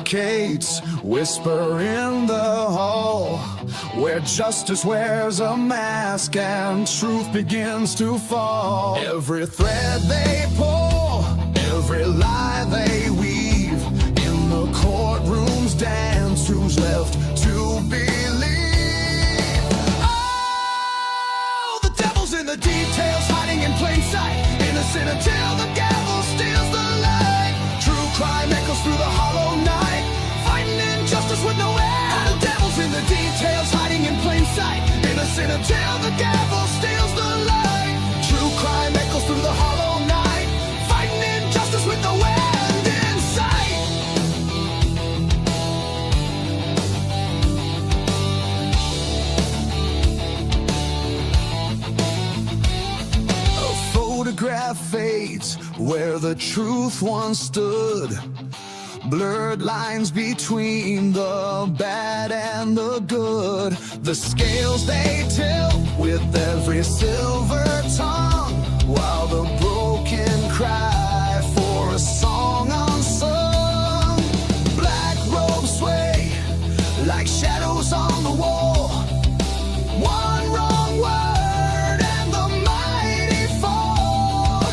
suffocates, whisper in the hall, where justice wears a mask and truth begins to fall. Every thread they pull, every lie they weave, in the courtroom's dance, who's left to believe? Oh, the devil's in the details, hiding in plain sight, innocent until the gavel steals the light. True crime echoes through the hollow night, fighting injustice with no end. The devil's in the details, hiding in plain sight, innocent until the gavel steals the light. True crime echoes through the hollow night, fighting injustice with no end in sight. A photograph fades where the truth once stood, blurred lines between the bad and the good. The scales they tilt with every silver tongue, while the broken cry for a song unsung. Black robes sway like shadows on the wall, one wrong word and the mighty fall.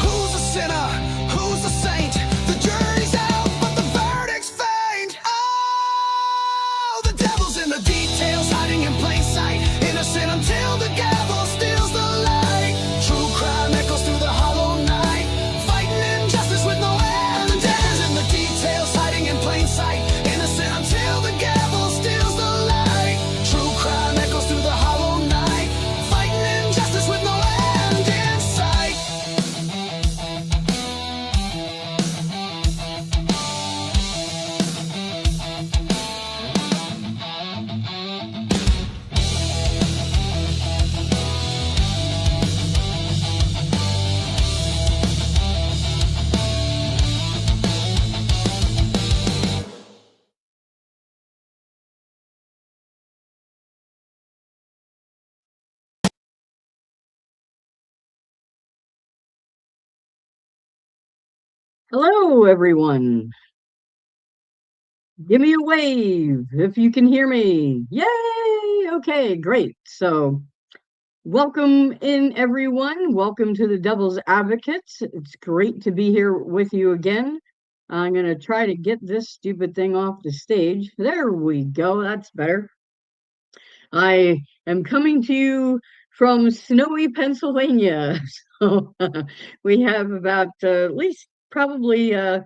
Who's a sinner? Who's a saint? The jury's out, but the verdict's faint. Oh, the devil's in the details, hiding in plain sight, innocent until the gavel steals the light. True crime echoes through the hollow night, fighting injustice with no end. The devil's in the details, hiding in plain sight, innocent until the gavel steals the light. True crime echoes through the hollow night, fighting injustice with no end in sight. Hello, everyone. Give me a wave if you can hear me. Yay! Okay, great. So, welcome in, everyone. Welcome to the Devil's Advocates. It's great to be here with you again. I'm going to try to get this stupid thing off the stage. There we go. That's better. I am coming to you from snowy Pennsylvania. So we have about at least probably 10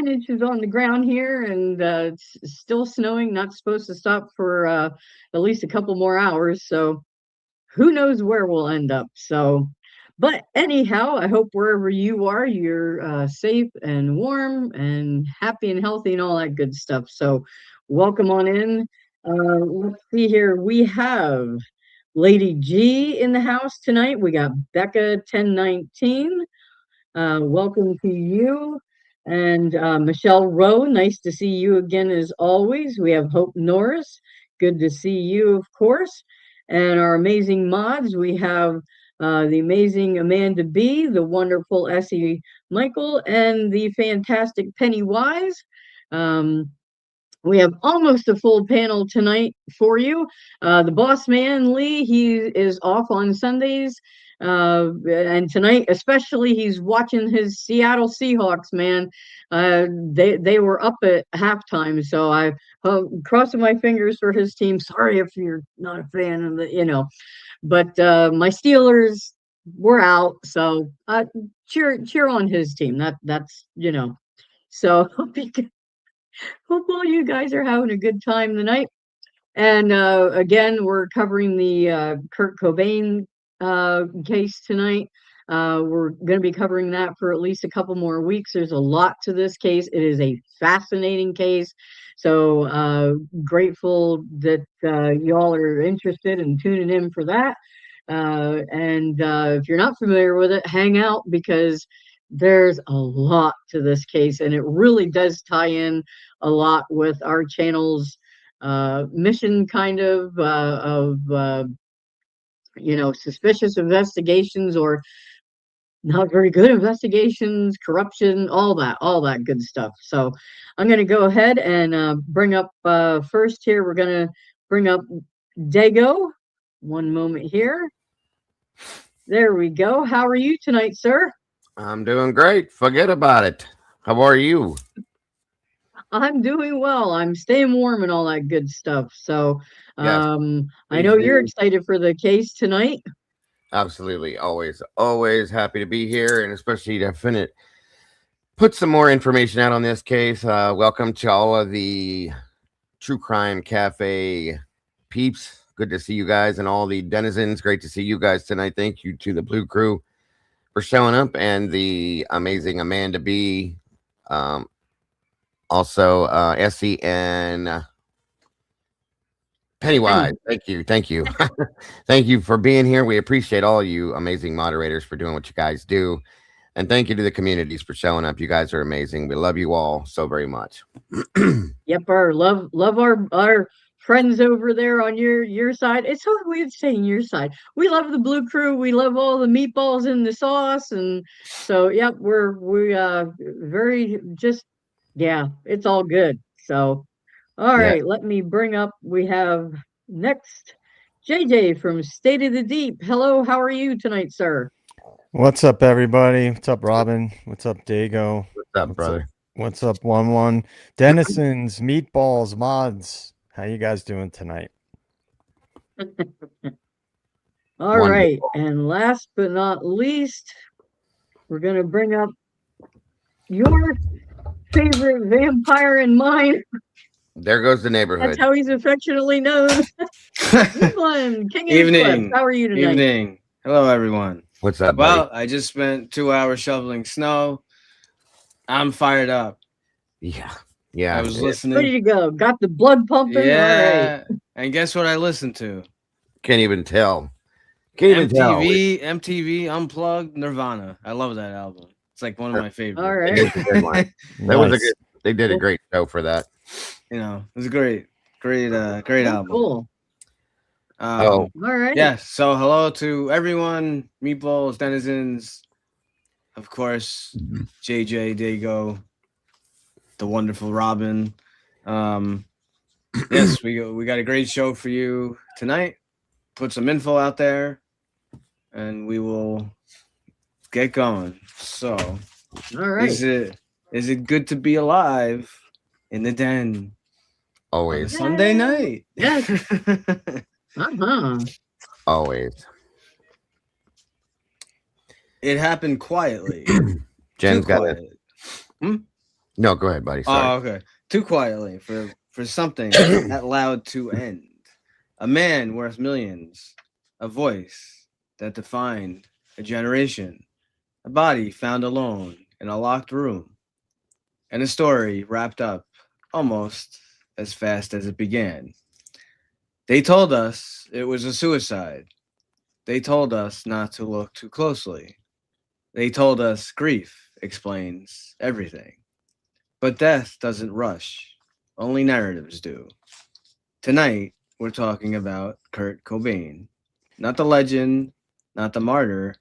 inches on the ground here, and it's still snowing, not supposed to stop for at least a couple more hours. So who knows where we'll end up. So, but anyhow, I hope wherever you are, you're safe and warm and happy and healthy and all that good stuff. So welcome on in. Let's see here. We have Lady G in the house tonight. We got Becca 1019. Welcome to you. And Michelle Rowe, nice to see you again as always. We have Hope Norris. Good to see you, of course. And our amazing mods, we have the amazing Amanda B, the wonderful Essie Michael, and the fantastic Pennywise. We have almost a full panel tonight for you. The boss man, Lee, he is off on Sundays. And tonight, especially, he's watching his Seattle Seahawks, man. They were up at halftime, so I crossing my fingers for his team. Sorry if you're not a fan of the, but my Steelers were out, so cheer on his team. That's. So hope all you guys are having a good time tonight. And again, we're covering the Kurt Cobain case tonight. We're going to be covering that for at least a couple more weeks. There's a lot to this case. It is a fascinating case. So grateful that y'all are interested and tuning in for that. And if you're not familiar with it, hang out, because there's a lot to this case, and it really does tie in a lot with our channel's mission, kind of suspicious investigations, or not very good investigations, corruption, all that good stuff. So I'm going to go ahead and bring up first here. We're going to bring up Dago. One moment here. There we go. How are you tonight, sir? I'm doing great. Forget about it. How are you? I'm doing well. I'm staying warm and all that good stuff. So Yes, I please know you're do. excited for the case tonight. Absolutely. Always happy to be here, and especially to put some more information out on this case. Welcome to all of the True Crime Cafe peeps. Good to see you guys and all the denizens. Great to see you guys tonight. Thank you to the Blue Crew for showing up and the amazing Amanda B. Also, Essie and Pennywise. Thank you. Thank you. Thank you for being here. We appreciate all you amazing moderators for doing what you guys do. And thank you to the communities for showing up. You guys are amazing. We love you all so very much. Yep, our love our friends over there on your side. It's so weird saying your side. We love the Blue Crew. We love all the meatballs in the sauce, and so yep, we very just yeah, it's all good. So all Yeah. right, let me bring up. We have next JJ from State of the Deep. Hello, how are you tonight, sir? What's up, everybody? What's up, Robin? What's up, Dago? What's up, brother? What's up, 1-1? Denizens, meatballs, mods. How you guys doing tonight? All right, and last but not least, we're gonna bring up your favorite vampire and mine. There goes the That's neighborhood. how he's affectionately known. England, King of the Cliff. Evening. How are you tonight? Evening. Hello, everyone. What's up, Well, buddy? I just spent 2 hours shoveling snow. I'm fired up. Yeah. Yeah. I was Ready listening. to go. Got the blood pumping. All right. Yeah. And guess what I listened to? Can't even tell. Can't even tell. MTV Unplugged Nirvana. I love that album. It's like one of my favorites. All It right. was a good one. That was a Nice. good. They did a great show for that. You know, it was a great album. Cool. Oh. All right. Yeah. So hello to everyone, meatballs, denizens, of course, JJ, Dago, the wonderful Robin. Yes, we got a great show for you tonight. Put some info out there, and we will get going. So, All right. is it good to be alive in the den on a Always. Sunday night? Yes. Uh-huh. Always. It happened quietly. Jen's Too got it. quiet. No, go ahead, buddy. Sorry. Oh, okay. Too quietly for something that loud to end. A man worth millions. A voice that defined a generation. A body found alone in a locked room. And a story wrapped up almost as fast as it began. They told us it was a suicide. They told us not to look too closely. They told us grief explains everything. But death doesn't rush. Only narratives do. Tonight, we're talking about Kurt Cobain. Not the legend, not the martyr,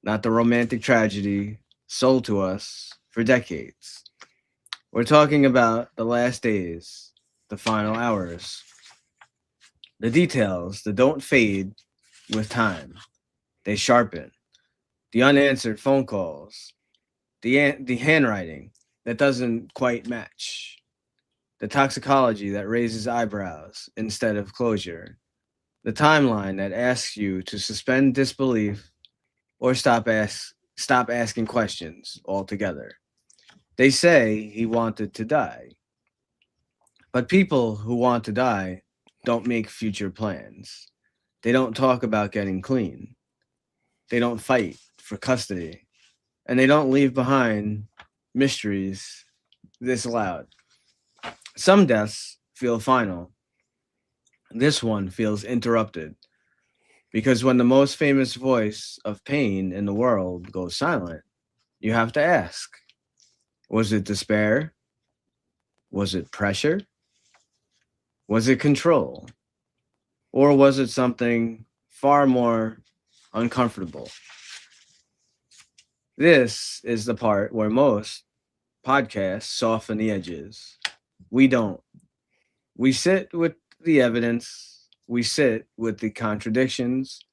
not the romantic tragedy sold to us for decades. We're talking about the last days, the final hours. The details that don't fade with time. They sharpen. The unanswered phone calls. The handwriting that doesn't quite match. The toxicology that raises eyebrows instead of closure. The timeline that asks you to suspend disbelief or stop asking questions altogether. They say he wanted to die. But people who want to die don't make future plans. They don't talk about getting clean. They don't fight for custody. And they don't leave behind mysteries this loud. Some deaths feel final. This one feels interrupted. Because when the most famous voice of pain in the world goes silent, you have to ask, was it despair? Was it pressure? Was it control? Or was it something far more uncomfortable? This is the part where most podcasts soften the edges. We don't. We sit with the evidence. We sit with the contradictions.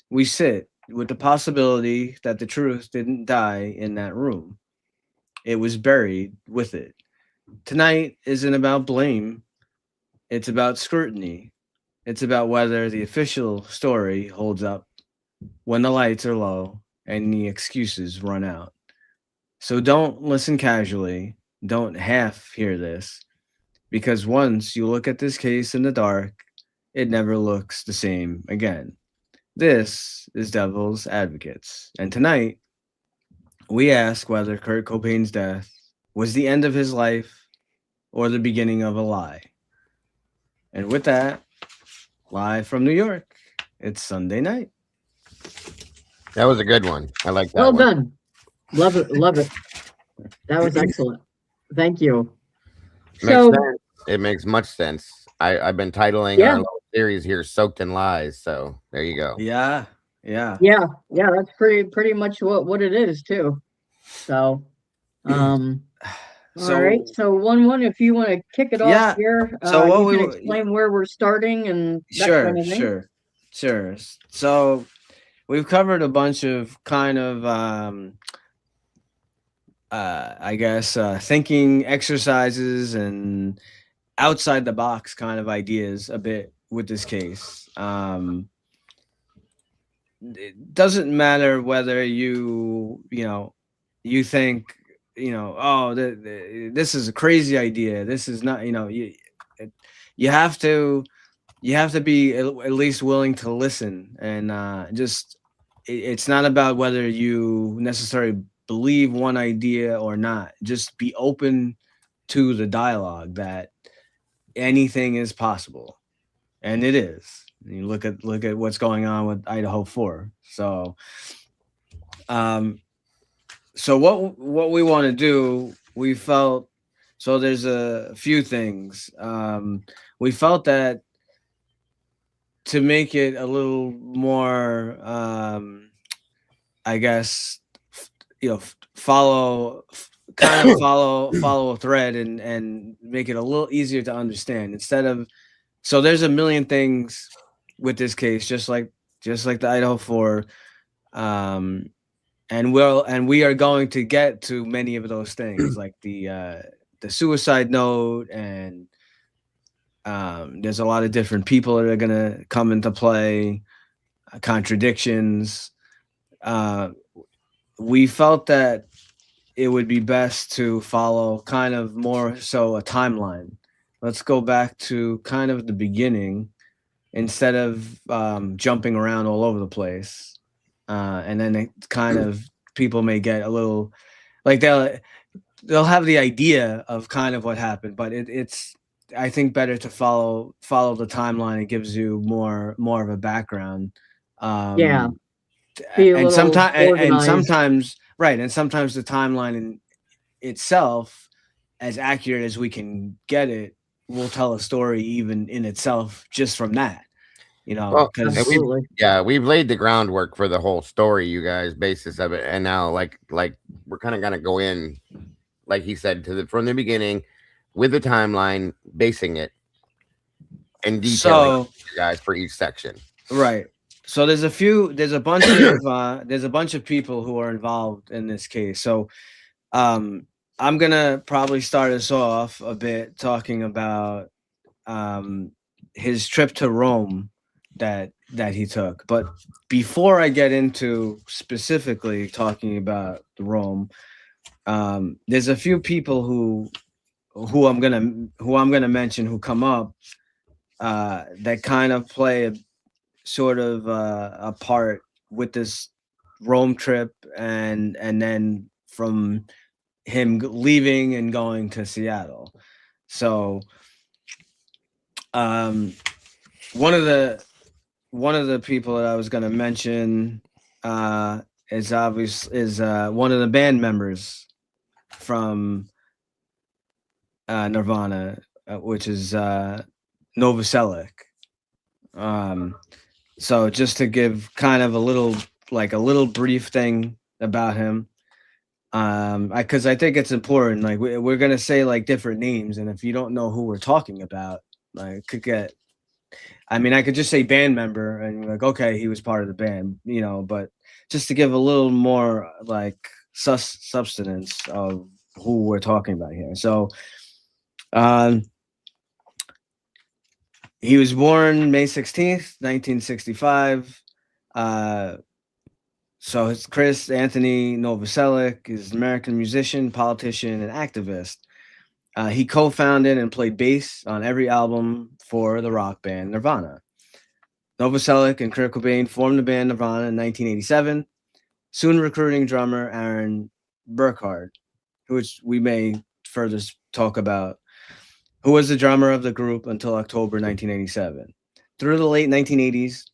We sit with the possibility that the truth didn't die in that room. It was buried with it. Tonight isn't about blame. It's about scrutiny. It's about whether the official story holds up when the lights are low and the excuses run out. So don't listen casually. Don't half hear this. Because once you look at this case in the dark, it never looks the same again. This is Devil's Advocates. And tonight, we ask whether Kurt Cobain's death was the end of his life or the beginning of a lie. And with that, live from New York, it's Sunday night. That was a good one. I like that Well one. done. Love it. Love it. That was excellent. Thank you. Makes So, sense. It makes much sense. I've been titling Yeah. our little series here "Soaked in Lies," so there you go. Yeah. yeah, that's pretty much what it is too. So, all right. So 1-1, if you want to kick it Yeah, off here, so what you we can were- explain where we're starting and that kind of thing. Sure. So we've covered a bunch of kind of I guess thinking exercises and outside the box kind of ideas a bit with this case. It doesn't matter whether you think, oh, this is a crazy idea. This is not, you have to be at least willing to listen and it's not about whether you necessarily believe one idea or not. Just be open to the dialogue that anything is possible, and it is. You look at what's going on with Idaho 4. So so what we want to do, we felt, so there's a few things. We felt that to make it a little more I guess follow a thread and make it a little easier to understand, instead of, so there's a million things with this case, just like the Idaho 4, and we are going to get to many of those things, like the suicide note, and there's a lot of different people that are going to come into play, contradictions. We felt that it would be best to follow kind of more so a timeline. Let's go back to kind of the beginning instead of jumping around all over the place. And then it kind of, people may get a little, like they'll have the idea of kind of what happened, but it's I think better to follow the timeline. It gives you more of a background. Yeah. Be a and little sometimes the timeline in itself, as accurate as we can get it, will tell a story even in itself just from that. Well, because Absolutely. we've laid the groundwork for the whole story, you guys, basis of it, and now like we're kind of gonna go in, like he said, from the beginning with the timeline, basing it and detailing you guys for each section. Right. So there's a bunch of people who are involved in this case. So I'm gonna probably start us off a bit talking about his trip to Rome that he took. But before I get into specifically talking about Rome, there's a few people who I'm gonna mention who come up that kind of play a sort of a part with this Rome trip, and then from him leaving and going to Seattle. So one of the people that I was going to mention is one of the band members from Nirvana, which is Novoselic. So just to give kind of a little brief thing about him. Because I think it's important. Like we're gonna say like different names, and if you don't know who we're talking about, like it could get. I mean, I could just say band member, and you're like, okay, he was part of the band, you know. But just to give a little more like substance of who we're talking about here. So, he was born May 16th, 1965. So it's Chris Anthony Novoselic is an American musician, politician, and activist. He co-founded and played bass on every album for the rock band Nirvana. Novoselic and Kurt Cobain formed the band Nirvana in 1987, soon recruiting drummer Aaron Burkhardt, which we may further talk about, who was the drummer of the group until October 1987. Through the late 1980s,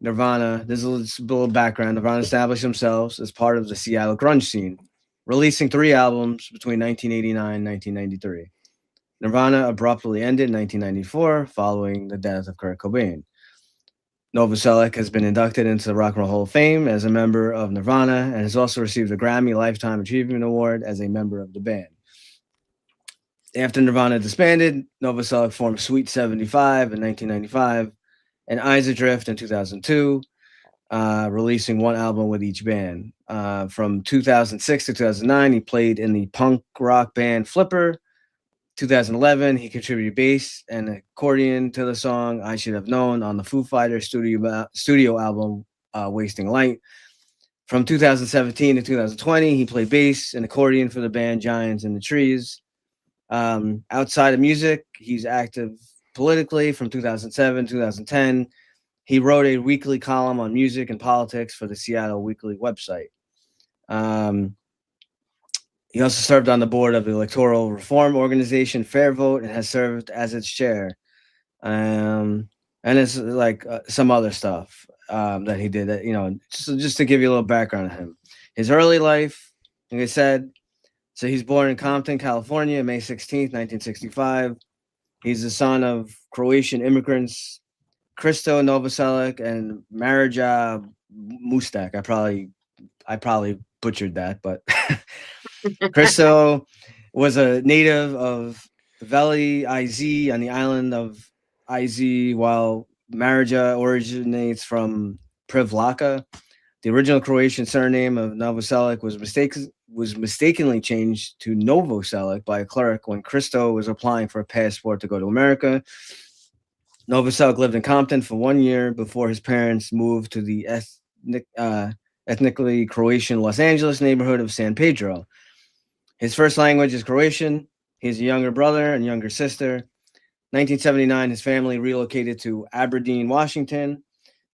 Nirvana, this is a little background, Nirvana established themselves as part of the Seattle grunge scene, releasing 3 albums between 1989 and 1993. Nirvana abruptly ended in 1994 following the death of Kurt Cobain. Novoselic has been inducted into the Rock and Roll Hall of Fame as a member of Nirvana and has also received a Grammy Lifetime Achievement Award as a member of the band. After Nirvana disbanded, Novoselic formed Sweet 75 in 1995 and Eyes Adrift in 2002, releasing 1 album with each band. From 2006 to 2009, he played in the punk rock band Flipper. 2011, he contributed bass and accordion to the song I Should Have Known on the Foo Fighters studio album Wasting Light. From 2017 to 2020, he played bass and accordion for the band Giants in the Trees. Outside of music, he's active politically from 2007 to 2010. He wrote a weekly column on music and politics for the Seattle Weekly website. He also served on the board of the electoral reform organization Fair Vote and has served as its chair. And it's like some other stuff that he did that, you know, just to give you a little background on him. His early life, like I said, so he's born in Compton, California, May 16th, 1965. He's the son of Croatian immigrants, Kristo Novoselic and Marija Mustak. I probably butchered that, but Kristo was a native of Veli Iz on the island of Iz, while Marija originates from Privlaka. The original Croatian surname of Novoselic was mistakenly changed to Novoselic by a clerk when Kristo was applying for a passport to go to America. Novoselic lived in Compton for 1 year before his parents moved to the ethnically Croatian Los Angeles neighborhood of San Pedro. His first language is Croatian. He has a younger brother and younger sister. 1979, his family relocated to Aberdeen, Washington.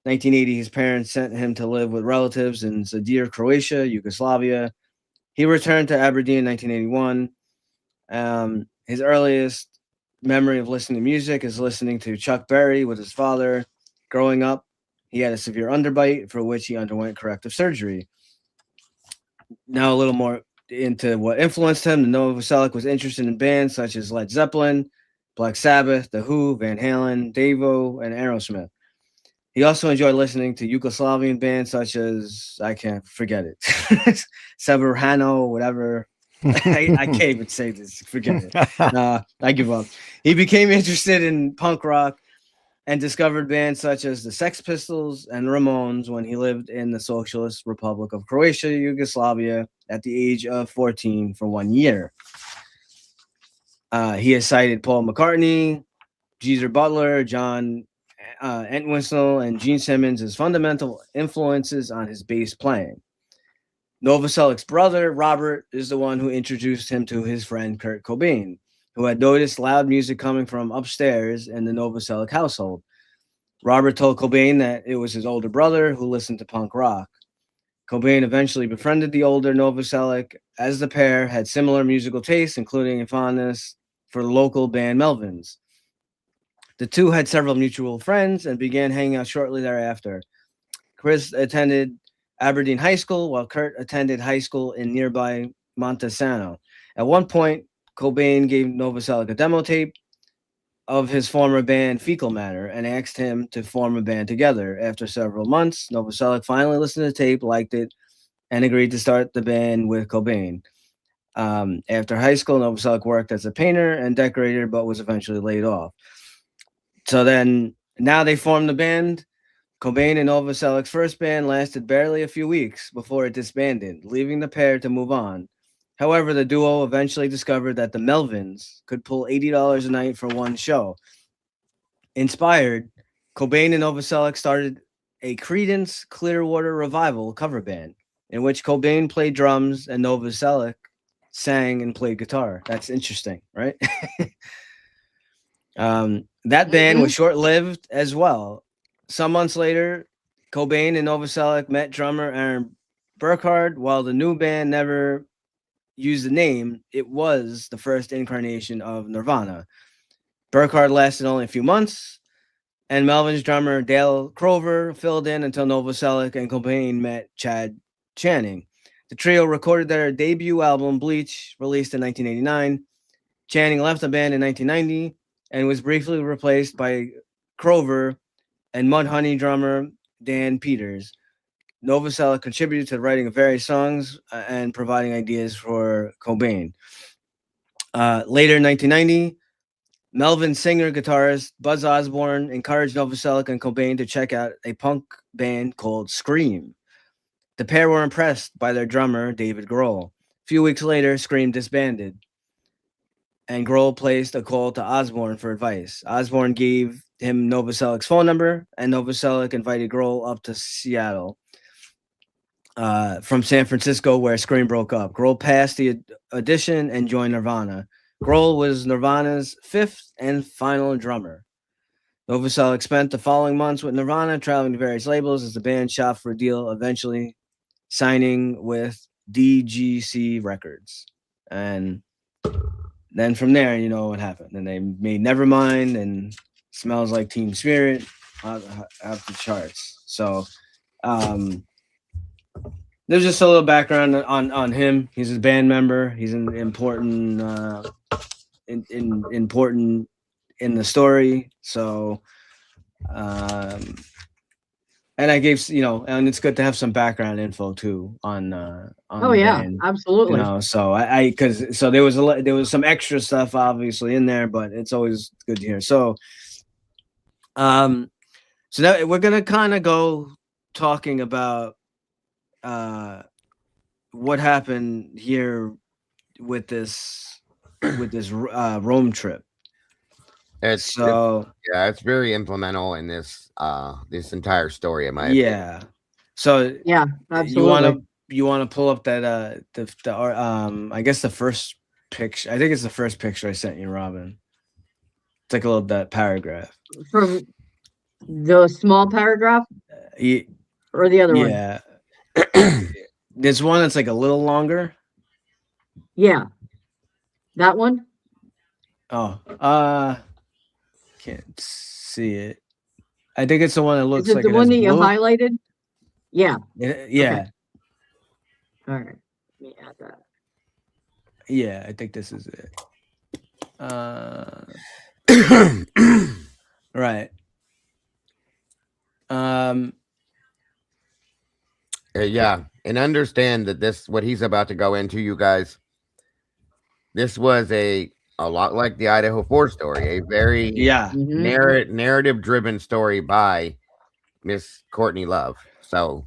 1980, his parents sent him to live with relatives in Zadir, Croatia, Yugoslavia. He returned to Aberdeen in 1981. His earliest memory of listening to music is listening to Chuck Berry with his father. Growing up, he had a severe underbite for which he underwent corrective surgery. Now a little more into what influenced him. Novoselic was interested in bands such as Led Zeppelin, Black Sabbath, The Who, Van Halen, Devo, and Aerosmith. He also enjoyed listening to Yugoslavian bands such as, I can't forget it, Severano, whatever. I can't even say this. Forget it. I give up. He became interested in punk rock and discovered bands such as the Sex Pistols and Ramones when he lived in the Socialist Republic of Croatia, Yugoslavia, at the age of 14 for 1 year. He has cited Paul McCartney, Geezer Butler, John Entwistle, and Gene Simmons as fundamental influences on his bass playing. Novoselic's brother, Robert, is the one who introduced him to his friend Kurt Cobain, who had noticed loud music coming from upstairs in the Novoselic household. Robert told Cobain that it was his older brother who listened to punk rock. Cobain eventually befriended the older Novoselic, as the pair had similar musical tastes, including a fondness for the local band Melvins. The two had several mutual friends and began hanging out shortly thereafter. Chris attended Aberdeen High School, while Kurt attended high school in nearby Montesano. At one point, Cobain gave Novoselic a demo tape of his former band Fecal Matter and asked him to form a band together. After several months, Novoselic finally listened to the tape, liked it, and agreed to start the band with Cobain. After high school, Novoselic worked as a painter and decorator, but was eventually laid off. So then now they formed the band. Cobain and Novoselic's first band lasted barely a few weeks before it disbanded, leaving the pair to move on. However, the duo eventually discovered that the Melvins could pull $80 a night for one show. Inspired, Cobain and Novoselic started a Creedence Clearwater Revival cover band, in which Cobain played drums and Novoselic sang and played guitar. That's interesting, right? That band was short-lived as well. Some months later, Cobain and Novoselic met drummer Aaron Burkhardt. While the new band never used the name, it was the first incarnation of Nirvana. Burkhardt lasted only a few months, and Melvin's drummer Dale Crover filled in until Novoselic and Cobain met Chad Channing. The trio recorded their debut album, Bleach, released in 1989. Channing left the band in 1990 and was briefly replaced by Crover and Mudhoney drummer Dan Peters. Novoselic contributed to the writing of various songs and providing ideas for Cobain. Later in 1990, Melvin singer-guitarist Buzz Osborne encouraged Novoselic and Cobain to check out a punk band called Scream. The pair were impressed by their drummer, David Grohl. A few weeks later, Scream disbanded, and Grohl placed a call to Osborne for advice. Osborne gave him Novoselic's phone number, and Novoselic invited Grohl up to Seattle from San Francisco, where Scream broke up. Grohl passed the audition and joined Nirvana. Grohl was Nirvana's fifth and final drummer. Novoselic spent the following months with Nirvana, traveling to various labels as the band shopped for a deal, eventually signing with DGC Records. And then from there, you know what happened. And they made Nevermind and Smells Like Teen Spirit out the charts. So there's just a little background on him. He's a band member. He's an important important in the story. So and I gave, and it's good to have some background info too on Oh yeah, band, absolutely. so so there was some extra stuff obviously in there, but it's always good to hear. So so now we're gonna kind of go talking about what happened here with this Rome trip. It's very implemental in this this entire story, in my opinion. So yeah, absolutely. You want to pull up that I guess the first picture. I think it's the first picture I sent you, Robin. Take a look at that paragraph. From the small paragraph, or the other one? Yeah. There's one that's like a little longer. Yeah, that one. Oh, can't see it. I think it's the one that looks Is it like the one that you blue. highlighted? Yeah. Yeah. Okay. All right. Let me add that. Yeah, I think this is it. Right. Yeah, and understand that this, what he's about to go into, you guys, this was a lot like the Idaho 4 story, a very narrative driven story by Miss Courtney Love. So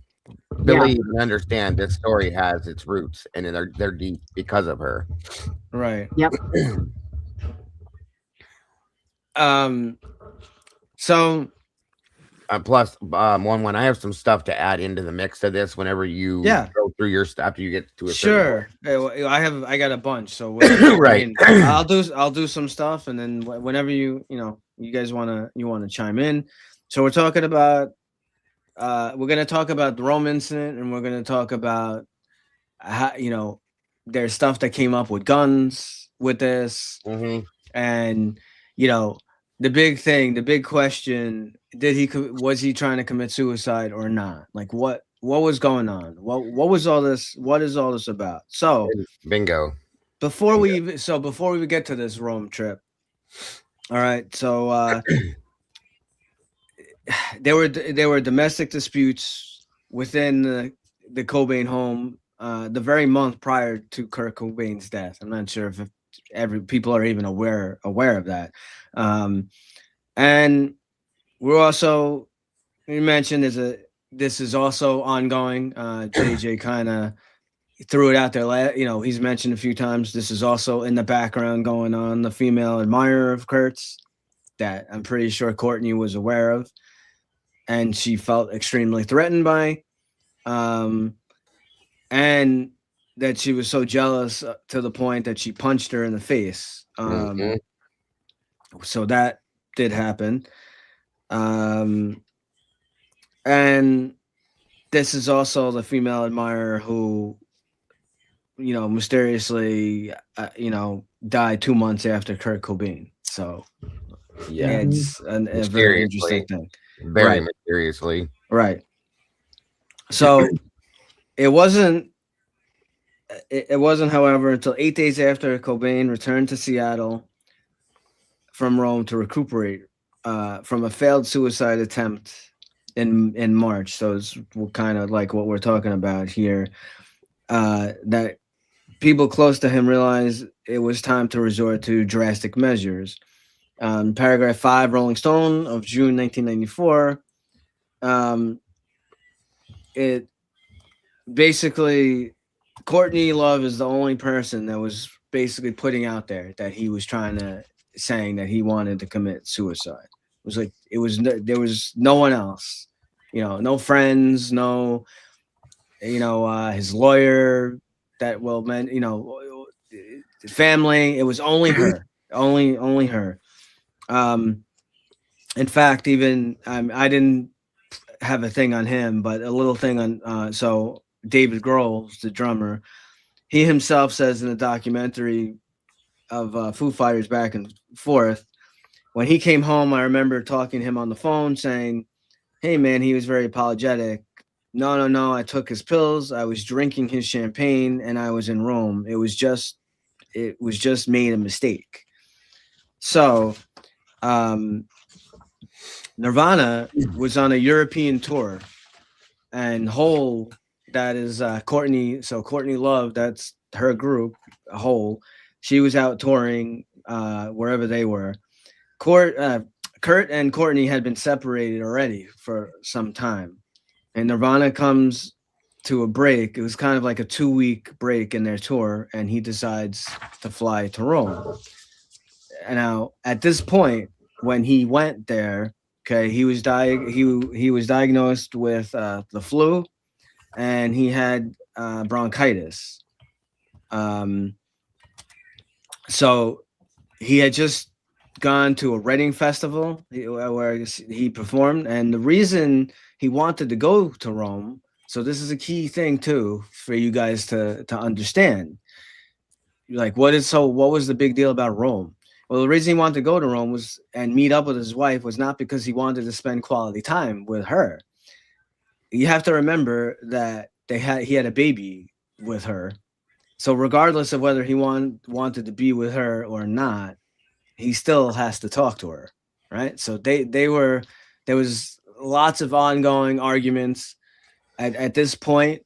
believe and understand this story has its roots, and they're deep because of her. Right. Yep. So plus when I have some stuff to add into the mix of this whenever you go through your stuff after you get to a sure. I got a bunch, so right. I'll do some stuff, and then whenever you guys wanna chime in. So we're talking about we're gonna talk about the Rome incident, and we're gonna talk about how there's stuff that came up with guns with this, and the big question: was he trying to commit suicide or not? Like what was going on? What was all this? What is all this about? So bingo. Before we get to this Rome trip, all right. So there were domestic disputes within the Cobain home the very month prior to Kurt Cobain's death. I'm not sure if people are even aware of that. And we're also, you mentioned this is also ongoing. JJ kind of threw it out there. He's mentioned a few times. This is also in the background going on. The female admirer of Kurt's that I'm pretty sure Courtney was aware of, and she felt extremely threatened by, and that she was so jealous to the point that she punched her in the face. So that did happen. And this is also the female admirer who, mysteriously, died 2 months after Kurt Cobain. So Yeah, it's a very interesting thing. Very mysteriously. Right. So it wasn't, however, until 8 days after Cobain returned to Seattle from Rome to recuperate from a failed suicide attempt in March. So it's kind of like what we're talking about here, that people close to him realized it was time to resort to drastic measures. Paragraph 5, Rolling Stone of June 1994. It basically, Courtney Love is the only person that was basically putting out there that he was saying that he wanted to commit suicide. It was like, there was no one else, no friends, no, his lawyer that family. It was only her, only her. In fact, even I didn't have a thing on him, but a little thing on, so David Grohl, the drummer, he himself says in a documentary of Foo Fighters Back and Forth, when he came home, I remember talking to him on the phone saying, hey man, he was very apologetic. No, I took his pills, I was drinking his champagne, and I was in Rome. It was just made a mistake. So Nirvana was on a European tour, and Hole, that is Courtney. So Courtney Love, that's her group, Hole. She was out touring wherever they were. Kurt and Courtney had been separated already for some time, and Nirvana comes to a break. It was kind of like a 2-week break in their tour, and he decides to fly to Rome. And now, at this point, when he went there, okay, he was diagnosed with the flu, and he had bronchitis. So he had just gone to a Reading festival where he performed, and the reason he wanted to go to Rome, so this is a key thing too for you guys to understand. Like, what was the big deal about Rome? Well, the reason he wanted to go to Rome and meet up with his wife was not because he wanted to spend quality time with her. You have to remember that he had a baby with her. So regardless of whether he wanted to be with her or not, he still has to talk to her, right? So there was lots of ongoing arguments. At this point,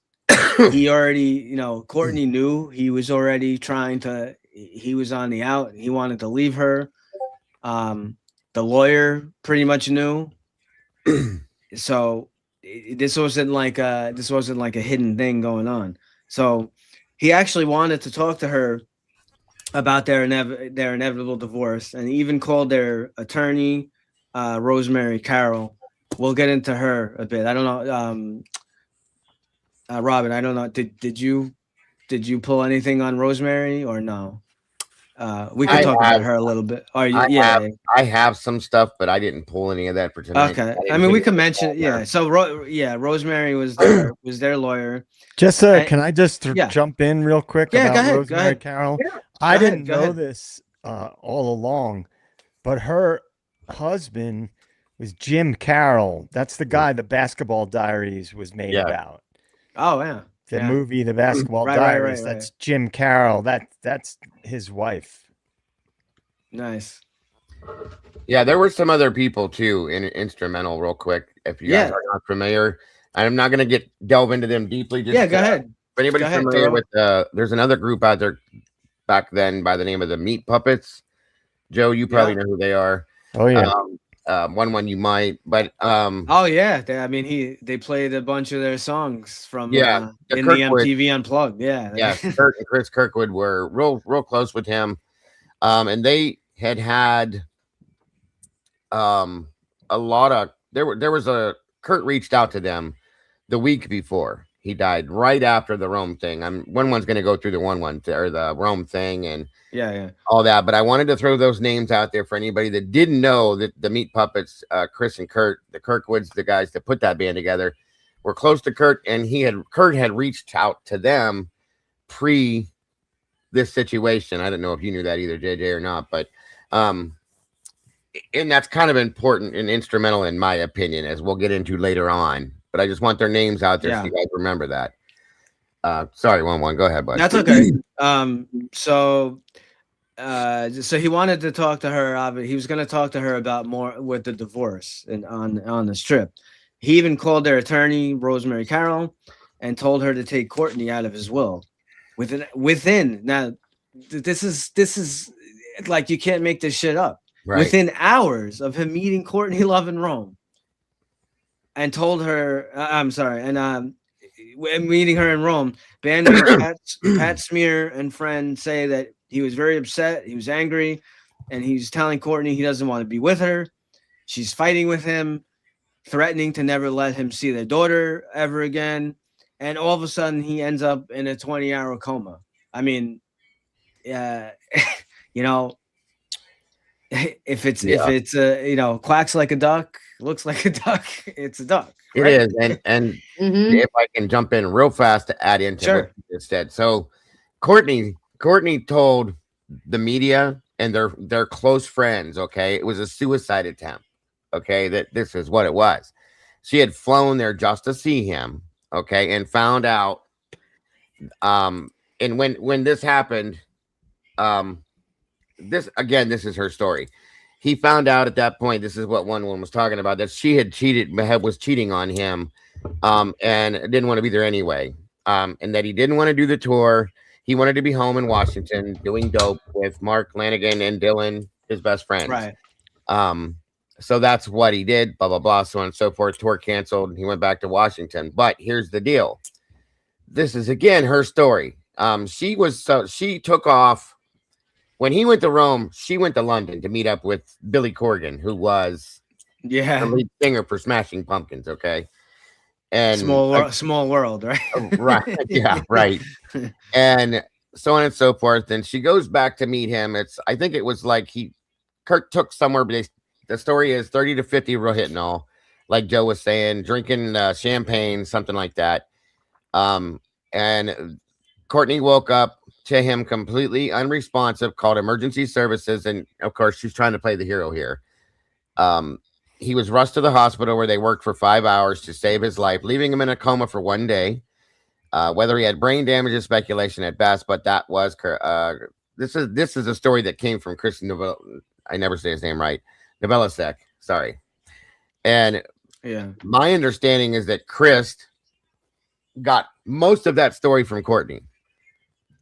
he already, Courtney knew he was already he was on the out. He wanted to leave her. The lawyer pretty much knew. So this wasn't like a hidden thing going on. So he actually wanted to talk to her about their inevitable divorce, and even called their attorney, Rosemary Carroll. We'll get into her a bit. I don't know, Robin. I don't know. Did you pull anything on Rosemary or no? We could talk about her a little bit. I have some stuff, but I didn't pull any of that for tonight. Okay, I mean we can mention it. Yeah. So Rosemary was their lawyer. Just can I just jump in real quick about go ahead, Rosemary Carroll? Yeah. I didn't know this all along, but her husband was Jim Carroll. That's the guy the Basketball Diaries was made about. Oh yeah. The movie, The Basketball Diaries. That's Jim Carroll. That's his wife. Nice. Yeah, there were some other people too in instrumental. Real quick, if you guys are not familiar, I'm not going to delve into them deeply. Just, Go ahead. If anybody's familiar with, there's another group out there back then by the name of the Meat Puppets. Joe, you probably know who they are. Oh yeah. One you might, but oh yeah, they played a bunch of their songs from in the MTV Unplugged. Kurt and Chris Kirkwood were real close with him, and they had a lot of Kurt reached out to them the week before he died, right after the Rome thing. One's going to go through the one or the Rome thing and all that, but I wanted to throw those names out there for anybody that didn't know that the Meat Puppets, Chris and Kurt, the Kirkwoods, the guys that put that band together, were close to Kurt, and Kurt had reached out to them pre this situation. I don't know if you knew that either, JJ, or not, but and that's kind of important and instrumental in my opinion, as we'll get into later on. But I just want their names out there so you guys remember that. Sorry, 1-1. Go ahead, bud. That's okay. So he wanted to talk to her. He was going to talk to her about more with the divorce and on this trip. He even called their attorney, Rosemary Carroll, and told her to take Courtney out of his will. Within now, this is like, you can't make this shit up. Right. Within hours of him meeting Courtney Love in Rome, and told her, meeting her in Rome, bandmate Pat Smear and friends say that he was very upset. He was angry, and he's telling Courtney he doesn't want to be with her. She's fighting with him, threatening to never let him see their daughter ever again. And all of a sudden, he ends up in a 20-hour coma. I mean, if it's quacks like a duck, looks like a duck, it's a duck. Right? It is, and if I can jump in real fast to add into what you just said. So Courtney told the media and their close friends, okay, it was a suicide attempt, okay, that this is what it was. She had flown there just to see him, okay, and found out and when this happened, this is her story. He found out at that point, this is what one was talking about, that she had was cheating on him, and didn't want to be there anyway, and that he didn't want to do the tour. He wanted to be home in Washington doing dope with Mark Lanigan and Dylan, his best friend. Right. So that's what he did, blah, blah, blah, so on and so forth. Tour canceled. He went back to Washington. But here's the deal. This is, again, her story. She took off. When he went to Rome, she went to London to meet up with Billy Corgan, who was the lead singer for Smashing Pumpkins, okay? And small world, right? Right. Yeah, right. And so on and so forth. And she goes back to meet him. I think it was like Kurt took somewhere, but the story is 30 to 50 Rohypnol, like Joe was saying, drinking champagne, something like that. And Courtney woke up to him completely unresponsive, called emergency services. And of course, she's trying to play the hero here. He was rushed to the hospital where they worked for 5 hours to save his life, leaving him in a coma for 1 day. Whether he had brain damage is speculation at best, but that was this is a story that came from Chris I never say his name right. Novelisek, sorry. And my understanding is that Chris got most of that story from Courtney.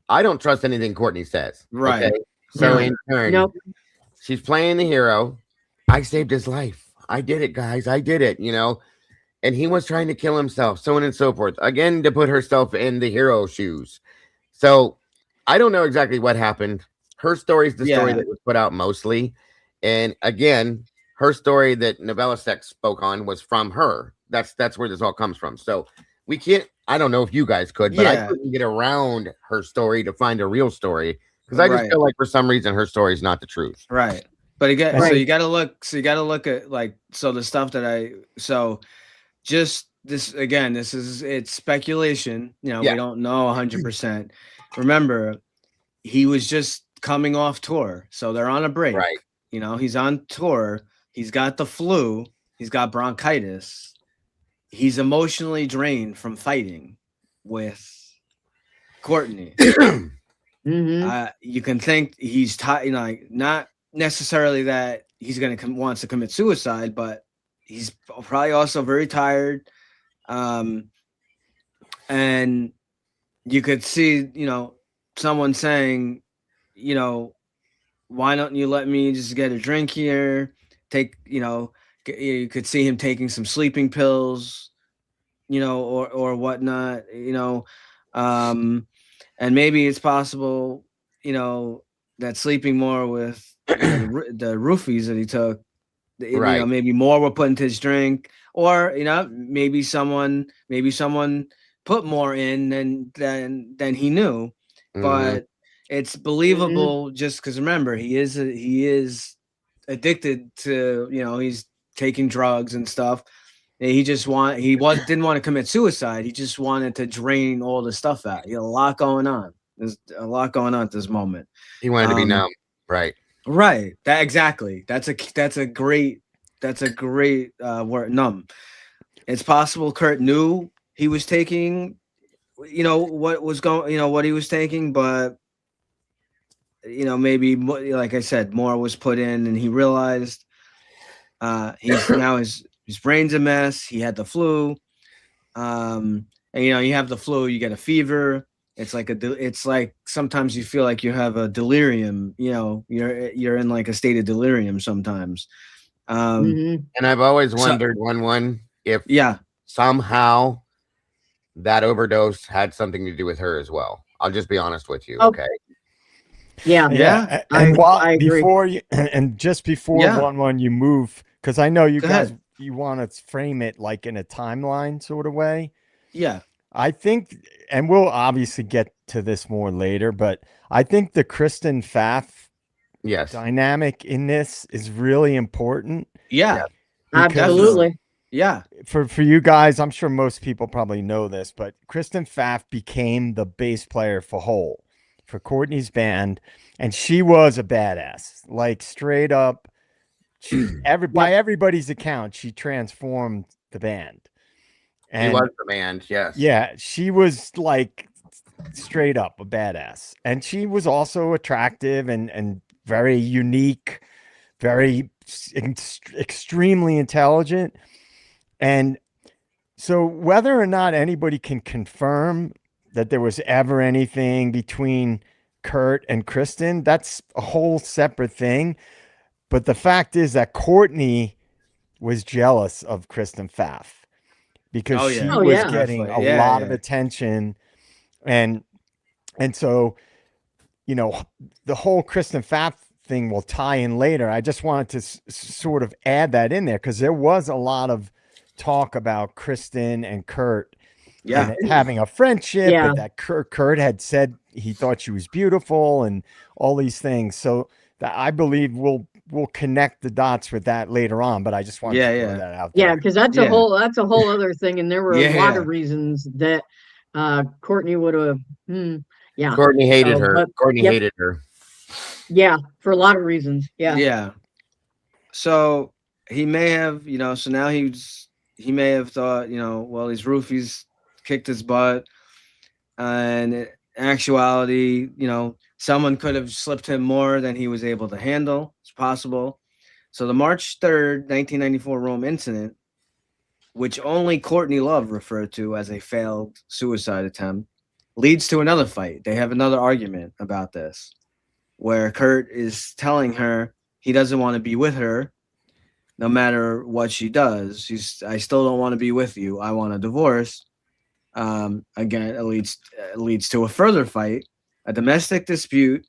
I don't trust anything Courtney says. Right. Okay? So in turn, she's playing the hero. I saved his life. I did it, guys. I did it, and he was trying to kill himself, so on and so forth. Again, to put herself in the hero shoes. So I don't know exactly what happened. Her story is the story that was put out mostly. And again, her story that Novelisek spoke on was from her. That's where this all comes from. So we can't, I don't know if you guys could, but I couldn't get around her story to find a real story, because I just feel like for some reason her story is not the truth. Right. But again, so you got to look at the stuff that just this, again, it's speculation. We don't know 100%. Remember, he was just coming off tour. So they're on a break. Right. He's on tour. He's got the flu. He's got bronchitis. He's emotionally drained from fighting with Courtney. You can think he's not necessarily that he's wants to commit suicide, but he's probably also very tired. And you could see, someone saying, why don't you let me just get a drink here? You could see him taking some sleeping pills, or whatnot, and maybe it's possible, that sleeping more with the roofies that he took, Right. maybe more were put into his drink, or maybe someone put more in than he knew, but it's believable just because remember he is addicted to, he's taking drugs and stuff. He didn't want to commit suicide. He just wanted to drain all the stuff out. He had a lot going on. There's a lot going on at this moment. He wanted to be numb. Right. Right. Exactly. That's a great word, numb. It's possible Kurt knew he was taking, what he was taking, but maybe, like I said, more was put in, and he realized he's now his brain's a mess. He had the flu, and you have the flu, you get a fever. It's like sometimes you feel like you have a delirium. You're in like a state of delirium sometimes. And I've always wondered if somehow that overdose had something to do with her as well. I'll just be honest with you. Okay. Yeah. And I agree. before you, and just before 1-1, you move, because I know you guys, you want to frame it like in a timeline sort of way. Yeah. I think, and we'll obviously get to this more later, but I think the Kristen Pfaff dynamic in this is really important. Yeah. Absolutely. Yeah. For you guys, I'm sure most people probably know this, but Kristen Pfaff became the bass player for Hole, for Courtney's band, and she was a badass. Like straight up, by everybody's account, she transformed the band. And she was the band, yes. Yeah, she was like straight up a badass. And she was also attractive and very unique, very extremely intelligent. And so whether or not anybody can confirm that there was ever anything between Kurt and Kristen, that's a whole separate thing. But the fact is that Courtney was jealous of Kristen Pfaff because she was getting a lot of attention. And so, the whole Kristen Pfaff thing will tie in later. I just wanted to sort of add that in there because there was a lot of talk about Kristen and Kurt and having a friendship, but that Kurt had said he thought she was beautiful and all these things. So that I believe we'll connect the dots with that later on, but I just wanted to throw that out there. Yeah, because that's a whole other thing, and there were a lot of reasons that Courtney would have. Courtney hated her. Courtney hated her. Yeah, for a lot of reasons. Yeah. Yeah. So he may have, so now he may have thought, well, these roofies kicked his butt, and in actuality, someone could have slipped him more than he was able to handle. It's possible. So the March 3rd, 1994 Rome incident, which only Courtney Love referred to as a failed suicide attempt, leads to another fight. They have another argument about this, where Kurt is telling her he doesn't want to be with her no matter what she does. I still don't want to be with you. I want a divorce. Again, it leads to a further fight, a domestic dispute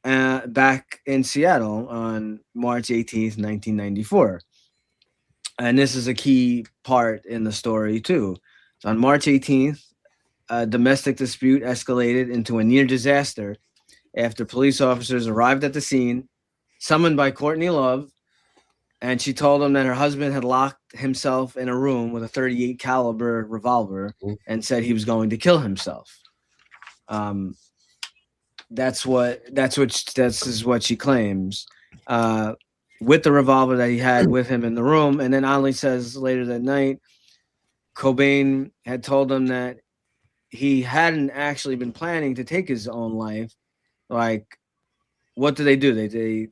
back in Seattle on March 18th, 1994. And this is a key part in the story too. So on March 18th, a domestic dispute escalated into a near disaster after police officers arrived at the scene, summoned by Courtney Love, and she told them that her husband had locked himself in a room with a .38 caliber revolver and said he was going to kill himself. That's what she claims. With the revolver that he had with him in the room, and then Ollie says later that night, Cobain had told him that he hadn't actually been planning to take his own life. Like, what do? They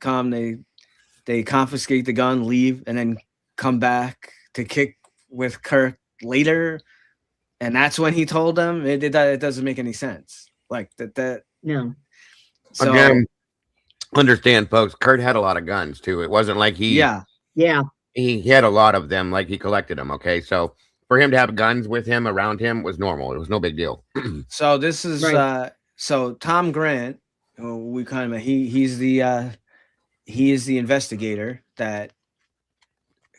confiscate the gun, leave, and then come back to kick with Kurt later, and that's when he told them. It doesn't make any sense. Like that. No. So Again, understand, folks. Kurt had a lot of guns too. It wasn't like he yeah. he had a lot of them, like he collected them. Okay, so for him to have guns with him around him was normal. It was no big deal. So this is Right. so Tom Grant, who we kind of he is the investigator that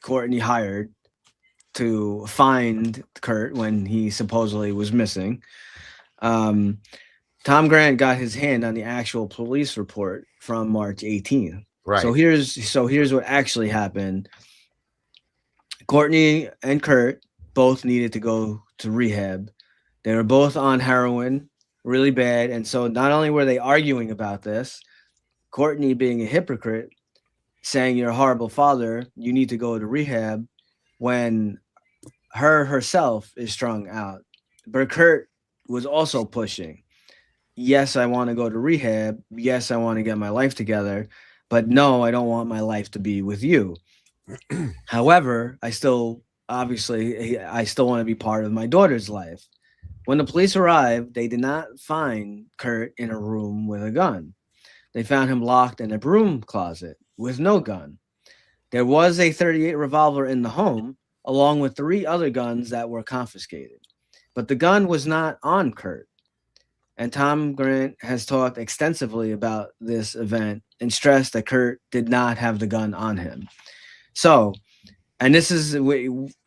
Courtney hired to find Kurt when he supposedly was missing. Tom Grant got his hand on the actual police report from March 18th. Right. So here's what actually happened. Courtney and Kurt both needed to go to rehab. They were both on heroin, really bad. And so not only were they arguing about this, Courtney being a hypocrite, saying you're a horrible father, you need to go to rehab, when herself is strung out. But Kurt was also pushing. Yes, I want to go to rehab. Yes, I want to get my life together. But no, I don't want my life to be with you. However, I still want to be part of my daughter's life. When the police arrived, they did not find Kurt in a room with a gun. They found him locked in a broom closet with no gun. There was a .38 revolver in the home, along with 3 other guns that were confiscated. But the gun was not on Kurt. And Tom Grant has talked extensively about this event and stressed that Kurt did not have the gun on him. So, and this is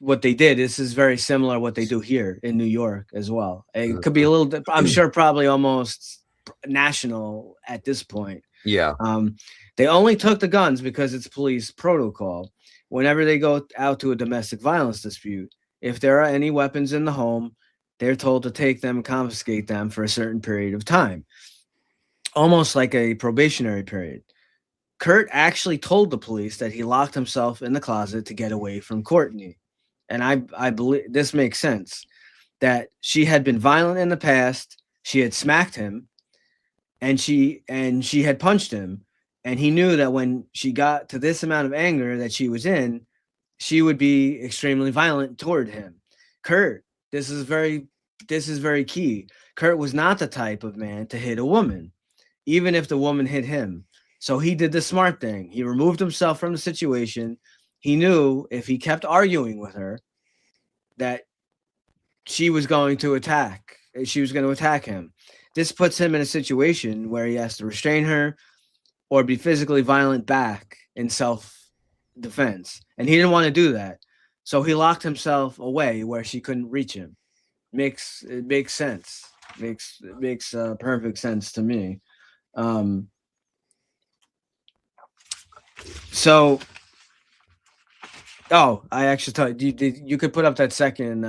what they did. This is very similar to what they do here in New York as well. It could be a little, I'm sure, probably almost national at this point. Yeah. They only took the guns because it's police protocol. Whenever they go out to a domestic violence dispute, if there are any weapons in the home, they're told to take them and confiscate them for a certain period of time, almost like a probationary period. Kurt actually told the police that he locked himself in the closet to get away from Courtney. And I believe this makes sense, that she had been violent in the past. She had smacked him and she had punched him. And he knew that when she got to this amount of anger that she was in, she would be extremely violent toward him. Kurt, this is very key. Kurt was not the type of man to hit a woman, even if the woman hit him. So he did the smart thing. He removed himself from the situation. He knew if he kept arguing with her that she was going to attack. She was going to attack him. This puts him in a situation where he has to restrain her or be physically violent back in self-defense. And he didn't want to do that. So he locked himself away where she couldn't reach him. It makes sense. It makes perfect sense to me. So, I actually thought you could put up that second,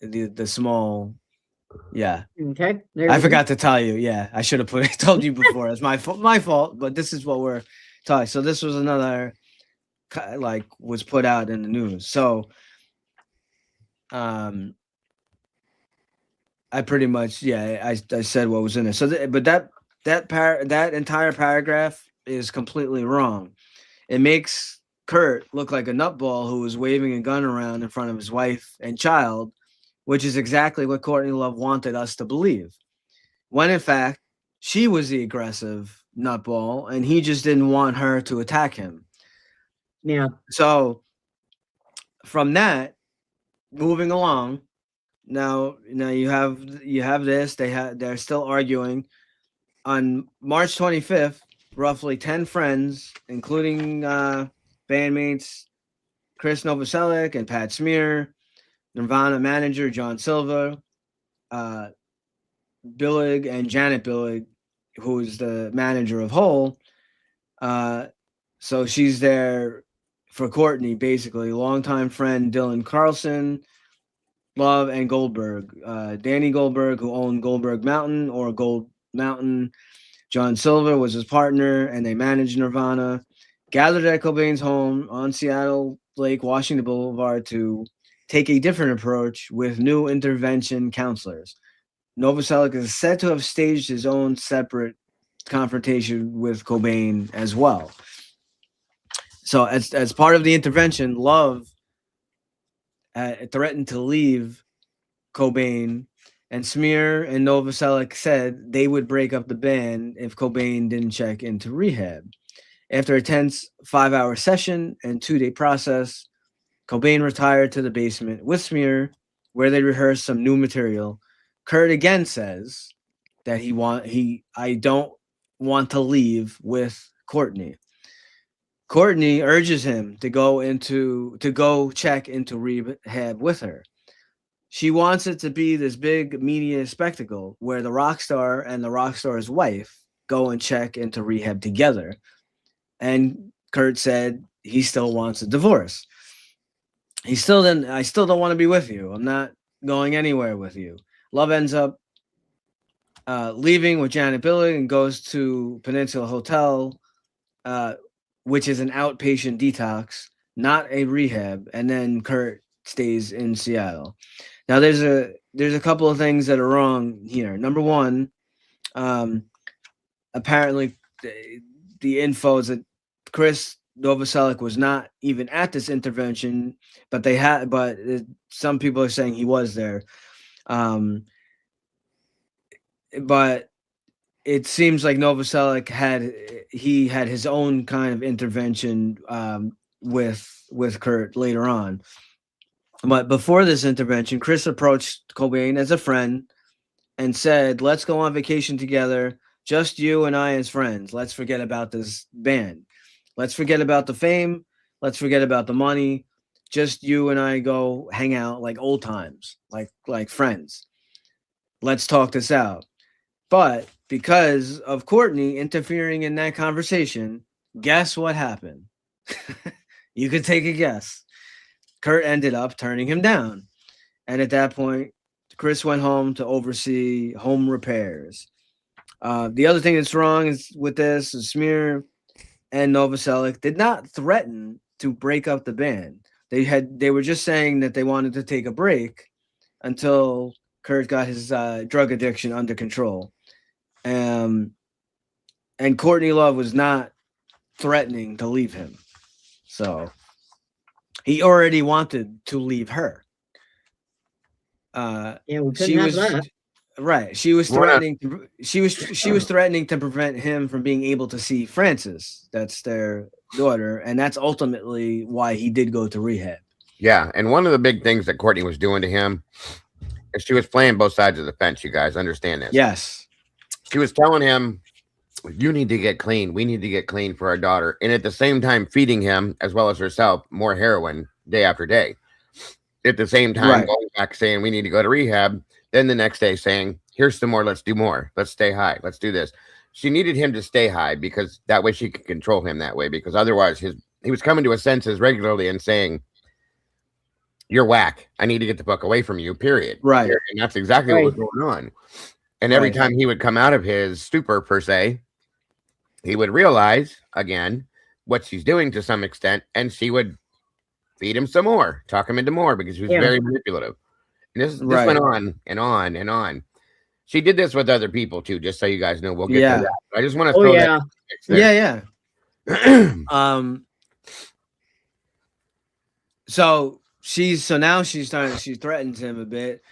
the small, yeah. Okay. I forgot to tell you. Yeah, I should have told you before. It's my fault. But this is what we're talking. So this was another, like, was put out in the news. So, I pretty much, I said what was in it. So, but that entire paragraph is completely wrong. It makes Kurt look like a nutball who was waving a gun around in front of his wife and child, which is exactly what Courtney Love wanted us to believe. When in fact, she was the aggressive nutball and he just didn't want her to attack him. Yeah. So from that, moving along, now you have this. They're still arguing. On March 25th, roughly 10 friends, including bandmates Chris Novoselic and Pat Smear, Nirvana manager John Silva, Billig and Janet Billig, who is the manager of Hole. So she's there for Courtney, basically. Longtime friend Dylan Carlson, Love, and Goldberg. Danny Goldberg, who owned Goldberg Mountain or Gold Mountain. John Silver was his partner, and they managed Nirvana. Gathered at Cobain's home on Seattle Lake, Washington Boulevard to take a different approach with new intervention counselors. Novoselic is said to have staged his own separate confrontation with Cobain as well. So as part of the intervention, Love threatened to leave Cobain, and Smear and Novoselic said they would break up the band if Cobain didn't check into rehab. After a tense 5-hour session and 2-day process, Cobain retired to the basement with Smear, where they rehearsed some new material. Kurt again says that I don't want to leave with Courtney. Courtney urges him to go check into rehab with her. She wants it to be this big media spectacle where the rock star and the rock star's wife go and check into rehab together. And Kurt said he still wants a divorce. I still don't want to be with you. I'm not going anywhere with you. Love ends up leaving with Janet Billig and goes to Peninsula Hotel, which is an outpatient detox, not a rehab. And then Kurt stays in Seattle. Now there's a couple of things that are wrong here. Number one, apparently the info is that Chris Novoselic was not even at this intervention, but some people are saying he was there. But it seems like Novoselic had his own kind of intervention with Kurt later on. But before this intervention, Chris approached Cobain as a friend and said, "Let's go on vacation together, just you and I as friends. Let's forget about this band. Let's forget about the fame. Let's forget about the money. Just you and I go hang out like old times, like friends. Let's talk this out." But because of Courtney interfering in that conversation, guess what happened? You could take a guess. Kurt ended up turning him down. And at that point, Chris went home to oversee home repairs. The other thing that's wrong with this is Smear and Novoselic did not threaten to break up the band. They were just saying that they wanted to take a break until Kurt got his drug addiction under control. And Courtney Love was not threatening to leave him. So he already wanted to leave her. Yeah, we couldn't have that. Right. She was threatening. She was threatening to prevent him from being able to see Frances. That's their daughter, and that's ultimately why he did go to rehab. Yeah, and one of the big things that Courtney was doing to him is she was playing both sides of the fence. You guys understand this? Yes. She was telling him, "You need to get clean. We need to get clean for our daughter," and at the same time feeding him as well as herself more heroin day after day. At the same time, going back saying we need to go to rehab. Then the next day saying, "Here's some more. Let's do more. Let's stay high. Let's do this." She needed him to stay high because that way she could control him that way. Because otherwise, he was coming to his senses regularly and saying, "You're whack. I need to get the fuck away from you." Period. Right. And that's exactly what was going on. And every time he would come out of his stupor per se, he would realize again what she's doing to some extent, and she would feed him some more, talk him into more because she was very manipulative. And this went on and on and on. She did this with other people too, just so you guys know. We'll get to that. I just want to throw that. Yeah. So now she threatens him a bit.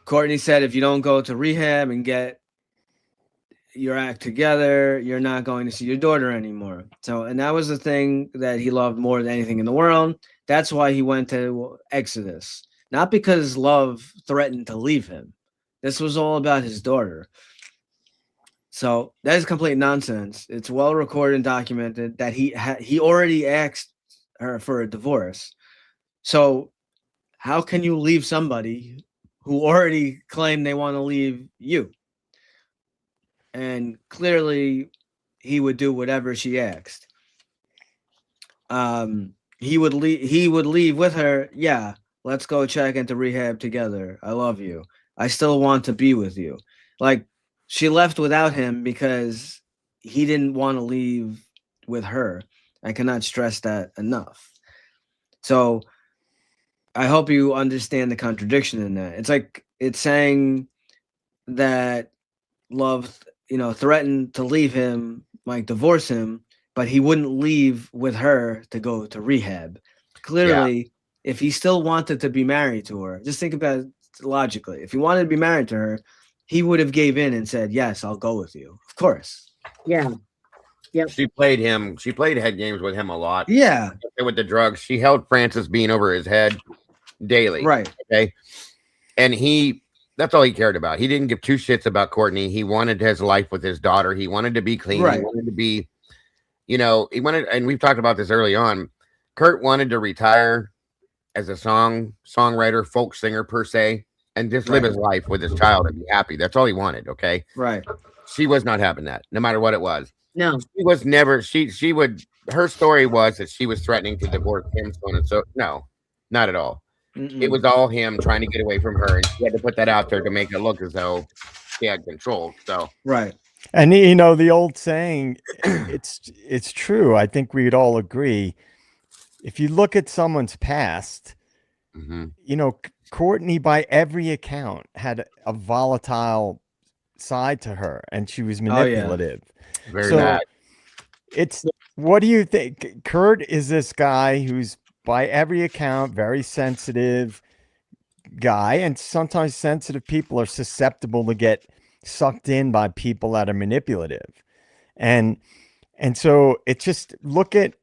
Courtney said, "If you don't go to rehab and get your act together, you're not going to see your daughter anymore." So, and that was the thing that he loved more than anything in the world. That's why he went to Exodus, not because Love threatened to leave him. This was all about his daughter. So that is complete nonsense. It's well recorded and documented that he already asked her for a divorce. So how can you leave somebody who already claimed they want to leave you? And clearly he would do whatever she asked. He would leave with her. "Yeah, let's go check into rehab together. I love you. I still want to be with you." Like, she left without him because he didn't want to leave with her. I cannot stress that enough. So I hope you understand the contradiction in that. It's like, it's saying that Love, threatened to leave him, like divorce him, but he wouldn't leave with her to go to rehab. clearly, if he still wanted to be married to her, just think about it logically. If he wanted to be married to her, he would have gave in and said, yes, I'll go with you. Of course. Yeah. Yep. She played head games with him a lot. Yeah. With the drugs. She held Francis Bean over his head daily. Right. Okay. And that's all he cared about. He didn't give two shits about Courtney. He wanted his life with his daughter. He wanted to be clean. Right. He wanted to be, he wanted, and we've talked about this early on. Kurt wanted to retire as a songwriter, folk singer per se, and just live his life with his child and be happy. That's all he wanted. Okay. Right. She was not having that, no matter what it was. No. She was never, her story was that she was threatening to divorce him. So no, not at all. It was all him trying to get away from her, and she had to put that out there to make it look as though he had control. So right. And the old saying, it's true. I think we'd all agree. If you look at someone's past, Courtney, by every account, had a volatile side to her, and she was manipulative. Very bad. What do you think? Kurt is this guy who's, by every account, very sensitive guy, and sometimes sensitive people are susceptible to get sucked in by people that are manipulative. And so it's just, look at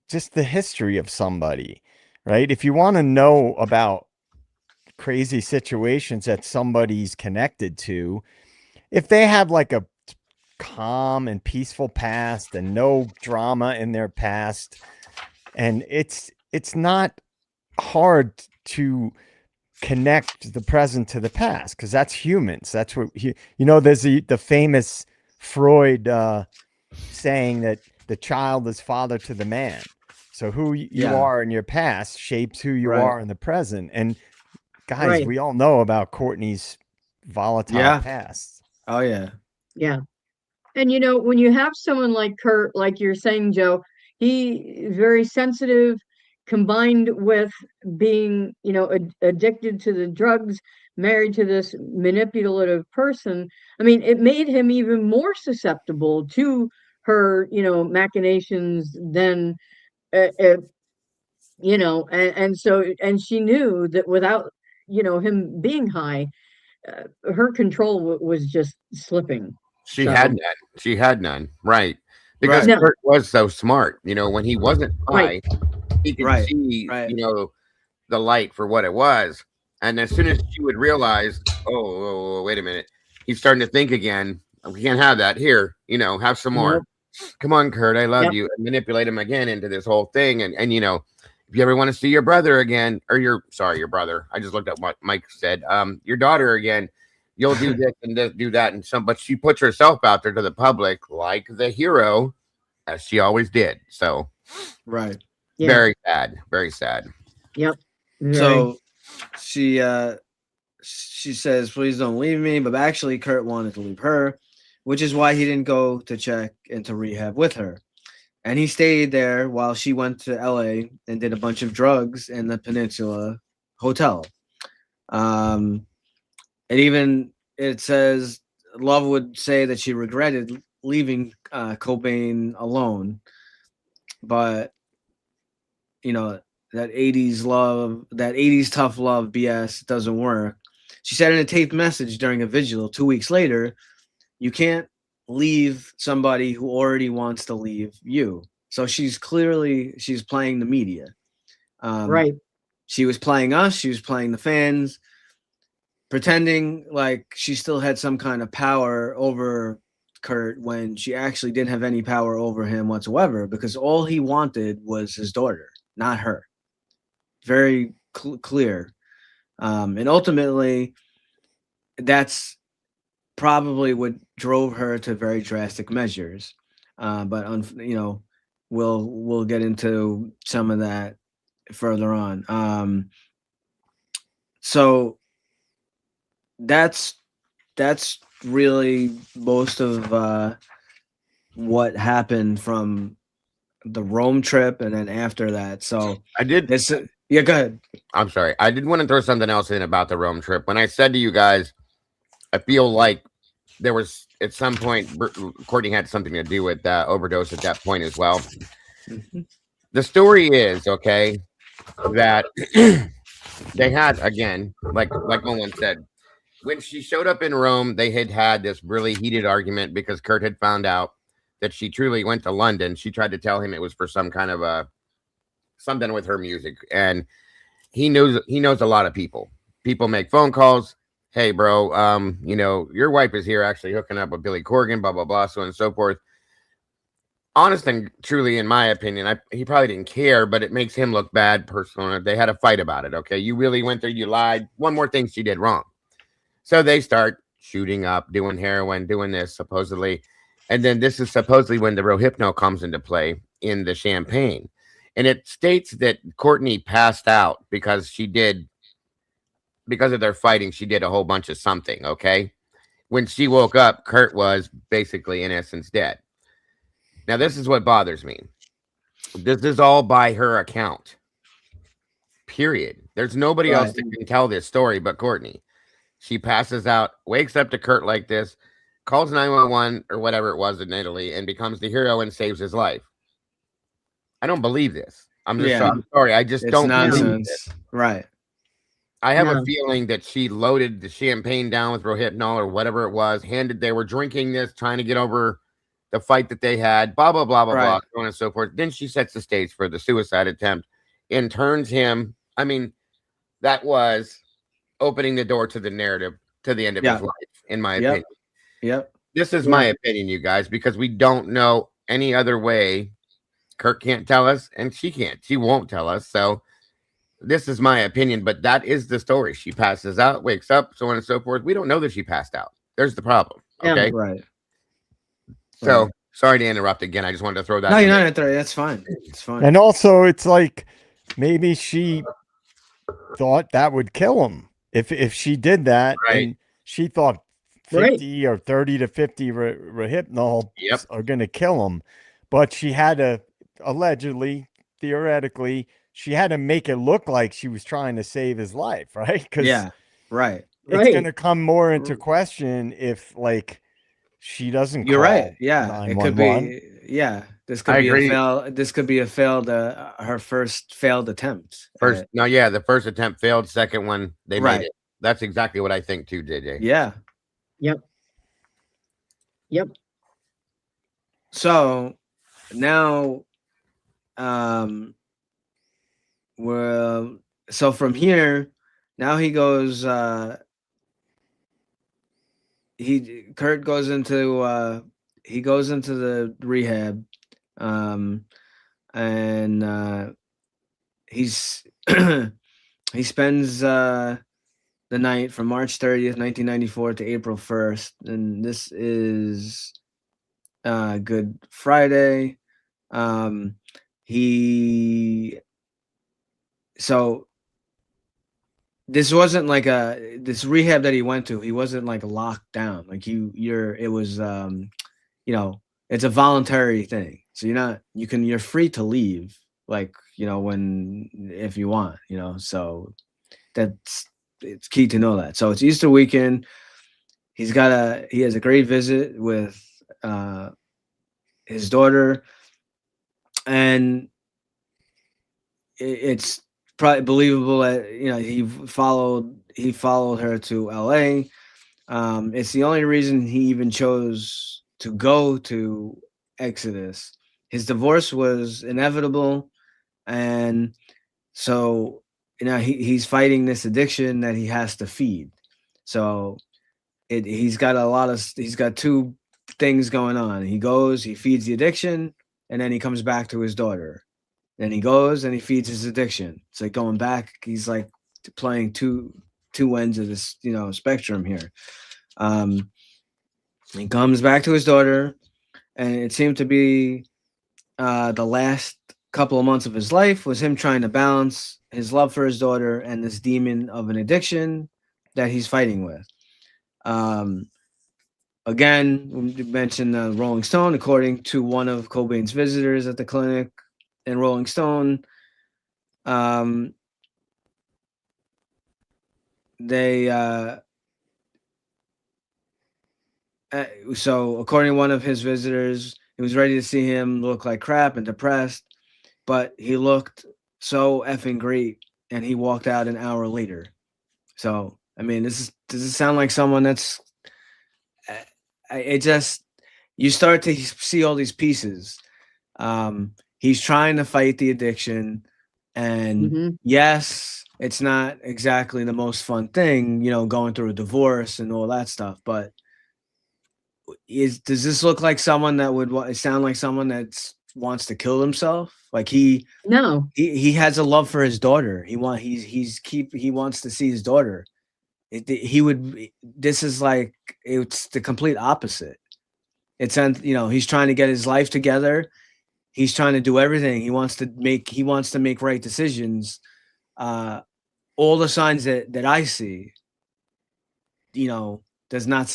just the history of somebody, right? If you want to know about crazy situations that somebody's connected to, if they have like a calm and peaceful past and no drama in their past, and it's not hard to connect the present to the past, because that's humans. That's what there's the famous Freud saying that the child is father to the man. So who you are in your past shapes who you are in the present. And guys, we all know about Courtney's volatile past. Oh yeah. Yeah. And when you have someone like Kurt, like you're saying, Joe, he is very sensitive, combined with being, addicted to the drugs, married to this manipulative person. I mean, it made him even more susceptible to her, machinations than, and she knew that without, him being high, her control was just slipping. She had none. Right. Because Kurt was so smart, when he wasn't high, he could see, the light for what it was. And as soon as she would realize, oh, wait a minute, he's starting to think again. We can't have that here. Have some more. Come on, Kurt, I love you. And manipulate him again into this whole thing. And if you ever want to see your brother again, or your brother, I just looked up what Mike said. Your daughter again, you'll do this and this, do that, and but she puts herself out there to the public like the hero, as she always did. So, very sad, very sad. Yep. So she says, "Please don't leave me," but actually, Kurt wanted to leave her, which is why he didn't go to check into rehab with her, and he stayed there while she went to LA and did a bunch of drugs in the Peninsula Hotel. It says Love would say that she regretted leaving Cobain alone, but that 80s love, that 80s tough love BS doesn't work. She said in a taped message during a vigil 2 weeks later, you can't leave somebody who already wants to leave you. So she's playing the media. She was playing us. She was playing the fans, pretending like she still had some kind of power over Kurt when she actually didn't have any power over him whatsoever, because all he wanted was his daughter, not her. Very clear. And ultimately, that's probably what drove her to very drastic measures. But we'll get into some of that further on. So that's really most of what happened from the Rome trip, and then after that. So I did this. Yeah, go ahead. I'm sorry. I did want to throw something else in about the Rome trip. When I said to you guys, I feel like there was at some point Courtney had something to do with that overdose at that point as well. The story is, okay, that they had, again, like Nolan said, when she showed up in Rome, they had this really heated argument because Kurt had found out that she truly went to London. She tried to tell him it was for some kind of a something with her music, and he knows a lot of people. People make phone calls. Hey, bro, your wife is here actually hooking up with Billy Corgan, blah blah blah, so on and so forth. Honest and truly, in my opinion, he probably didn't care, but it makes him look bad personally. They had a fight about it. Okay, you really went there, you lied. One more thing she did wrong. So they start shooting up, doing heroin, doing this supposedly. And then this is supposedly when the Rohypnol comes into play in the champagne. And it states that Courtney passed out because of their fighting, she did a whole bunch of something, okay? When she woke up, Kurt was basically, in essence, dead. Now, this is what bothers me. This is all by her account. Period. There's nobody else that can tell this story but Courtney. She passes out, wakes up to Kurt like this, calls 911 or whatever it was in Italy, and becomes the hero and saves his life. I don't believe this. I'm sorry. I just don't believe this. Right. I have a feeling that she loaded the champagne down with Rohypnol or whatever it was, they were drinking this, trying to get over the fight that they had, blah, blah, blah, blah, blah, so on and so forth. Then she sets the stage for the suicide attempt and turns him. I mean, that was opening the door to the narrative to the end of his life, in my opinion. Yep. This is my opinion, you guys, because we don't know any other way. Kurt can't tell us, and she can't. She won't tell us. So this is my opinion, but that is the story. She passes out, wakes up, so on and so forth. We don't know that she passed out. There's the problem. Okay. Yeah, right. So sorry to interrupt again. I just wanted to throw that. No, you're not. That's fine. It's fine. And also, it's like maybe she thought that would kill him if she did that, and she thought 50 or 30 to 50 Rohypnol are going to kill him, but she had to allegedly, theoretically, she had to make it look like she was trying to save his life, right? Because it's going to come more into question if she doesn't. You're right. Yeah, it could be. Yeah, this could be agree. This could be a failed. Her first failed attempt. The first attempt failed. Second one, they made it. That's exactly what I think too, JJ. Yeah. Yep. So now, so from here, now he goes. Kurt goes into the rehab, and he's he spends the night from March 30th, 1994 to April 1st, and this is Good Friday. This wasn't like this rehab that he went to. He wasn't like locked down. Like it was, it's a voluntary thing. So you're free to leave, if you want, so it's key to know that. So it's Easter weekend. He has a great visit with his daughter, and it's probably believable that he followed her to LA. It's the only reason he even chose to go to Exodus. His divorce was inevitable, and so he's fighting this addiction that he has to feed. So he's got two things going on. He feeds the addiction, and then he comes back to his daughter. Then he goes and he feeds his addiction. It's like going back. He's like playing two ends of this, spectrum here. He comes back to his daughter, and it seemed to be the last couple of months of his life was him trying to balance his love for his daughter and this demon of an addiction that he's fighting with. Again, we mentioned Rolling Stone, according to one of Cobain's visitors at the clinic. In Rolling Stone, so according to one of his visitors, he was ready to see him look like crap and depressed, but he looked so effing great, and he walked out an hour later. So I mean, does it sound like someone that's? It just, you start to see all these pieces. He's trying to fight the addiction, and yes, it's not exactly the most fun thing, going through a divorce and all that stuff. But does this look like someone that would sound like someone that wants to kill himself? Like he has a love for his daughter. He wants to see his daughter. This is like, it's the complete opposite. He's trying to get his life together. He's trying to do everything. He wants to make right decisions. All the signs that I see, does not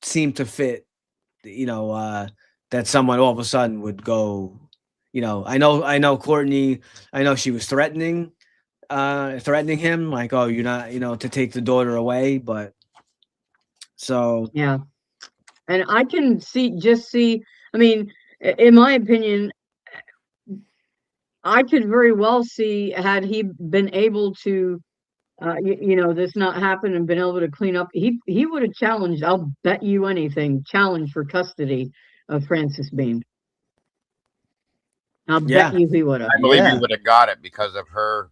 seem to fit, that someone all of a sudden would go, I know Courtney, I know she was threatening him, like, oh, you're not, to take the daughter away, but so yeah. And I can see, I mean, in my opinion, I could very well see, had he been able to, this not happen and been able to clean up, he would have challenged, I'll bet you anything, challenged for custody of Frances Bean. I'll bet you he would have. I believe he would have got it because of her.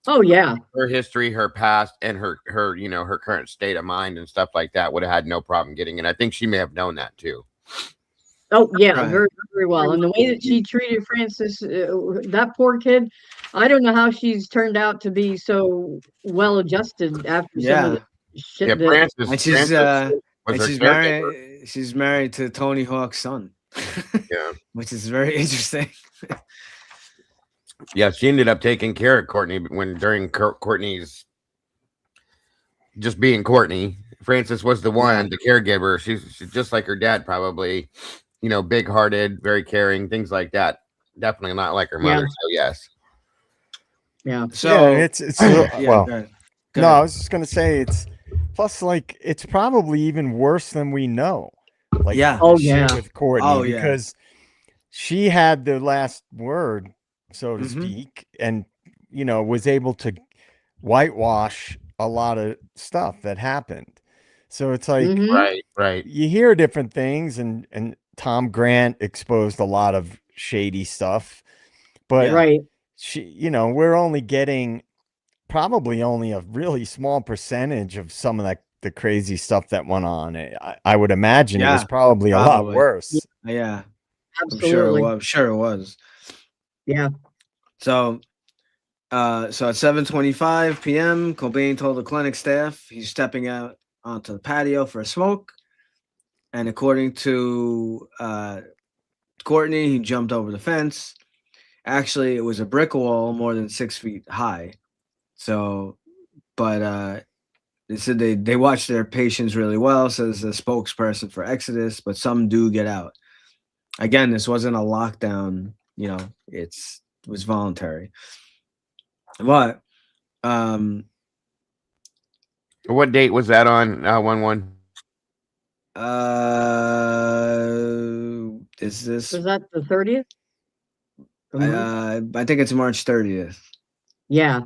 Oh yeah, her history, her past, and her her current state of mind and stuff like that. Would have had no problem getting it. I think she may have known that too. Oh yeah, very, very well. And the way that she treated Frances, that poor kid, I don't know how she's turned out to be so well adjusted after some of the shit. She's married to Tony Hawk's son. Yeah, which is very interesting. Yeah, she ended up taking care of Courtney during Courtney's just being Courtney. Frances was the one, the caregiver. She's just like her dad, probably. Big-hearted, very caring, things like that. Definitely not like her mother. So yes. Yeah. So it's well. No, I was just gonna say plus like it's probably even worse than we know. Like with Courtney because she had the last word, so to speak, and was able to whitewash a lot of stuff that happened. So it's like right. You hear different things, and Tom Grant exposed a lot of shady stuff, but we're only getting probably only a really small percentage of some of the crazy stuff that went on. I would imagine it was probably a lot worse. Yeah, absolutely. I'm sure it was. Yeah. So at 7:25 p.m., Cobain told the clinic staff he's stepping out onto the patio for a smoke. And according to Courtney, he jumped over the fence. Actually, it was a brick wall more than 6 feet high. So, but they said they watch their patients really well, says the spokesperson for Exodus, but some do get out. Again, this wasn't a lockdown, it was voluntary. But what date was that on 1/1? Was that the 30th? I think it's March 30th. Yeah.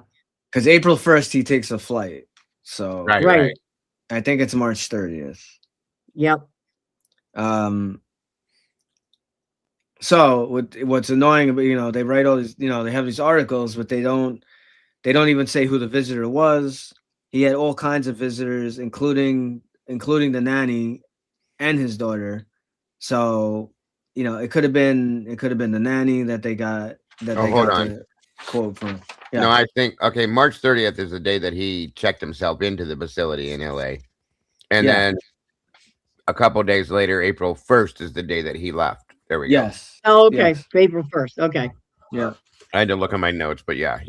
Because April 1st he takes a flight. So right. I think it's March 30th. Yep. So what's annoying about they write all these, they have these articles, but they don't even say who the visitor was. He had all kinds of visitors, including the nanny and his daughter. So, it could have been the nanny that they got the quote from. Yeah. No, I think March 30th is the day that he checked himself into the facility in LA. And then a couple days later, April 1st is the day that he left. There we go. Yes. Oh, okay. Yes. April 1st. Okay. Yeah. I had to look at my notes, but yeah.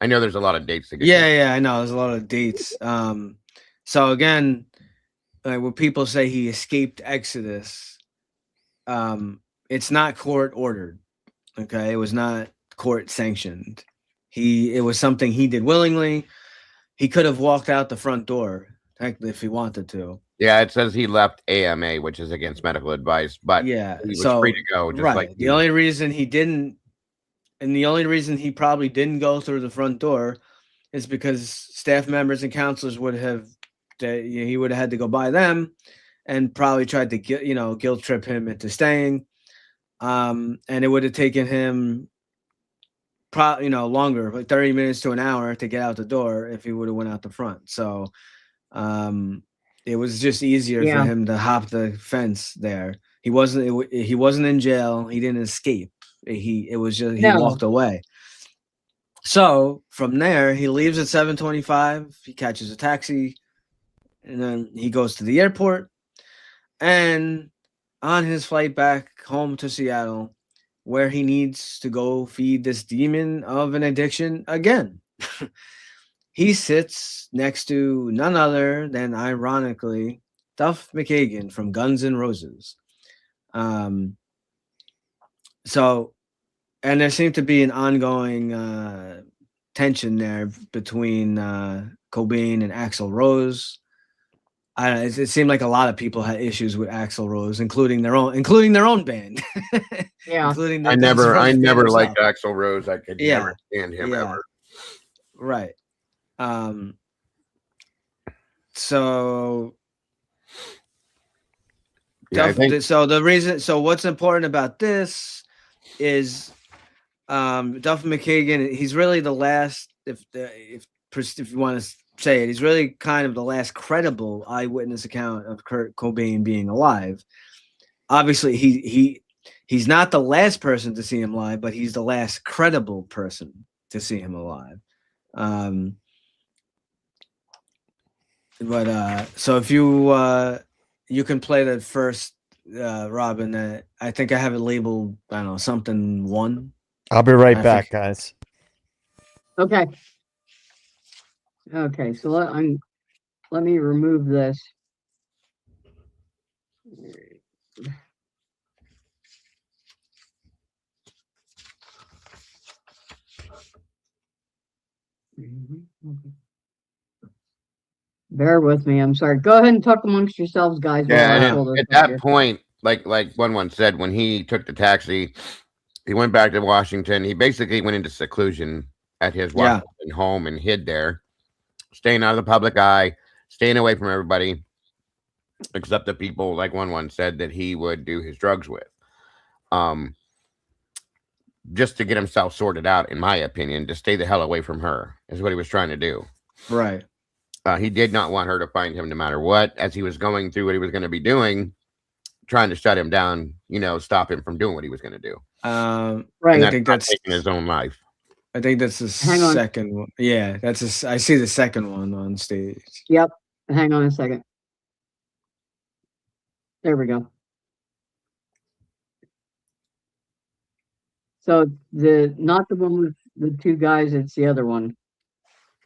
I know there's a lot of dates to get. Yeah, I know there's a lot of dates. So again, when people say he escaped Exodus, it's not court ordered. Okay, it was not court sanctioned. It was something he did willingly. He could have walked out the front door if he wanted to. Yeah, it says he left AMA, which is against medical advice, but he was free to go. The only reason he didn't and the only reason he probably didn't go through the front door is because staff members and counselors would have, he would have had to go by them, and probably tried to guilt trip him into staying. And it would have taken him longer, like 30 minutes to an hour to get out the door if he would have went out the front. So it was just easier for him to hop the fence there. He wasn't in jail. He didn't escape. He walked away. So from there, he leaves at 7:25. He catches a taxi, and then he goes to the airport. And on his flight back home to Seattle, where he needs to go feed this demon of an addiction again, he sits next to none other than, ironically, Duff McKagan from Guns N' Roses. And there seemed to be an ongoing tension there between Cobain and Axl Rose. It seemed like a lot of people had issues with Axl Rose, including their own band. Yeah, I never liked Axl Rose. I could never stand him ever. Right. So what's important about this is Duff McKagan. He's really the last, if you want to say it, he's really kind of the last credible eyewitness account of Kurt Cobain being alive. Obviously, he's not the last person to see him live, but he's the last credible person to see him alive. So if you can play that first, Robin, I think I have it labeled, I don't know, something 1. I'll be right back, guys. Okay. Okay, so let me remove this. Bear with me. I'm sorry. Go ahead and talk amongst yourselves, guys. Yeah, at that point, like one said, when he took the taxi, he went back to Washington. He basically went into seclusion at his Washington home and hid there, staying out of the public eye, staying away from everybody, except the people, like one said, that he would do his drugs with. Just to get himself sorted out, in my opinion, to stay the hell away from her is what he was trying to do. Right. He did not want her to find him no matter what, as he was going through what he was going to be doing, trying to shut him down, stop him from doing what he was going to do. Right. I think that's taking his own life. I think that's the second one. Yeah, I see the second one on stage. Yep. Hang on a second. There we go. So not the one with the 2 guys, it's the other one.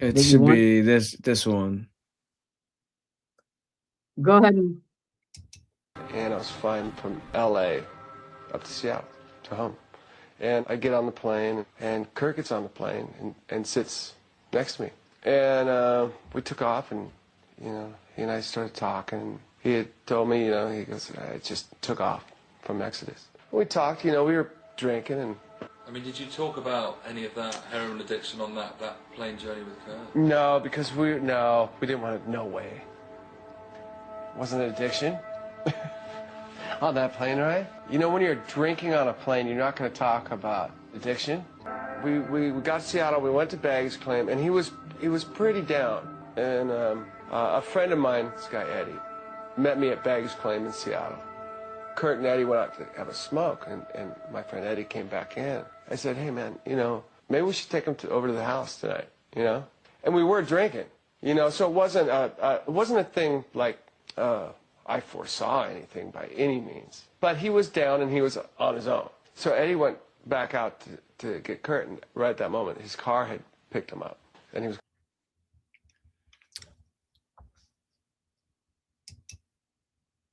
It should be this one. Go ahead. And I was flying from LA up to Seattle to home. And I get on the plane, and Kurt gets on the plane and sits next to me. And we took off, and, he and I started talking. He had told me, he goes, I just took off from Exodus. We talked, we were drinking. And I mean, did you talk about any of that heroin addiction on that plane journey with Kurt? No, because we didn't want to, no way. It wasn't an addiction. On that plane ride? When you're drinking on a plane, you're not going to talk about addiction. We got to Seattle, we went to baggage claim, and he was pretty down. And a friend of mine, this guy Eddie, met me at baggage claim in Seattle. Kurt and Eddie went out to have a smoke, and my friend Eddie came back in. I said, hey man, maybe we should take him over to the house tonight, And we were drinking, so it wasn't a thing like I foresaw anything by any means. But he was down and he was on his own. So Eddie went back out to get Kurt, and right at that moment, his car had picked him up. And he was...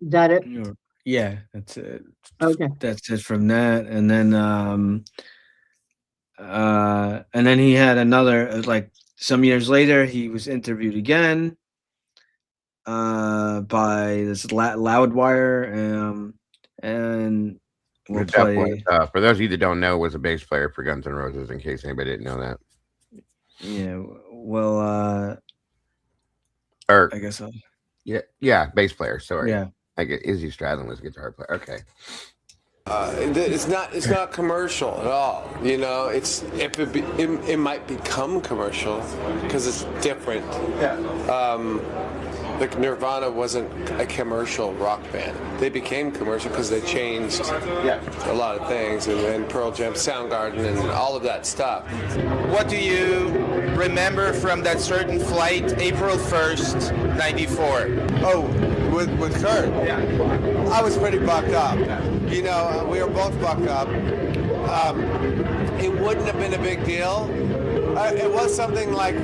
Is that it? Yeah, that's it. Okay. That's it from that. And then he had another, it was like some years later, he was interviewed again by this Loudwire, and we'll Duff play. was, for those of you that don't know, was a bass player for Guns N' Roses. In case anybody didn't know that. Yeah, well, Or I guess so. yeah, bass player. Sorry. Yeah. I get Izzy Stradlin was a guitar player. Okay. It's not commercial at all. You know, it might become commercial because it's different. Yeah. Like Nirvana wasn't a commercial rock band. They became commercial because they changed a lot of things, and Pearl Jam, Soundgarden, and all of that stuff. What do you remember from that certain flight, April 1st, 94? Oh, with Kurt? Yeah. I was pretty bucked up. You know, we were both bucked up. It wouldn't have been a big deal. It was something like,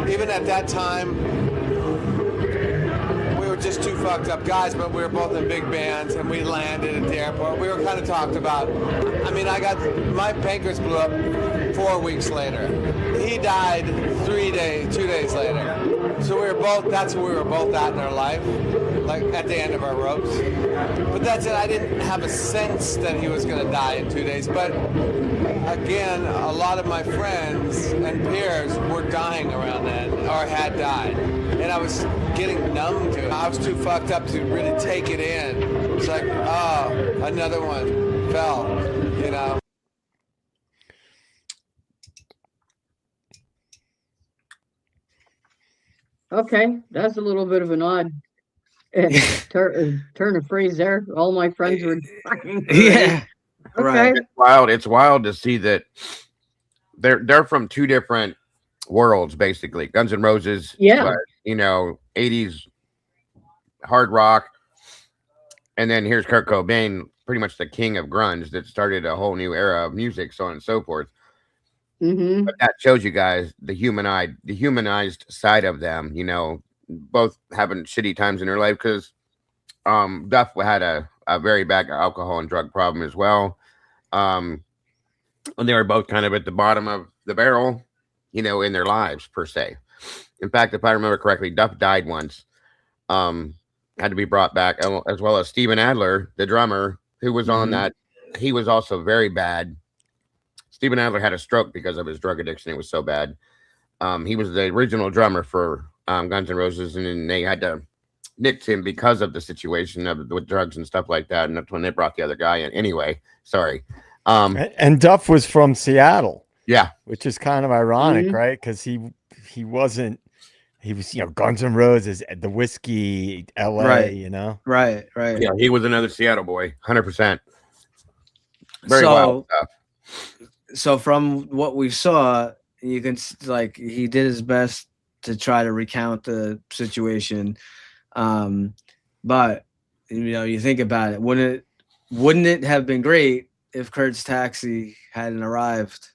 even at that time, we were just two fucked up guys, but we were both in big bands, and we landed at the airport. We were kind of talked about. I mean, my pancreas blew up 4 weeks later. He died 2 days later. So that's where we were both at in our life, like at the end of our ropes. But that's it. I didn't have a sense that he was going to die in 2 days. But again, a lot of my friends and peers were dying around then, or had died. And I was getting numb to it. I was too fucked up to really take it in. It's like, oh, another one fell, you know. Okay, that's a little bit of an odd turn of phrase there. All my friends were fucking Yeah. Okay. Right. It's wild to see that they're from two different worlds, basically. Guns N' Roses, Yeah. you know, 80s hard rock, and then here's Kurt Cobain, pretty much the king of grunge that started a whole new era of music, so on and so forth. Mm-hmm. But that shows you guys the humanized side of them, you know, both having shitty times in their life, because Duff had a very bad alcohol and drug problem as well. And they were both kind of at the bottom of the barrel, you know, in their lives per se. In fact, if I remember correctly, Duff died once, had to be brought back, as well as Steven Adler, the drummer, who was on that. He was also very bad. Steven Adler had a stroke because of his drug addiction. It was so bad. He was the original drummer for Guns N' Roses, and then they had to nix him because of the situation with drugs and stuff like that. And that's when they brought the other guy in. Anyway, sorry. And Duff was from Seattle. Yeah, which is kind of ironic, right? Because he was, you know, Guns N' Roses, the whiskey, LA, Right. you know? Right, right. yeah, he was another Seattle boy, 100%. Very wild stuff. So from what we saw, you can like he did his best to try to recount the situation, but you know, you think about it, wouldn't it have been great if Kurt's taxi hadn't arrived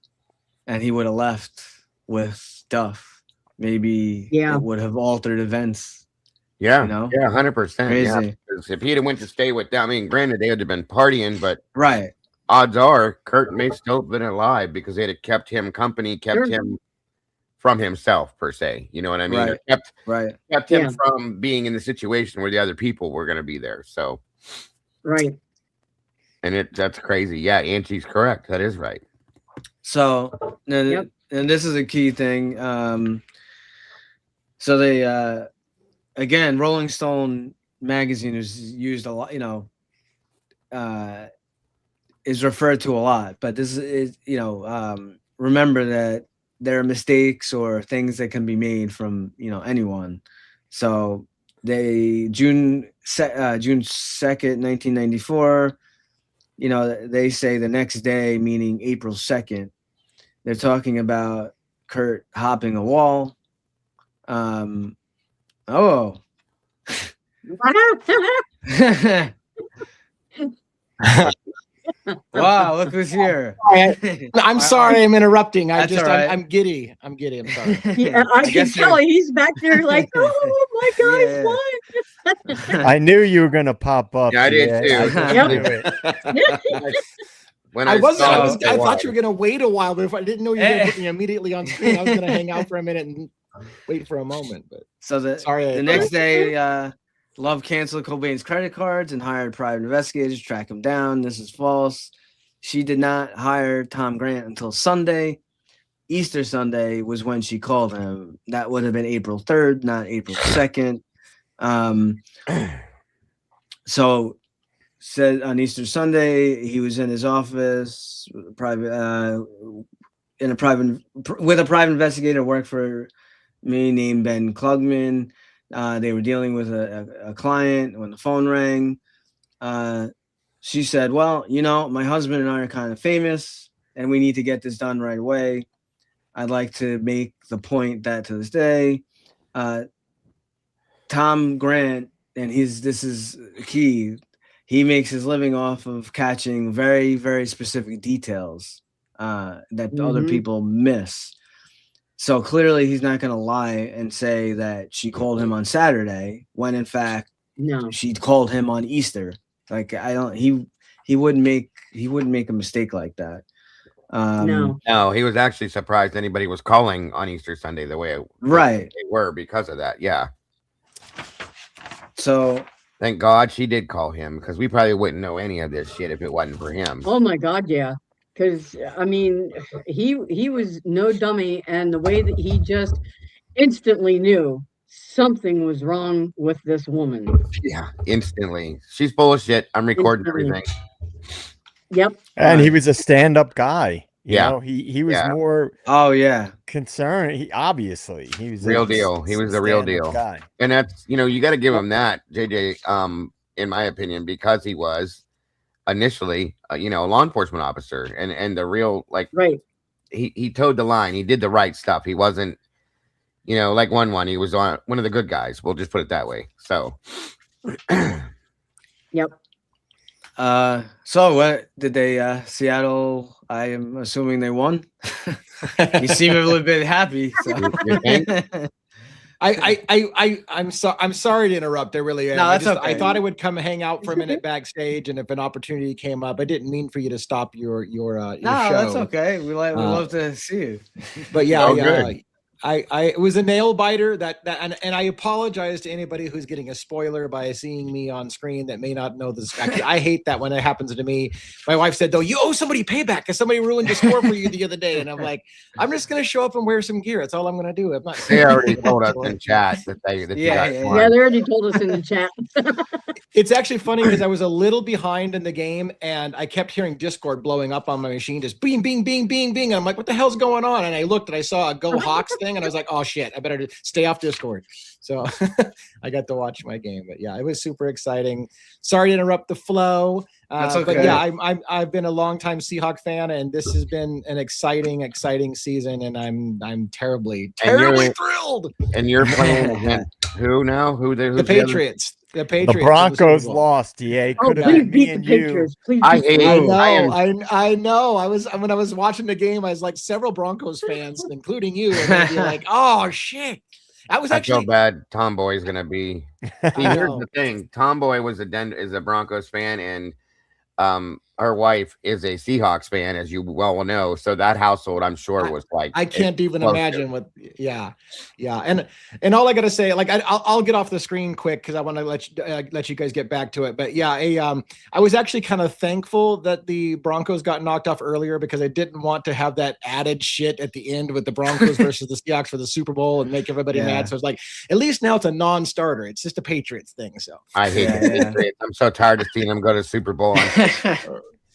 and he would have left with Duff? Maybe it would have altered events. Yeah, you know? yeah, 100%. Crazy. Yeah, if he'd have went to stay with them, I mean, granted, they would have been partying, but right. Odds are Kurt may still have been alive because they'd have kept him company, kept him from himself per se. You know what I mean? Right. Kept him from being in the situation where the other people were going to be there. So, right. And that's crazy. Yeah, Angie's correct. That is right. So, and this is a key thing. So they, again, Rolling Stone magazine is used a lot, you know, is referred to a lot, but this is, you know, remember that there are mistakes or things that can be made from, you know, anyone. So they June 2nd, 1994, you know, they say the next day, meaning April 2nd, they're talking about Kurt hopping a wall. Wow, look who's here. I'm sorry I'm interrupting. That's all right. I'm giddy. I'm sorry. Yeah, I can tell he's back there like, oh my God, what? I knew you were going to pop up. Yeah, I did too. I knew it. I thought you were going to wait a while, but if I didn't know you were going to put me immediately on screen, I was going to hang out for a minute and wait for a moment. But so the next day, Love canceled Cobain's credit cards and hired private investigators to track him down. This is false. She did not hire Tom Grant until Sunday. Easter Sunday was when she called him. That would have been April 3rd, not April 2nd. So said on Easter Sunday, he was in his office, with a private investigator, worked for me named Ben Klugman. They were dealing with a client when the phone rang. She said, well, you know, my husband and I are kind of famous and we need to get this done right away. I'd like to make the point that to this day, Tom Grant, and this is key, he makes his living off of catching very, very specific details that other people miss. So clearly he's not going to lie and say that she called him on Saturday when in fact she called him on Easter. Like he wouldn't make a mistake like that. No, he was actually surprised anybody was calling on Easter Sunday the way they were because of that. Yeah. So thank God she did call him, because we probably wouldn't know any of this shit if it wasn't for him. Oh my God, yeah. Because I mean, he was no dummy, and the way that he just instantly knew something was wrong with this woman. Yeah, instantly. She's full of shit. I'm recording everything. Yep. And he was a stand-up guy. You know, he was more concerned. He was real deal. He was the real deal guy. And that's, you got to give him that, JJ, in my opinion, because he was initially a law enforcement officer, and the real, like, he towed the line. He did the right stuff. He wasn't, like one he was on one of the good guys. We'll just put it that way. So yep. So what did they Seattle, I am assuming they won. You seem a little bit happy. So. I'm sorry to interrupt. I really am. No, that's okay. I thought I would come hang out for a minute backstage, and if an opportunity came up, I didn't mean for you to stop your show. No, that's okay. We love to see you. But yeah, it was a nail biter and I apologize to anybody who's getting a spoiler by seeing me on screen that may not know this. Actually, I hate that when it happens to me. My wife said, though, you owe somebody payback because somebody ruined the score for you the other day. And I'm like, I'm just going to show up and wear some gear. That's all I'm going to do. I'm not. They already told us in chat that they they already told us in the chat. It's actually funny because I was a little behind in the game and I kept hearing Discord blowing up on my machine, just bing, bing, bing, bing, bing. And I'm like, what the hell's going on? And I looked and I saw a Go Hawks thing. And I was like, oh shit, I better stay off Discord. So I got to watch my game. But yeah, it was super exciting. Sorry to interrupt the flow. That's okay. But yeah, I've been a longtime Seahawk fan, and this has been an exciting season, and I'm terribly thrilled. And you're playing against who now? The Patriots. The Patriots. The Broncos lost. DA could have been me and you. I know. When I was watching the game, I was like several Broncos fans, including you, and they'd be like, "Oh shit." I feel bad. Tomboy's gonna be. See, here's the thing. Tomboy is a Broncos fan, and her wife is a Seahawks fan, as you well know. So that household, I'm sure, was like, I can't even imagine what. Yeah. And all I gotta say, like, I'll get off the screen quick because I want to let you guys get back to it. But yeah, I was actually kind of thankful that the Broncos got knocked off earlier because I didn't want to have that added shit at the end with the Broncos versus the Seahawks for the Super Bowl and make everybody mad. So it's like, at least now it's a non-starter. It's just a Patriots thing. So I hate the Patriots. I'm so tired of seeing them go to Super Bowl.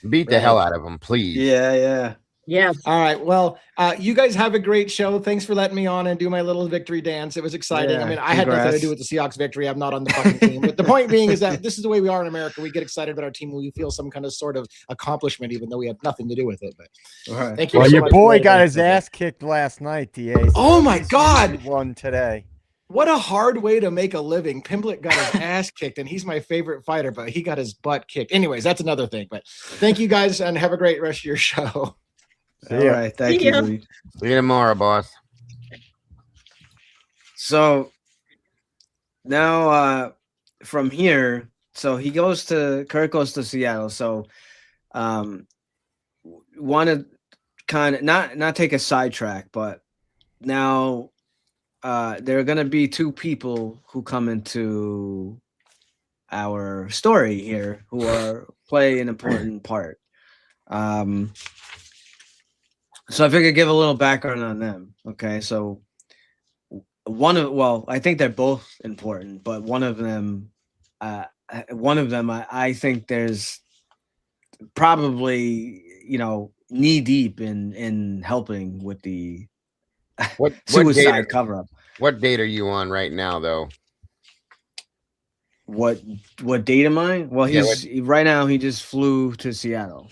Beat the hell out of them, please. Yeah. Yes. All right. Well, you guys have a great show. Thanks for letting me on and do my little victory dance. It was exciting. I mean, I had nothing to do with the Seahawks victory. I'm not on the fucking team. But the point being is that this is the way we are in America. We get excited about our team when we feel some kind of sort of accomplishment, even though we had nothing to do with it. But thank you. Well, your boy got his ass kicked last night, DA. So oh my God. He won today. What a hard way to make a living. Pimblett got his ass kicked, and he's my favorite fighter, but he got his butt kicked. Anyways, that's another thing. But thank you guys, and have a great rest of your show. All right. Thank you. See you tomorrow, boss. So now from here, so Kurt goes to Seattle. So want to kind of not take a sidetrack, but now there are going to be two people who come into our story here, who play an important part. So if I could give a little background on them. Okay, so I think they're both important, but one of them, I think there's probably, knee deep in helping with the suicide cover up. What date are you on right now, though? What date am I? Well, right now he just flew to Seattle.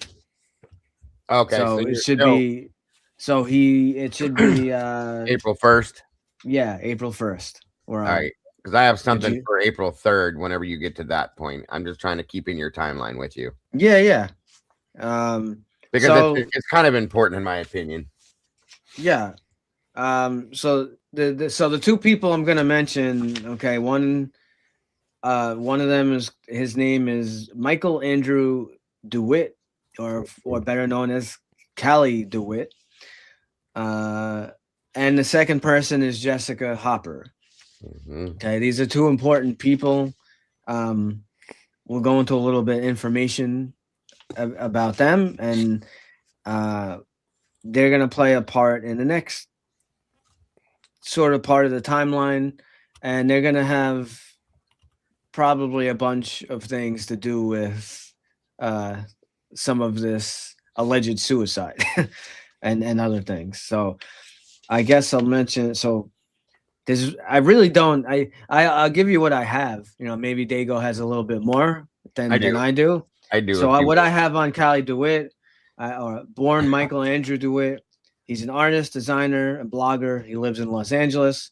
Okay, so it should be. So it should be April 1st. Yeah, April 1st. All right, because I have something for April 3rd. Whenever you get to that point, I'm just trying to keep in your timeline with you. Yeah. Because it's kind of important in my opinion. Yeah. So the two people I'm gonna mention. Okay, one of them his name is Michael Andrew Dewitt, or better known as Cali Dewitt. And the second person is Jessica Hopper. Mm-hmm. Okay, these are two important people. We'll go into a little bit of information about them, and they're going to play a part in the next sort of part of the timeline, and they're going to have probably a bunch of things to do with some of this alleged suicide and other things. So I guess I'll mention. So I really don't. I'll give you what I have. Maybe Dago has a little bit more than I do. I do. So what I have on Cali Dewitt, born Michael Andrew Dewitt. He's an artist, designer, and blogger. He lives in Los Angeles.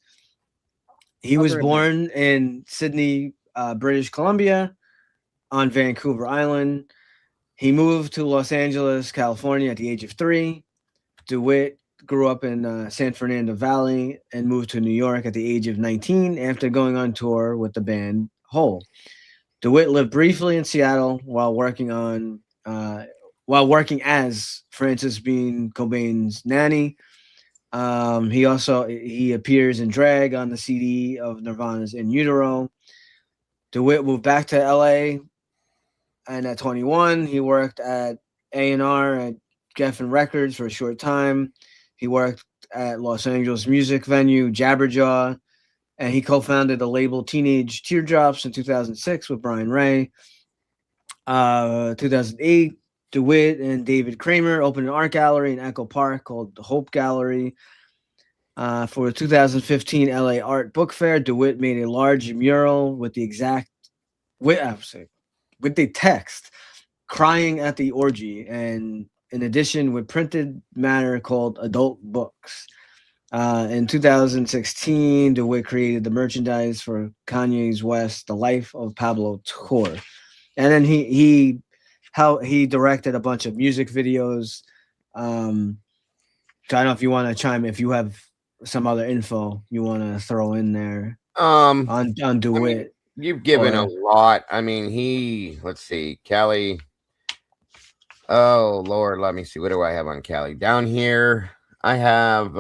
He was born in Sydney, British Columbia, on Vancouver Island. He moved to Los Angeles, California at the age of 3. Dewitt grew up in San Fernando Valley and moved to New York at the age of 19 after going on tour with the band Hole. Dewitt lived briefly in Seattle while working as Frances Bean Cobain's nanny. He appears in drag on the CD of Nirvana's In Utero. Dewitt moved back to LA, and at 21, he worked at A&R at Geffen Records for a short time. He worked at Los Angeles music venue Jabberjaw, and he co-founded the label Teenage Teardrops in 2006 with Brian Ray. 2008, DeWitt and David Kramer opened an art gallery in Echo Park called the Hope Gallery. For the 2015 LA Art Book Fair, DeWitt made a large mural with the text "Crying at the Orgy," and in addition with printed matter called Adult Books. In 2016, DeWitt created the merchandise for Kanye's West, The Life of Pablo tour. And then he directed a bunch of music videos. So I don't know if you want to chime, if you have some other info you want to throw in there on DeWitt. I mean, you've given a lot. I mean, let's see, Cali. Oh, Lord, let me see. What do I have on Cali? Down here, I have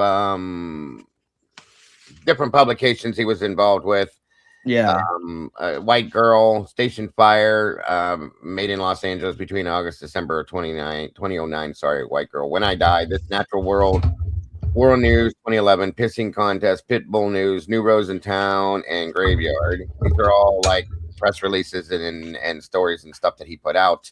different publications he was involved with. Yeah. White Girl, Station Fire, made in Los Angeles between August, December 2009. Sorry, White Girl. When I Die, This Natural World, World News 2011, Pissing Contest, Pitbull News, New Rose in Town, and Graveyard. These are all like press releases and stories and stuff that he put out.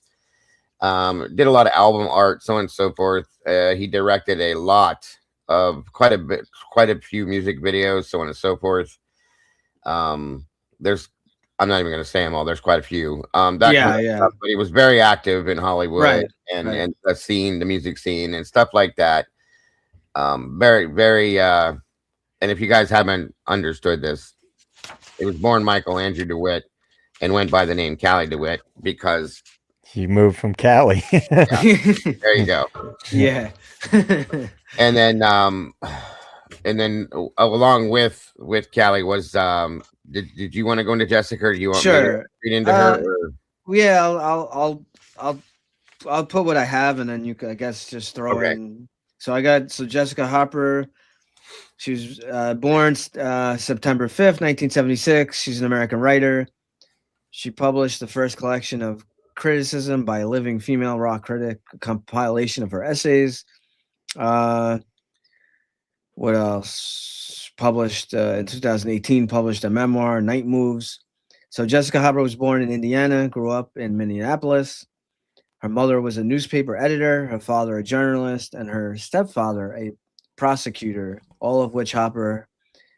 Did a lot of album art, so on and so forth. He directed a lot of quite a few music videos, so on and so forth. I'm not even going to say them all. There's quite a few. But he was very active in Hollywood and the scene, the music scene, and stuff like that. Very, very. And if you guys haven't understood this, he was born Michael Andrew DeWitt and went by the name Cali DeWitt because he moved from Cali. There you go. Yeah. And then along with Cali was did you want to go into Jessica, or do you want me to read into her? Yeah, I'll put what I have, and then you can, I guess, just throw in. So Jessica Hopper. She was born September 5th, 1976. She's an American writer. She published the first collection of criticism by a living female rock critic, a compilation of her essays. What else? Published in 2018, published a memoir, Night Moves. So Jessica Hopper was born in Indiana, grew up in Minneapolis. Her mother was a newspaper editor, her father a journalist, and her stepfather a prosecutor, all of which Hopper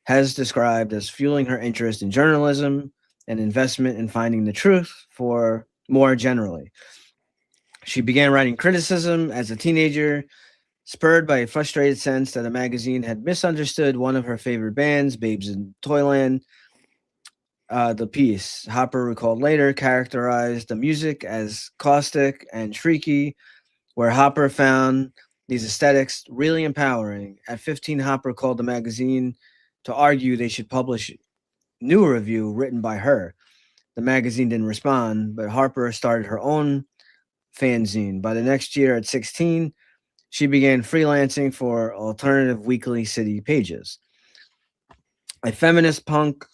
has described as fueling her interest in journalism and investment in finding the truth for more generally. She began writing criticism as a teenager, spurred by a frustrated sense that a magazine had misunderstood one of her favorite bands, Babes in Toyland. The piece, Hopper recalled later, characterized the music as caustic and shrieky, where Hopper found these aesthetics really empowering. At 15, Hopper called the magazine to argue they should publish new review written by her. The magazine didn't respond, but Harper started her own fanzine. By the next year, at 16, she began freelancing for alternative weekly city pages. A feminist punk,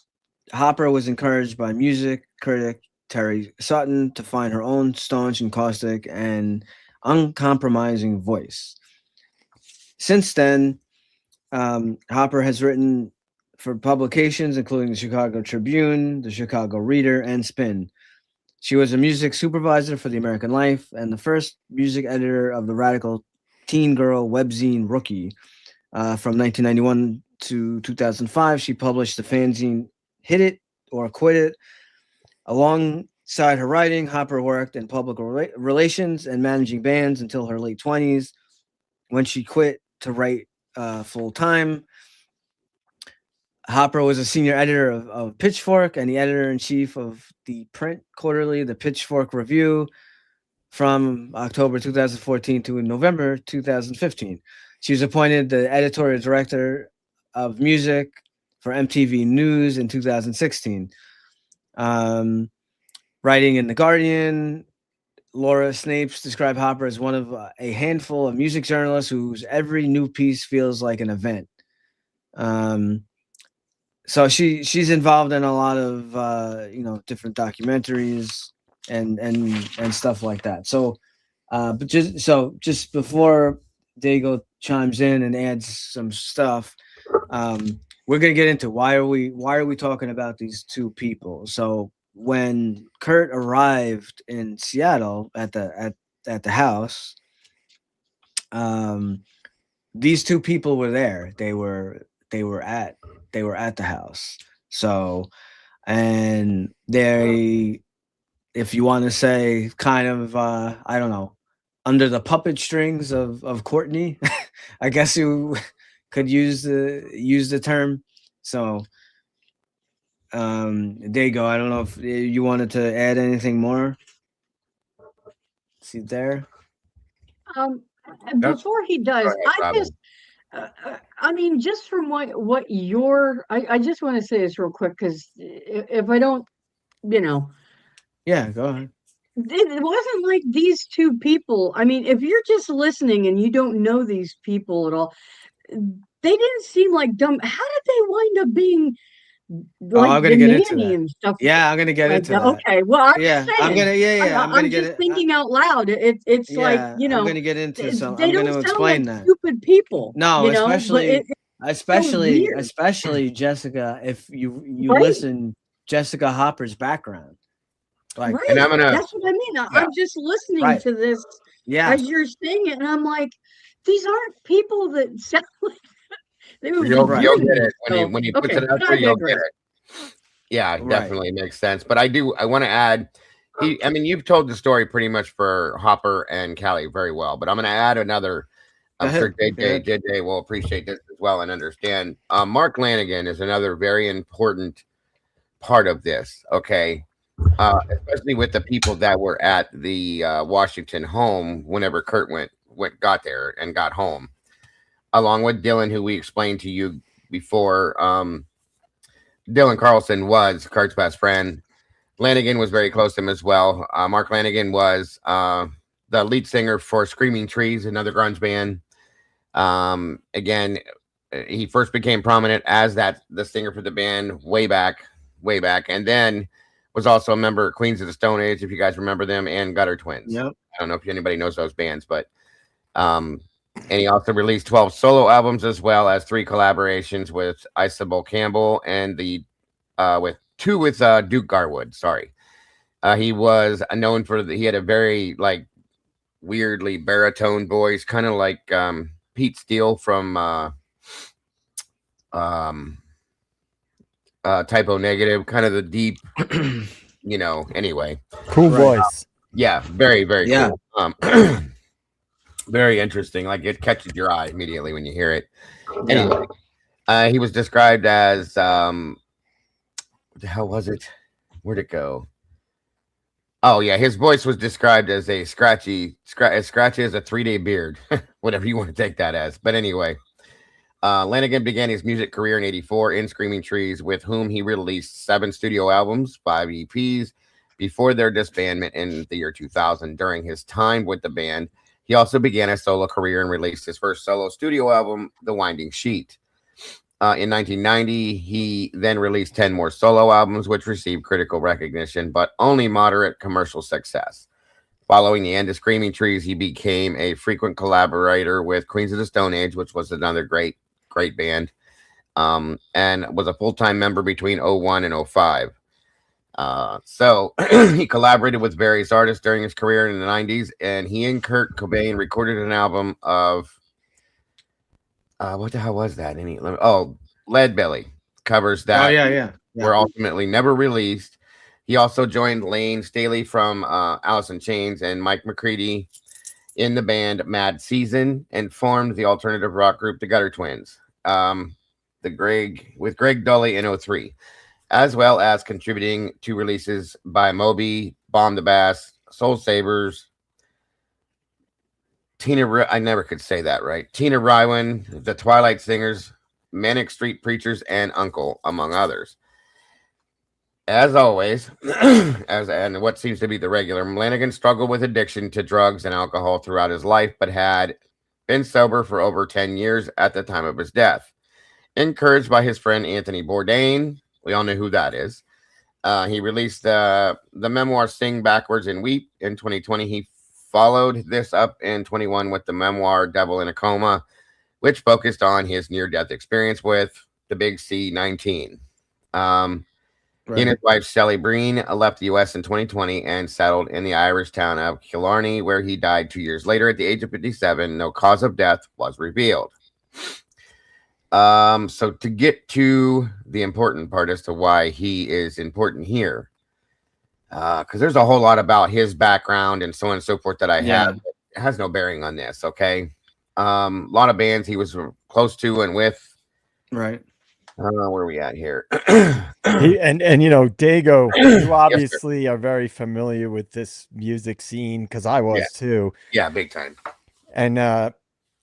Hopper was encouraged by music critic Terry Sutton to find her own staunch and caustic and uncompromising voice. Since then, Hopper has written for publications including the Chicago Tribune, the Chicago Reader, and Spin. She was a music supervisor for the American Life and the first music editor of the radical teen girl webzine Rookie. From 1991 to 2005, she published the fanzine Hit It or Quit It. Alongside her writing, Hopper worked in public relations and managing bands until her late 20s, when she quit to write full-time. Hopper was a senior editor of Pitchfork and the editor-in-chief of the print quarterly, the Pitchfork Review, from October 2014 to November 2015. She was appointed the editorial director of music for MTV News in 2016. Writing in The Guardian, Laura Snapes described Hopper as one of a handful of music journalists whose every new piece feels like an event. So she's involved in a lot of different documentaries and stuff like that. So but just before Dago chimes in and adds some stuff, we're gonna get into why are we talking about these two people. So when Kurt arrived in Seattle at the house, these two people were there. They were at the house. So, and they, if you want to say, kind of I don't know, under the puppet strings of Courtney, I guess you could use the term. So there you go. I don't know if you wanted to add anything more. See there. Before he does, I just, I mean, just from what you're, I just want to say this real quick, because if I don't, Yeah, go ahead. it wasn't like these two people. I mean, if you're just listening and you don't know these people at all, they didn't seem like dumb. How did they wind up being like I'm gonna get into nanny that. and stuff? Yeah, I'm gonna get like into that. that. Okay, well, I'm Yeah, just I'm saying. gonna get just it. thinking out loud. It's like, I'm gonna get into some. they I'm don't gonna sound explain like that. stupid people. No, but especially weird. Jessica. If you Right. listen, Jessica Hopper's background, like, Right. And I'm gonna- That's what I mean. I'm just listening to this yeah, as you're saying it, and I'm like, these aren't people that sound like they would be You'll doing get it this. when he So, puts okay, it out but there. I You'll get digress. it. Yeah, Right. definitely makes sense. But I want to add. I mean, you've told the story pretty much for Hopper and Cali very well, but I'm going to add another. I'm sure JJ will appreciate this as well and understand. Mark Lanigan is another very important part of this. Okay. Especially with the people that were at the Washington home whenever Kurt got there and got home, along with Dylan, who we explained to you before. Dylan Carlson was Kurt's best friend. Lanigan was very close to him as well. Mark Lanigan was the lead singer for Screaming Trees, another grunge band. Again, he first became prominent as the singer for the band way back. And then was also a member of Queens of the Stone Age, if you guys remember them, and Gutter Twins. Yep. I don't know if anybody knows those bands, but and he also released 12 solo albums as well as 3 collaborations with Isabel Campbell and with Duke Garwood. Sorry. He was known for he had a very like weirdly baritone voice, kind of like Pete Steele from Typo Negative, kind of the deep, anyway. Cool voice. Yeah, very, very cool. Very interesting. Like it catches your eye immediately when you hear it. Anyway, he was described as what the hell was it? Where'd it go? Oh yeah, his voice was described as as scratchy as a 3-day beard, whatever you want to take that as. But anyway, Lanegan began his music career in '84 in Screaming Trees, with whom he released 7 studio albums, 5 EPs, before their disbandment in the year 2000. During his time with the band, he also began a solo career and released his first solo studio album, The Winding Sheet. In 1990, he then released 10 more solo albums, which received critical recognition, but only moderate commercial success. Following the end of Screaming Trees, he became a frequent collaborator with Queens of the Stone Age, which was another great band, and was a full-time member between 01 and 05. So he collaborated with various artists during his career in the 90s, and he and Kurt Cobain recorded an album of what the hell was that? Lead Belly covers that. Oh yeah. Were ultimately never released. He also joined Lane Staley from Alice in Chains and Mike McCready in the band Mad Season, and formed the alternative rock group The Gutter Twins. With Greg Dully in 03, as well as contributing to releases by Moby, Bomb the Bass, Soul Savers, I never could say that right. Tina Rywan, The Twilight Singers, Manic Street Preachers, and Uncle, among others. As always, and what seems to be the regular, Lanegan struggled with addiction to drugs and alcohol throughout his life, but had been sober for over 10 years at the time of his death. Encouraged by his friend Anthony Bourdain, we all know who that is, he released the memoir Sing Backwards and Weep in 2020. He followed this up in 21 with the memoir Devil in a Coma, which focused on his near-death experience with the Big C-19. He and his wife, Shelley Breen, left the U.S. in 2020 and settled in the Irish town of Killarney, where he died 2 years later at the age of 57. No cause of death was revealed. So to get to the important part as to why he is important here, because there's a whole lot about his background and so on and so forth that I have. It has no bearing on this, okay? A lot of bands he was close to and with. Right. Where are we at here? And Dago, you obviously are very familiar with this music scene, because I was too. Yeah, big time. And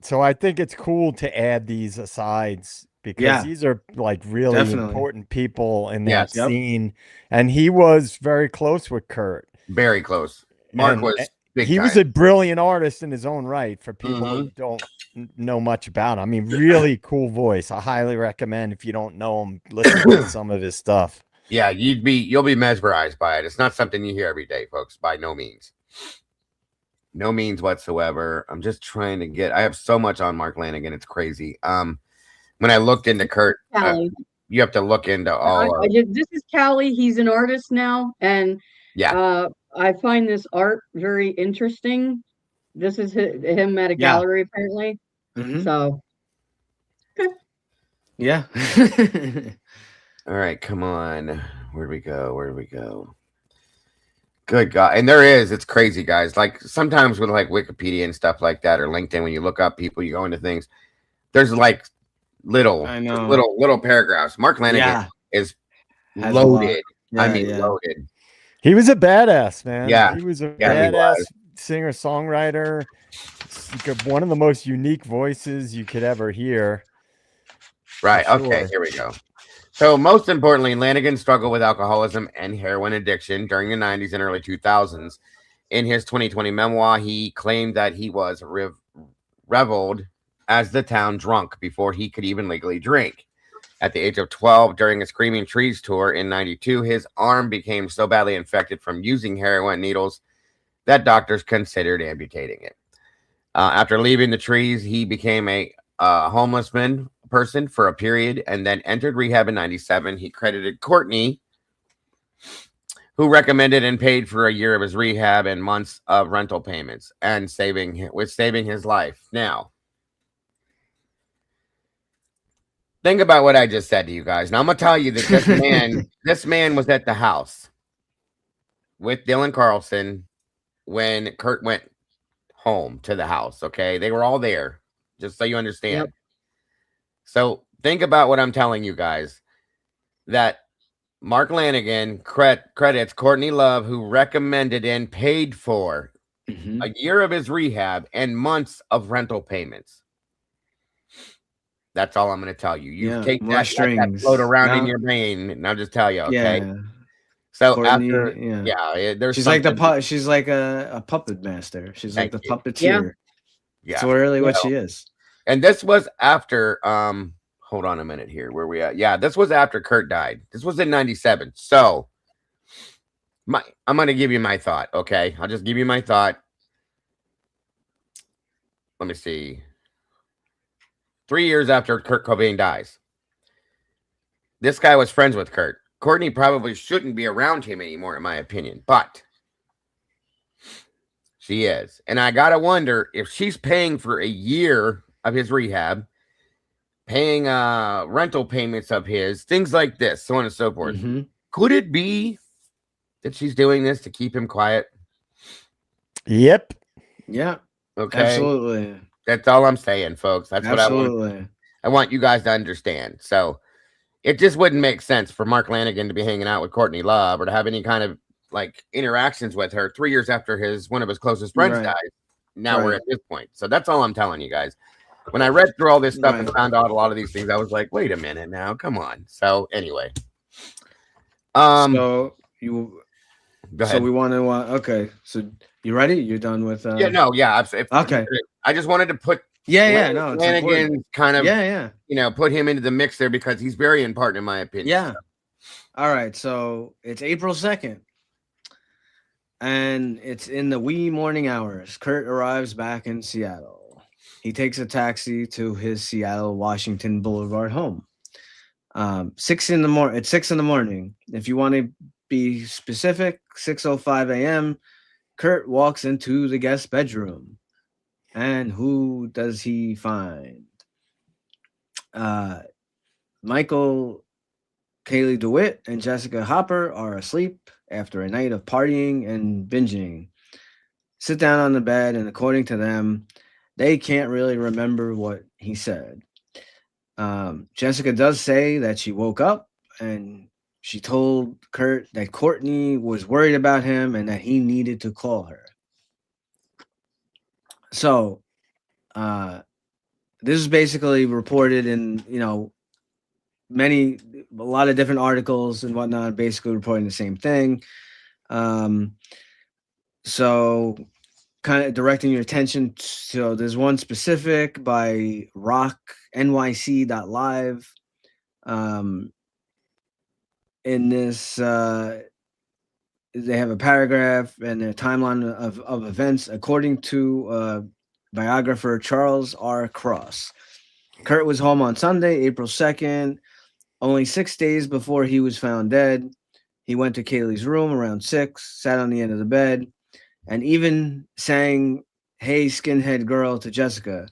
so I think it's cool to add these asides, because these are like really important people in that scene. And he was very close with Kurt. Very close. Mark was big he time. was a brilliant artist in his own right, for people who don't know much about him. I mean, really cool voice. I highly recommend, if you don't know him, listen to some of his stuff. Yeah, you'll be mesmerized by it. It's not something you hear every day, folks, by no means. No means whatsoever. I'm just trying to I have so much on Mark Lanegan, it's crazy. When I looked into Kurt, you have to look into all this is Cali. He's an artist now, and I find this art very interesting. This is him at a gallery, apparently. So, yeah. All right, come on. Where'd we go? Good God. And it's crazy, guys. Like sometimes with like Wikipedia and stuff like that, or LinkedIn, when you look up people, you go into things, there's like little paragraphs. Mark Lanegan is loaded. Loaded. He was a badass, man. Yeah. He was a badass singer-songwriter. One of the most unique voices you could ever hear. Right. Okay, here we go. So most importantly, Lanegan struggled with alcoholism and heroin addiction during the 90s and early 2000s. In his 2020 memoir, he claimed that he was reveled as the town drunk before he could even legally drink. At the age of 12, during a Screaming Trees tour in 92, his arm became so badly infected from using heroin needles that doctors considered amputating it. After leaving the Trees, he became a homeless person for a period and then entered rehab in 97. He credited Courtney, who recommended and paid for a year of his rehab and months of rental payments and saving his life. Now, think about what I just said to you guys. Now I'm gonna tell you that this man was at the house with Dylan Carlson when Kurt went home to the house. Okay, they were all there, just so you understand. Yep. So think about what I'm telling you guys. That Mark Lanigan credits Courtney Love, who recommended and paid for a year of his rehab and months of rental payments. That's all I'm going to tell you. You take that float around in your brain, and I'll just tell you, okay? Yeah. So Courtney, after, there's she's like a puppet master. She's like the puppeteer. Yeah. That's really what she is. And this was after hold on a minute here. Where we at? Yeah, this was after Kurt died. This was in 97. So I'm going to give you my thought, okay? I'll just give you my thought. Let me see. 3 years after Kurt Cobain dies. This guy was friends with Kurt. Courtney probably shouldn't be around him anymore, in my opinion, but she is. And I got to wonder if she's paying for a year of his rehab, paying rental payments of his, things like this, so on and so forth. Could it be that she's doing this to keep him quiet? Yep. Yeah. Okay. Absolutely. That's all I'm saying, folks. That's what I want you guys to understand. So it just wouldn't make sense for Mark Lanigan to be hanging out with Courtney Love or to have any kind of like interactions with her 3 years after one of his closest friends died. Now we're at this point. So that's all I'm telling you guys. When I read through all this stuff and found out a lot of these things, I was like, wait a minute now, come on. So anyway. So go ahead. So we want to okay. So you ready? You're done with okay. I just wanted to put Lanigan kind of put him into the mix there because he's very important in my opinion. Yeah. So. All right. So it's April 2nd. And it's in the wee morning hours. Kurt arrives back in Seattle. He takes a taxi to his Seattle, Washington Boulevard home. 6 in the morning. It's 6 in the morning. If you want to be specific, 6:05 a.m. Kurt walks into the guest bedroom. And who does he find? Michael, Kaylee Dewitt, and Jessica Hopper are asleep after a night of partying and binging. Sit down on the bed, and according to them, they can't really remember what he said. Jessica does say that she woke up and she told Kurt that Courtney was worried about him and that he needed to call her. So, this is basically reported in, a lot of different articles and whatnot, basically reporting the same thing. So kind of directing your attention. So there's one specific by rocknyc.live. In this, they have a paragraph and a timeline of events according to biographer Charles R. Cross. Kurt was home on Sunday, April 2nd, only 6 days before he was found dead. He went to Kaylee's room around 6, sat on the end of the bed, and even sang "Hey, Skinhead Girl" to Jessica,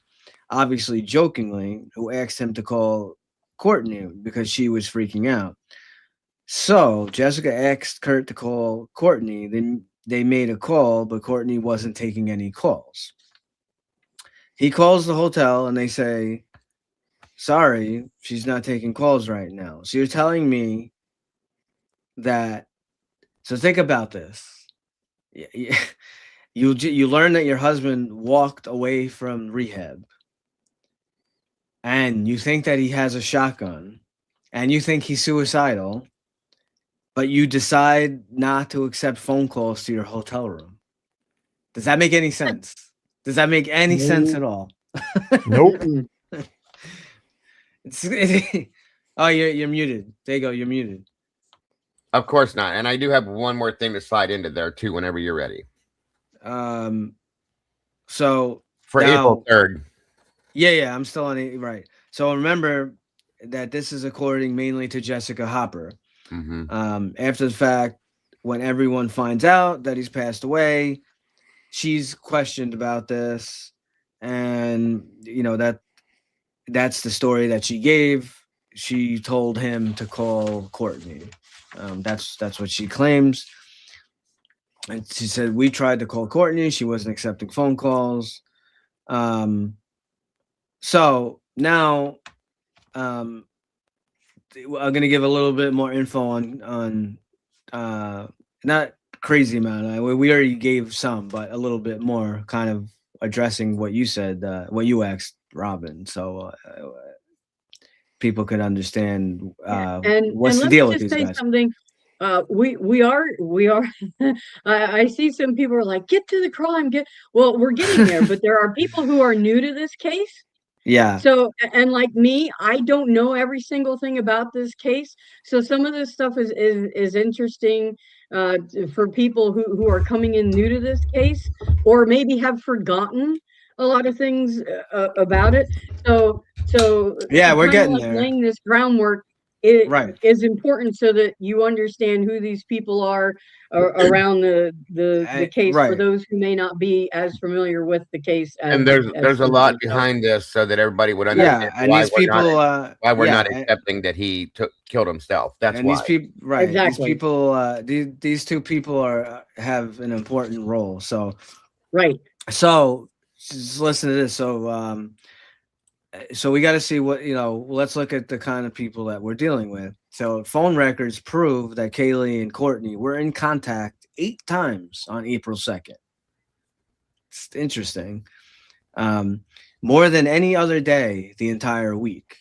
obviously jokingly, who asked him to call Courtney because she was freaking out. So Jessica asked Kurt to call Courtney. Then they made a call, but Courtney wasn't taking any calls. He calls the hotel and they say, sorry, she's not taking calls right now. So you're telling me that, so think about this. You learn that your husband walked away from rehab and you think that he has a shotgun and you think he's suicidal, but you decide not to accept phone calls to your hotel room. Does that make any sense? Does that make any sense at all? Nope. Oh, you're muted. There you go. You're muted. Of course not. And I do have one more thing to slide into there too, whenever you're ready. So for now, April 3rd. Yeah, I'm still on it. Right. So remember that this is according mainly to Jessica Hopper. After the fact, when everyone finds out that he's passed away, she's questioned about this, and that's the story that she gave. She told him to call Courtney. That's what she claims. And she said, we tried to call Courtney. She wasn't accepting phone calls. So now I'm going to give a little bit more info on not crazy amount. We already gave some, but a little bit more kind of addressing what you said, what you asked Robin. So people could understand what's the deal with these guys. Something. We are I see some people are like, get to the crime, well, we're getting there, but there are people who are new to this case. Yeah. So, and like me, I don't know every single thing about this case. So some of this stuff is interesting for people who are coming in new to this case, or maybe have forgotten a lot of things about it. So yeah, we're getting there. Laying this groundwork is important so that you understand who these people are around the case, for those who may not be as familiar with the case. And there's a lot behind this, so that everybody would understand why we're not accepting that he killed himself. That's why. These people, right? Exactly. These people, these two people have an important role. So So just listen to this. So we got to see what, let's look at the kind of people that we're dealing with. So phone records prove that Cali and Courtney were in contact 8 times on April 2nd. It's interesting. More than any other day the entire week.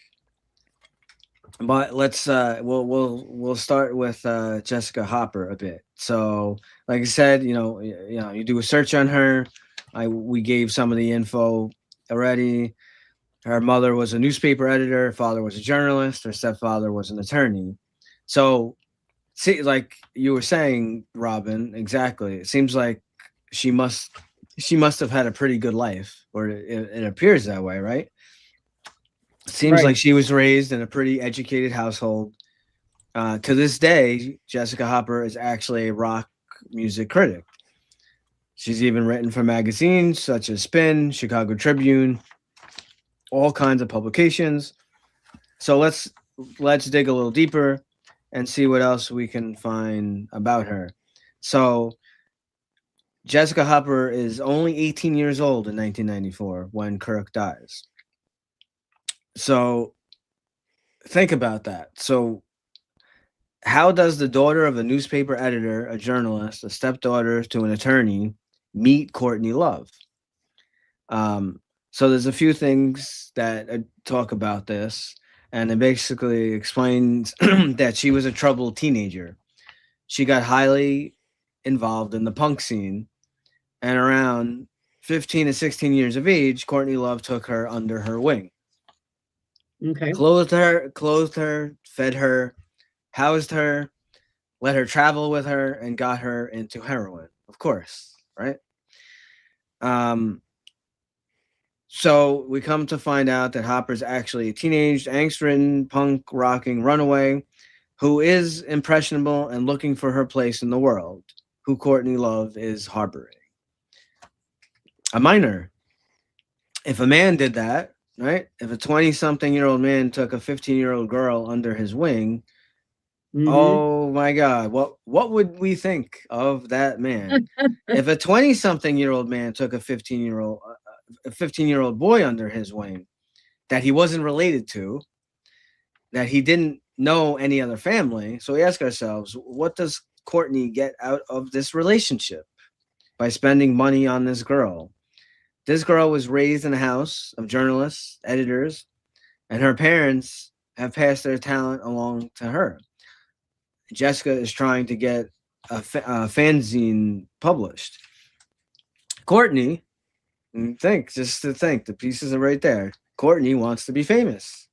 But let's we'll start with Jessica Hopper a bit. So like I said, you do a search on her. We gave some of the info already. Her mother was a newspaper editor. Her father was a journalist. Her stepfather was an attorney. So, see, like you were saying, Robin, exactly. It seems like she must have had a pretty good life, or it appears that way, right? It seems like she was raised in a pretty educated household. To this day, Jessica Hopper is actually a rock music critic. She's even written for magazines such as Spin, Chicago Tribune, all kinds of publications. So let's dig a little deeper and see what else we can find about her. So Jessica Hopper is only 18 years old in 1994 when Kirk dies. So think about that. So how does the daughter of a newspaper editor, a journalist, a stepdaughter to an attorney, meet Courtney Love? So there's a few things that talk about this, and it basically explains that she was a troubled teenager. She got highly involved in the punk scene, and around 15 to 16 years of age, Courtney Love took her under her wing. Okay. Clothed her, fed her, housed her, let her travel with her, and got her into heroin, of course, right? So we come to find out that Hopper's actually a teenage, angst-ridden, punk-rocking runaway who is impressionable and looking for her place in the world, who Courtney Love is harboring. A minor. If a man did that, right? If a 20-something-year-old man took a 15-year-old girl under his wing, oh my God, what would we think of that man? If a 20-something-year-old man took a 15-year-old boy under his wing that he wasn't related to, that he didn't know any other family. So we ask ourselves, what does Courtney get out of this relationship by spending money on this girl? This girl was raised in a house of journalists, editors, and her parents have passed their talent along to her. Jessica is trying to get a fanzine published. Courtney, the pieces are right there. Courtney wants to be famous.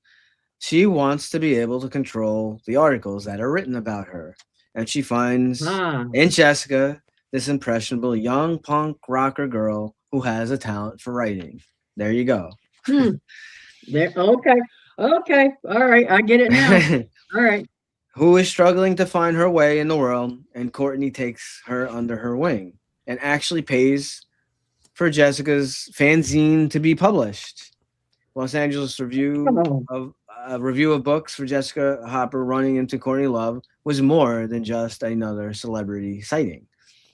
She wants to be able to control the articles that are written about her. And she finds in Jessica this impressionable young punk rocker girl who has a talent for writing. There you go. There. Okay. Okay. All right. I get it now. All right. Who is struggling to find her way in the world, and Courtney takes her under her wing and actually pays for Jessica's fanzine to be published. Los Angeles Review of review of books for Jessica Hopper running into Courtney Love was more than just another celebrity sighting.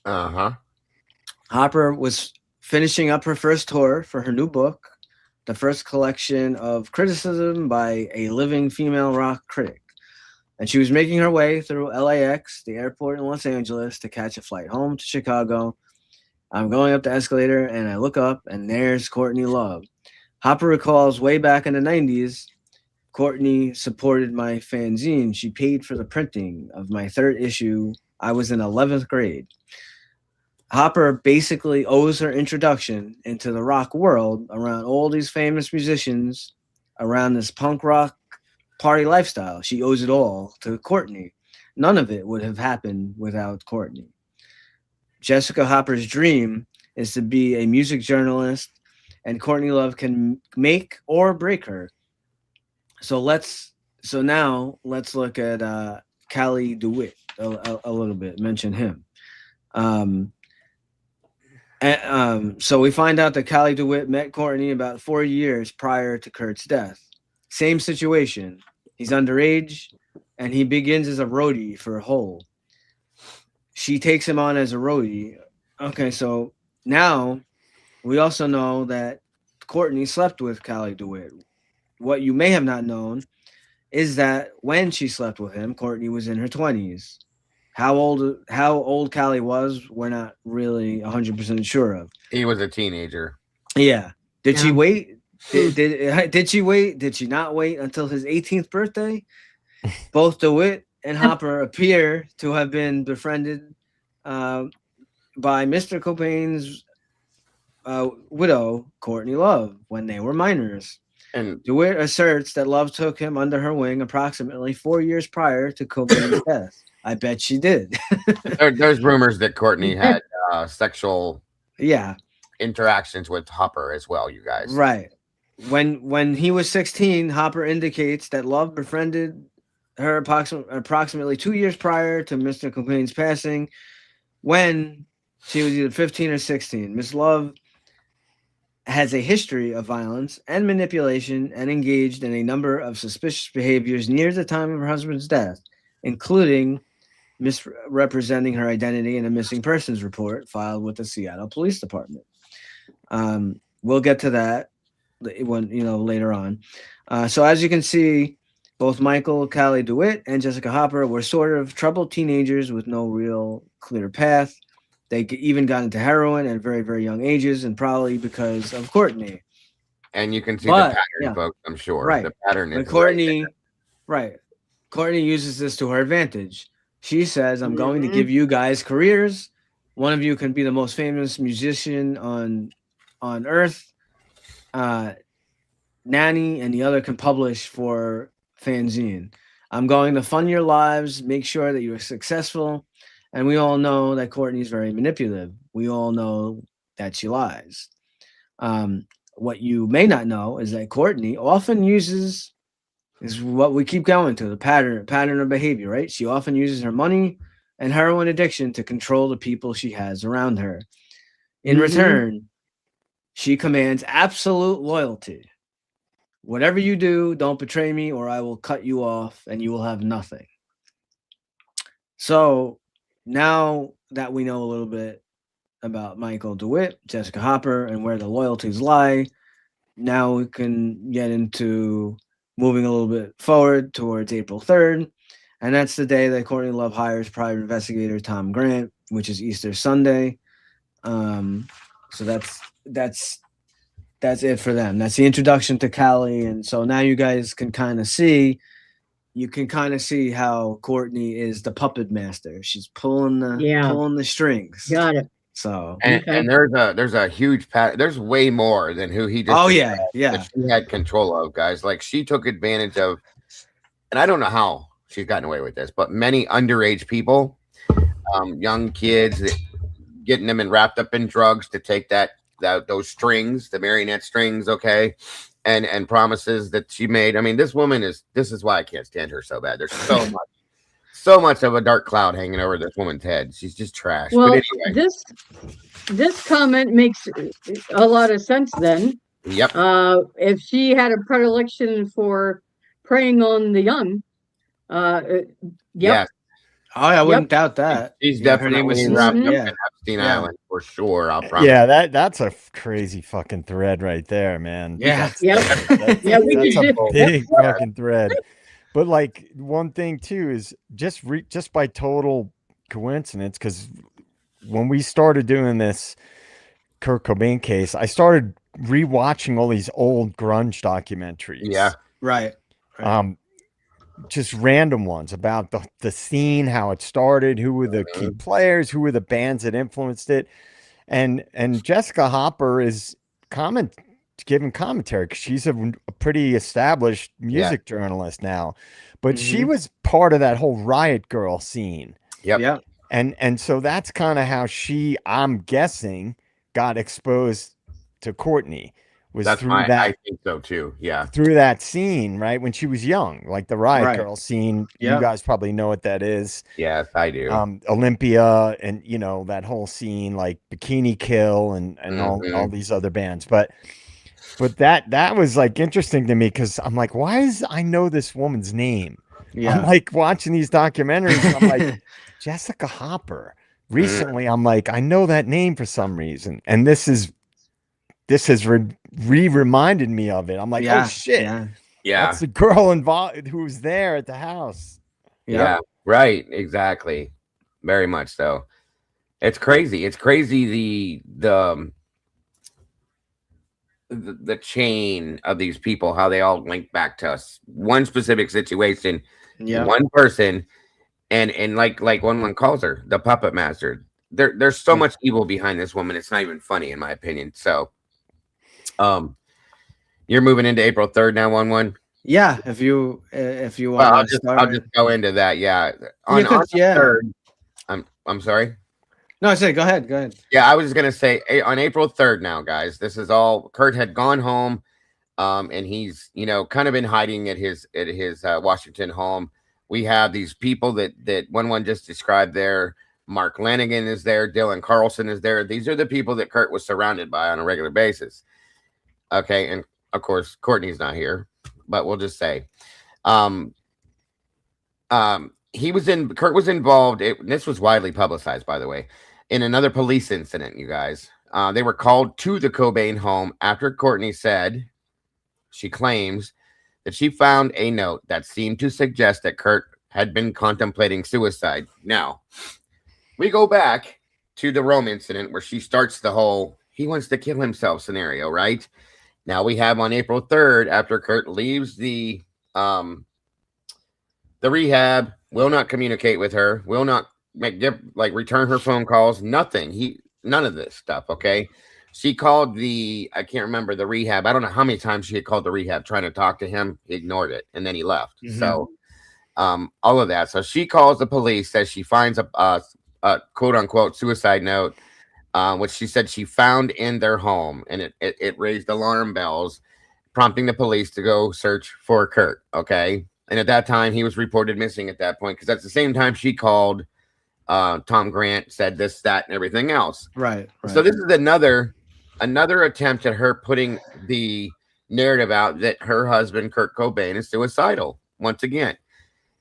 Hopper was finishing up her first tour for her new book, the first collection of criticism by a living female rock critic. And she was making her way through LAX, the airport in Los Angeles, to catch a flight home to Chicago. I'm going up the escalator and I look up and there's Courtney Love. Hopper recalls way back in the 90s, Courtney supported my fanzine. She paid for the printing of my third issue. I was in 11th grade. Hopper basically owes her introduction into the rock world around all these famous musicians, around this punk rock party lifestyle. She owes it all to Courtney. None of it would have happened without Courtney. Jessica Hopper's dream is to be a music journalist, and Courtney Love can make or break her. So now let's look at Cali Dewitt a little bit, mention him. So we find out that Cali Dewitt met Courtney about 4 years prior to Kurt's death. Same situation. He's underage, and he begins as a roadie for Hole. She takes him on as a roadie. Okay, so now we also know that Courtney slept with Cali Dewitt. What you may have not known is that when she slept with him, Courtney was in her 20s. How old Cali was, we're not really 100% sure of. He was a teenager. Yeah. Did she wait? Did she wait? Did she not wait until his 18th birthday? Both DeWitt and Hopper appear to have been befriended by Mr. Cobain's widow, Courtney Love, when they were minors. And DeWitt asserts that Love took him under her wing approximately 4 years prior to Cobain's death. I bet she did. There's rumors that Courtney had sexual interactions with Hopper as well, you guys. Right. When he was 16, Hopper indicates that Love befriended her approximately 2 years prior to Mr. Cobain's passing, when she was either 15 or 16. Miss Love has a history of violence and manipulation and engaged in a number of suspicious behaviors near the time of her husband's death, including misrepresenting her identity in a missing persons report filed with the Seattle Police Department. We'll get to that when later on. So as you can see, both Michael Cali Dewitt and Jessica Hopper were sort of troubled teenagers with no real clear path. They even got into heroin at very, very young ages, and probably because of Courtney. And you can see the pattern, folks, I'm sure. Right. The pattern is Courtney, right. Courtney uses this to her advantage. She says, I'm going to give you guys careers. One of you can be the most famous musician on earth, nanny, and the other can publish for fanzine. I'm going to fund your lives, make sure that you're successful. And we all know that Courtney's very manipulative. We all know that she lies. What you may not know is that Courtney often uses, is what we keep going to, the pattern of behavior, right? She often uses her money and heroin addiction to control the people she has around her. In return, she commands absolute loyalty. Whatever you do, don't betray me or I will cut you off and you will have nothing. So now that we know a little bit about Michael DeWitt, Jessica Hopper, and where the loyalties lie, now we can get into moving a little bit forward towards April 3rd. And that's the day that Courtney Love hires private investigator Tom Grant, which is Easter Sunday. So that's it for them. That's the introduction to Cali. And so now you guys can kind of see how Courtney is the puppet master. She's pulling the strings. Got it. So And there's a huge there's way more than who he just that she had control of, guys. Like she took advantage of, and I don't know how she's gotten away with this, but many underage people, young kids, getting them wrapped up in drugs to take those strings, the marionette strings, okay, and promises that she made. I mean, this is why I can't stand her so bad. There's so much of a dark cloud hanging over this woman's head. She's just trash. Well, but anyway, this comment makes a lot of sense then. Yep. If she had a predilection for preying on the young, yep. Yeah. Oh, I wouldn't doubt that. She's her name definitely was wrapped up in Epstein Island for sure. I'll promise. Yeah, that's a crazy fucking thread right there, man. Yeah. That's a big fucking thread. But like one thing too is just by total coincidence, because when we started doing this Kurt Cobain case, I started rewatching all these old grunge documentaries. Yeah. Right. Just random ones about the scene, how it started, who were the key players, who were the bands that influenced it. And Jessica Hopper is giving commentary because she's a pretty established music journalist now, but she was part of that whole Riot Girl scene. Yep. Yeah. And so that's kind of how I'm guessing, got exposed to Courtney. I think so too. Yeah. Through that scene, right? When she was young, like the Riot Girl scene. Yeah. You guys probably know what that is. Yes, I do. Olympia and that whole scene, like Bikini Kill and all these other bands. But that was like interesting to me because I'm like, I know this woman's name? Yeah. I'm like watching these documentaries. And I'm like, Jessica Hopper. Recently, I'm like, I know that name for some reason. And this has reminded me of it. I'm like, oh shit. Yeah. That's the girl involved who was there at the house. Yeah. Right. Exactly. Very much so. It's crazy. It's crazy the chain of these people, how they all link back to us. One specific situation, one person, and like one calls her the puppet master. There's so much evil behind this woman. It's not even funny in my opinion. So you're moving into April 3rd now, 1-1. Yeah, if you want, I'll just go into that. Yeah, on the 3rd. I'm sorry. No, I said go ahead. Yeah, I was just gonna say on April 3rd now, guys. This is all. Kurt had gone home, and he's kind of been hiding at his Washington home. We have these people that 1-1 just described there. Mark Lanigan is there. Dylan Carlson is there. These are the people that Kurt was surrounded by on a regular basis. Okay, and of course Courtney's not here, but we'll just say, Kurt was involved. This was widely publicized, by the way, in another police incident. You guys, they were called to the Cobain home after Courtney said she claims that she found a note that seemed to suggest that Kurt had been contemplating suicide. Now, we go back to the Rome incident where she starts the whole he wants to kill himself scenario, right? Now we have on April 3rd, after Kurt leaves the rehab, will not communicate with her, will not return her phone calls, nothing. None of this stuff, okay? She called I can't remember the rehab. I don't know how many times she had called the rehab trying to talk to him. He ignored it, and then he left. So all of that. So she calls the police, says she finds a quote-unquote suicide note, which she said she found in their home, and it raised alarm bells, prompting the police to go search for Kurt, okay? And at that time, he was reported missing at that point, because at the same time she called Tom Grant, said this, that, and everything else. Right. So this is another attempt at her putting the narrative out that her husband, Kurt Cobain, is suicidal. Once again,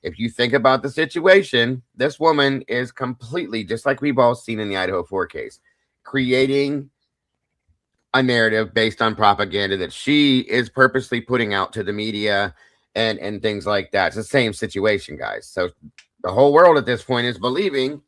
if you think about the situation, this woman is completely, just like we've all seen in the Idaho 4 case, creating a narrative based on propaganda that she is purposely putting out to the media and things like that. It's the same situation, guys. So the whole world at this point is believing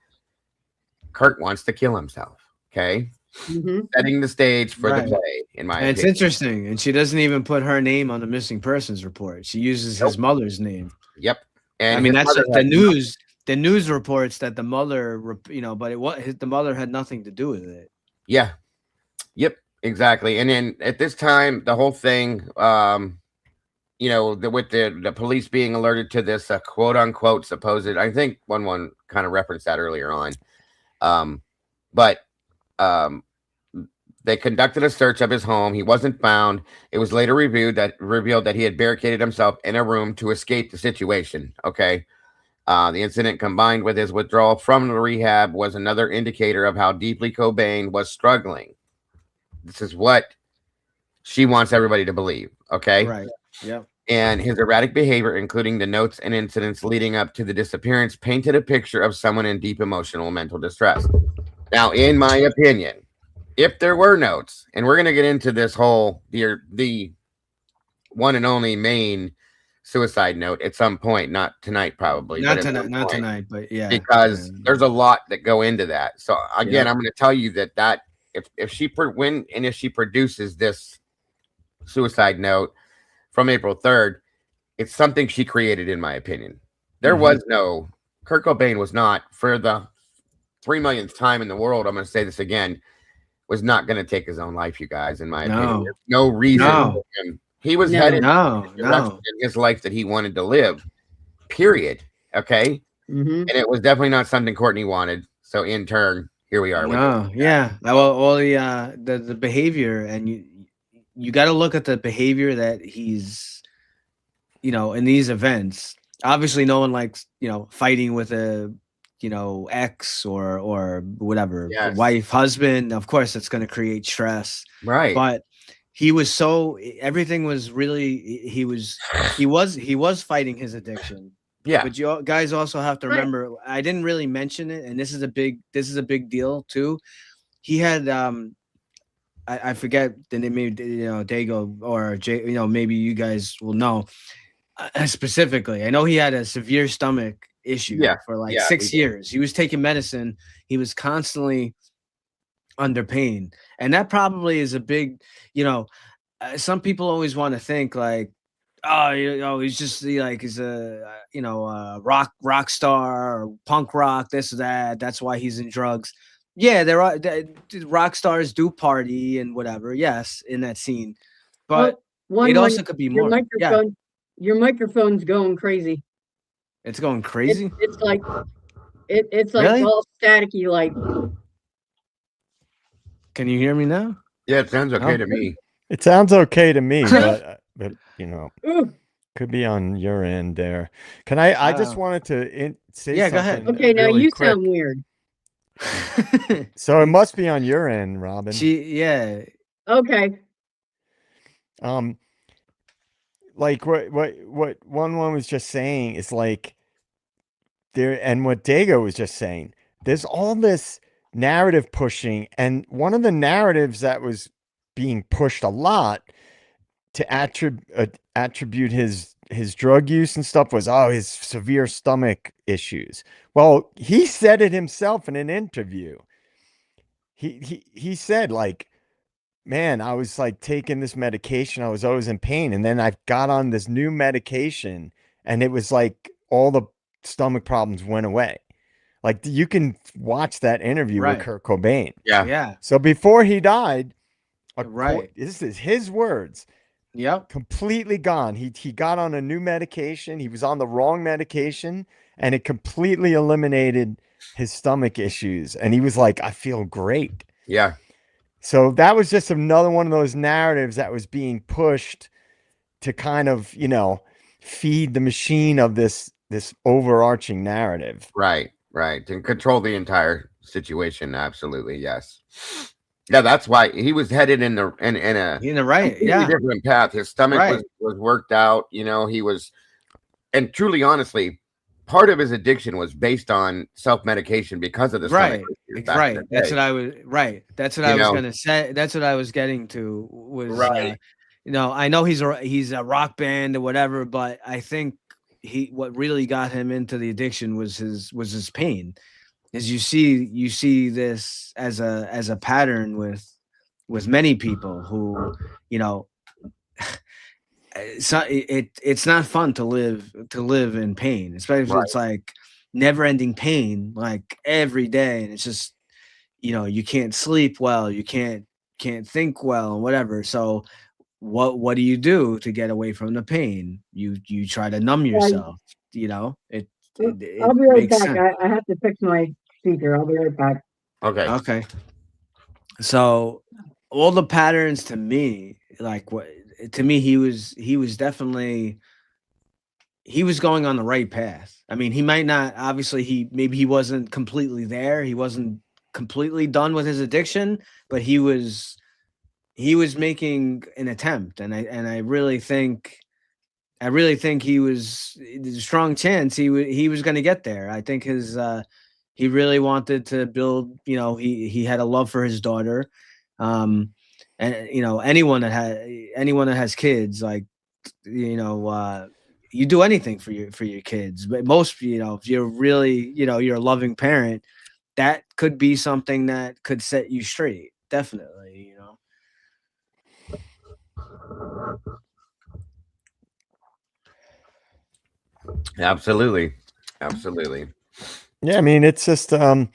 Kurt wants to kill himself. Okay. Setting the stage for the play, in my opinion. It's interesting. And she doesn't even put her name on the missing persons report. She uses his mother's name. Yep. And I mean, that's the news. the news reports that the mother, but the mother had nothing to do with it. Yeah. Yep. Exactly. And then at this time, the whole thing, with the police being alerted to this quote unquote supposed, I think one kind of referenced that earlier on. But they conducted a search of his home. He wasn't found. It was later revealed that he had barricaded himself in a room to escape the situation. Okay. The incident, combined with his withdrawal from the rehab, was another indicator of how deeply Cobain was struggling. This is what she wants everybody to believe. Okay. Right. Yeah. And his erratic behavior, including the notes and incidents leading up to the disappearance, painted a picture of someone in deep emotional and mental distress. Now, in my opinion, if there were notes, and we're going to get into this whole the one and only main suicide note at some point, not tonight, probably. Not tonight, but yeah. Because there's a lot that go into that. So again, I'm going to tell you that if she produces this suicide note from April 3rd, it's something she created, in my opinion. There was no Kurt Cobain was not, for the 3 millionth time in the world, I'm going to say this again, was not going to take his own life, you guys, in my opinion. There's no reason for him. He was headed in his life that he wanted to live, period. Okay. And it was definitely not something Courtney wanted. So in turn, here we are. Well, the behavior, and you got to look at the behavior that he's, in these events. Obviously, no one likes, fighting with a, ex or whatever, wife, husband. Of course, it's going to create stress. Right. But he was everything was really, he was fighting his addiction. Yeah. But you guys also have to remember, I didn't really mention it, and this is a big deal too. He had, I forget the name, maybe, Dago or Jay, maybe you guys will know specifically. I know he had a severe stomach issue for like 6 years. He was taking medicine. He was constantly under pain. And that probably is a big, some people always want to think like, he's just like, he's a, rock star or punk rock, this or that. That's why he's in drugs. Yeah, there are rock stars do party and whatever. Yes, in that scene, but it also could be more. Your microphone's going crazy. It's going crazy. It's like really? All staticky. Like, can you hear me now? Yeah, it sounds okay to me. It sounds okay to me, but could be on your end there. Can I just wanted to say something. Go ahead. Okay, now you sound weird. So it must be on your end, Robin. Okay. Like what one was just saying is like there, and what Dago was just saying, there's all this narrative pushing, and one of the narratives that was being pushed a lot to attribute his drug use and stuff was, his severe stomach issues. Well, he said it himself in an interview. He said, like, man, I was like taking this medication. I was always in pain. And then I got on this new medication, and it was like all the stomach problems went away. Like, you can watch that interview with Kurt Cobain. Yeah. So before he died, this is his words. Yep. Completely gone. He got on a new medication. He was on the wrong medication, and it completely eliminated his stomach issues. And he was like, I feel great. Yeah. So that was just another one of those narratives that was being pushed to kind of, feed the machine of this overarching narrative. Right. And control the entire situation. Absolutely. Yes. Yeah, that's why he was headed in a different path. His stomach was worked out. He was, and truly, honestly, part of his addiction was based on self-medication because of the stomach issues. That's what I was going to say. That's what I was getting to. Was I know he's a rock band or whatever, but I think what really got him into the addiction was his pain. As you see this as a pattern with many people who, it's not fun to live in pain, especially if it's like, never-ending pain, like every day, and it's just, you know, you can't sleep well, you can't think well, and whatever. So what do you do to get away from the pain? You try to numb yourself. You know, it I'll be right makes back. sense. I have to fix my speaker. I'll be right back. Okay. Okay. So all the patterns to me, like what to me, he was definitely he was going on the right path. I mean, he might not obviously maybe he wasn't completely there. He wasn't completely done with his addiction, but he was making an attempt, and I really think he was there's a strong chance he was going to get there. I think he really wanted to build, you know, he had a love for his daughter. And you know, anyone that has kids, like, you know, you do anything for your kids, but most, you know, if you're really, you know, you're a loving parent, that could be something that could set you straight. Definitely, you know. Absolutely. Absolutely. Yeah, I mean, it's just you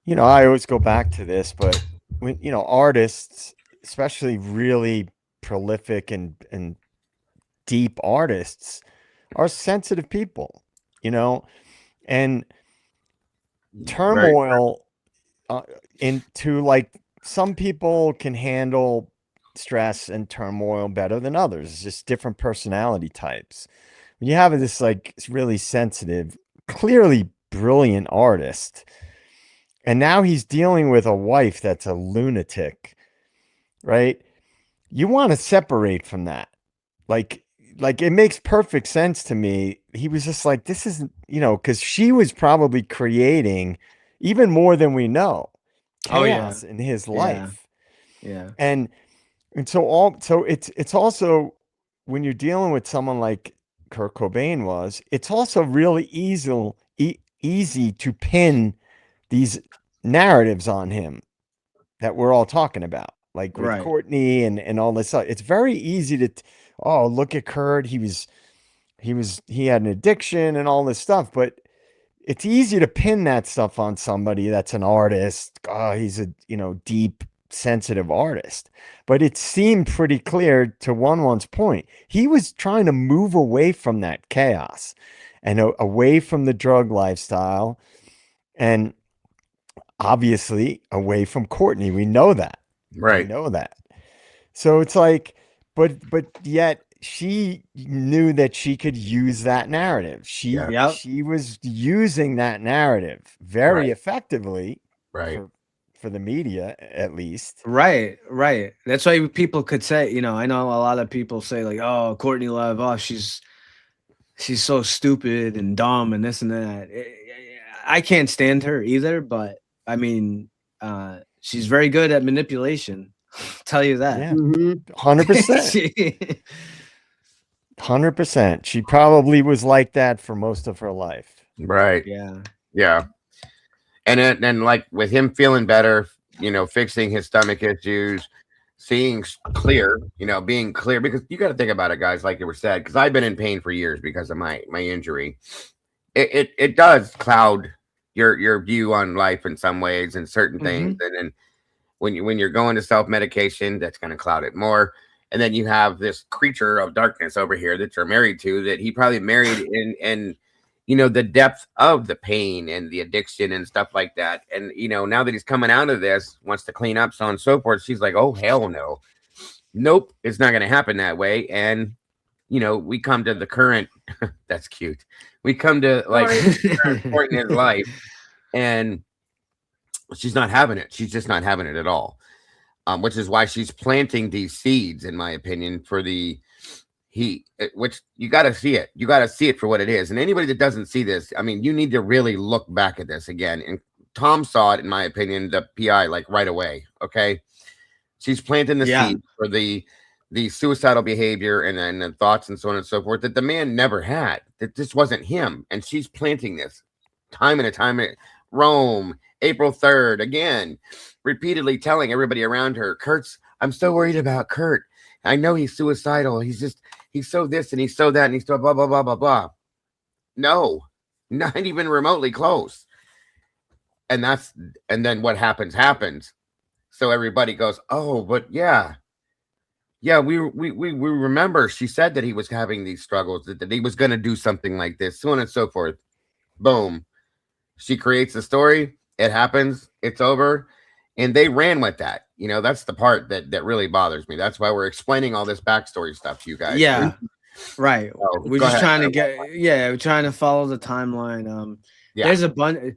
know, I always go back to this, but when, you know, artists, especially really prolific and deep artists, are sensitive people, you know, and Very. turmoil into, like, some people can handle stress and turmoil better than others. It's just different personality types. When you have this, like, really sensitive, clearly brilliant artist, and now he's dealing with a wife that's a lunatic, right? You want to separate from that. Like it makes perfect sense to me. He was just like, this isn't, you know, because she was probably creating even more than we know Oh, yeah. chaos in his Yeah. life. Yeah. And so it's also, when you're dealing with someone like Kurt Cobain was, it's also really easy to pin these narratives on him that we're all talking about, like with Right. Courtney and all this stuff. It's very easy to, oh, look at Kurt. He had an addiction and all this stuff, but it's easy to pin that stuff on somebody that's an artist. Oh, he's a, you know, deep, sensitive artist. But it seemed pretty clear to one's point. He was trying to move away from that chaos and away from the drug lifestyle, and obviously away from Courtney. We know that. Right. We know that. So it's like, but yet she knew that she could use that narrative. Yeah. She was using that narrative very Right. effectively, Right. for the media, at least. Right. That's why people could say, you know, I know a lot of people say, like, oh, Courtney Love, oh, she's so stupid and dumb and this and that. I can't stand her either, but I mean, she's very good at manipulation. Tell you that. Yeah, Mhm. 100%. 100%. She probably was like that for most of her life. Right. Yeah. Yeah. And then, like, with him feeling better, you know, fixing his stomach issues, seeing clear, you know, being clear, because you got to think about it, guys, like you were said, because I've been in pain for years because of my injury. It does cloud your view on life in some ways and certain things. And then when you're going to self-medication, that's going to cloud it more. And then you have this creature of darkness over here that you're married to, that he probably married in you know, the depth of the pain and the addiction and stuff like that. And, you know, now that he's coming out of this, wants to clean up, so on and so forth, she's like, oh, hell no. Nope, it's not going to happen that way. And, you know, we come to the current, that's cute. We come to, like, the current point in his life, and she's not having it. She's just not having it at all. Which is why she's planting these seeds, in my opinion, for the which you got to see it. You got to see it for what it is. And anybody that doesn't see this, I mean, you need to really look back at this again. And Tom saw it, in my opinion, the PI, like, right away. Okay. She's planting the seed for the suicidal behavior and then the thoughts and so on and so forth that the man never had. That this wasn't him. And she's planting this time and time. Rome, April 3rd, again, repeatedly telling everybody around her, I'm so worried about Kurt. I know he's suicidal. He's so this and he's so that and he's so blah, blah, blah, blah, blah. No, not even remotely close. And then what happens. So everybody goes, oh, but yeah, we remember she said that he was having these struggles, that he was going to do something like this, so on and so forth. Boom. She creates the story. It happens. It's over. And they ran with that. You know, that's the part that really bothers me. That's why we're explaining all this backstory stuff to you guys. Yeah. Right. So, We're just trying to we're trying to follow the timeline. There's a bunch.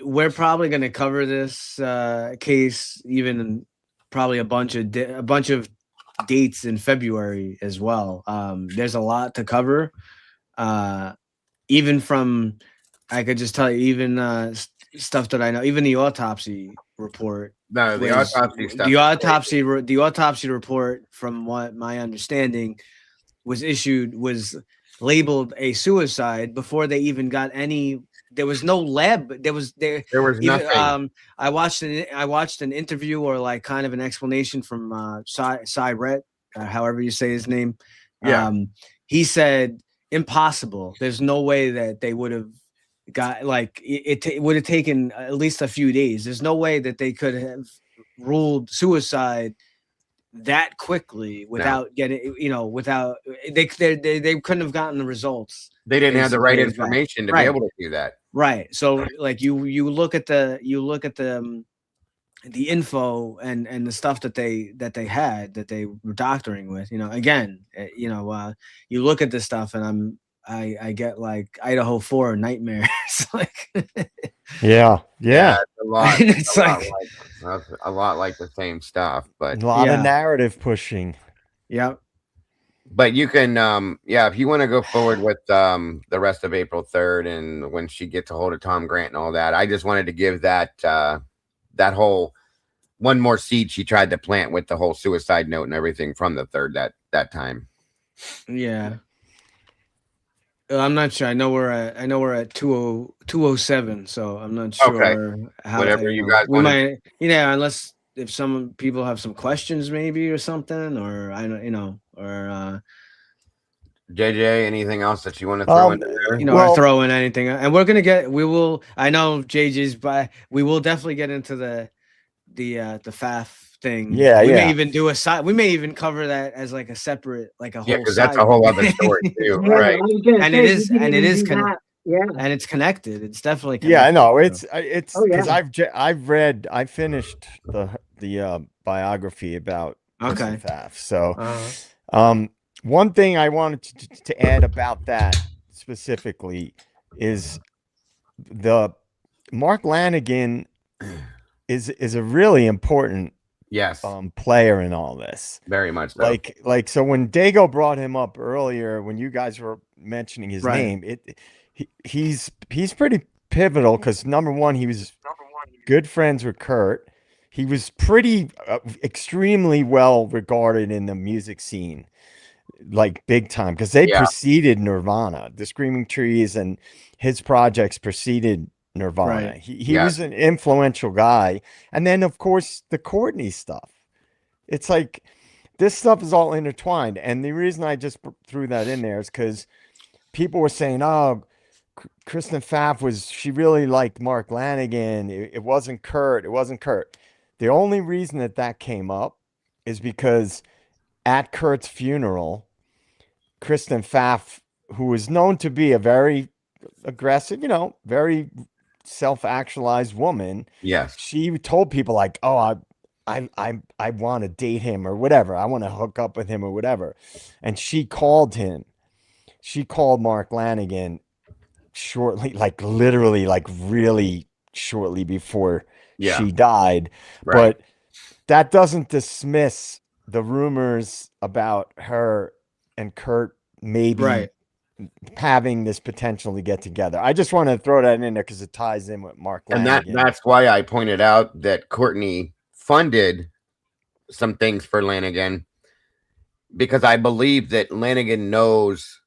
We're probably going to cover this case even probably a bunch of dates in February as well. There's a lot to cover. Even from, I could just tell you, even stuff that I know, even the autopsy report. No, the autopsy stuff. The autopsy report, from what my understanding, was labeled a suicide before they even got any. There was no lab. There was nothing. I watched an interview, or like kind of an explanation from Cyrett, however you say his name. Yeah. He said impossible. There's no way that they would have got, like, it would have taken at least a few days. There's no way that they could have ruled suicide that quickly without getting, without they couldn't have gotten the results. They didn't have the right information to be able to do that. Right. So like you look at the info and the stuff that they had, that they were doctoring with, you look at this stuff and I get like Idaho 4 nightmares. Like, yeah, it's a lot. It's a lot like the same stuff, but a lot of narrative pushing. Yeah. But you can, if you want to go forward with the rest of April 3rd and when she gets a hold of Tom Grant and all that, I just wanted to give that whole one more seed she tried to plant with the whole suicide note and everything from the 3rd that time. Yeah. I'm not sure. I know we're at 207, so I'm not sure. Okay. How, whatever you guys we might, unless if some people have some questions maybe or something, or I don't, or JJ, anything else that you want to throw in there? Or throw in anything. And I know JJ's, but we will definitely get into the FAF thing. Yeah, we may even do we may even cover that as like a separate, like a whole. Because that's a whole other story too, right? And it is and it's connected. It's definitely connected. Yeah, I know. It's because I finished the biography about FAF. So one thing I wanted to add about that specifically is the Mark Lanigan is a really important player in all this. Very much so. Like so when Dago brought him up earlier, when you guys were mentioning his name, he's pretty pivotal because number one, he was good friends with Kurt. He was pretty extremely well regarded in the music scene, like big time, because they preceded Nirvana. The Screaming Trees and his projects preceded Nirvana. Right. He was an influential guy. And then of course the Courtney stuff. It's like this stuff is all intertwined. And the reason I just threw that in there is because people were saying, oh, Kristen Pfaff she really liked Mark Lanigan. It wasn't Kurt. It wasn't Kurt. The only reason that came up is because at Kurt's funeral, Kristen Pfaff, who was known to be a very aggressive, very self-actualized woman. Yes. She told people like, oh, I want to date him or whatever. I want to hook up with him or whatever. And she called him. She called Mark Lanigan shortly, like literally, like really shortly before she died. Right. But that doesn't dismiss the rumors about her and Kurt maybe having this potential to get together. I just want to throw that in there because it ties in with Mark Lanigan. And that's why I pointed out that Courtney funded some things for Lanigan, because I believe that Lanigan knows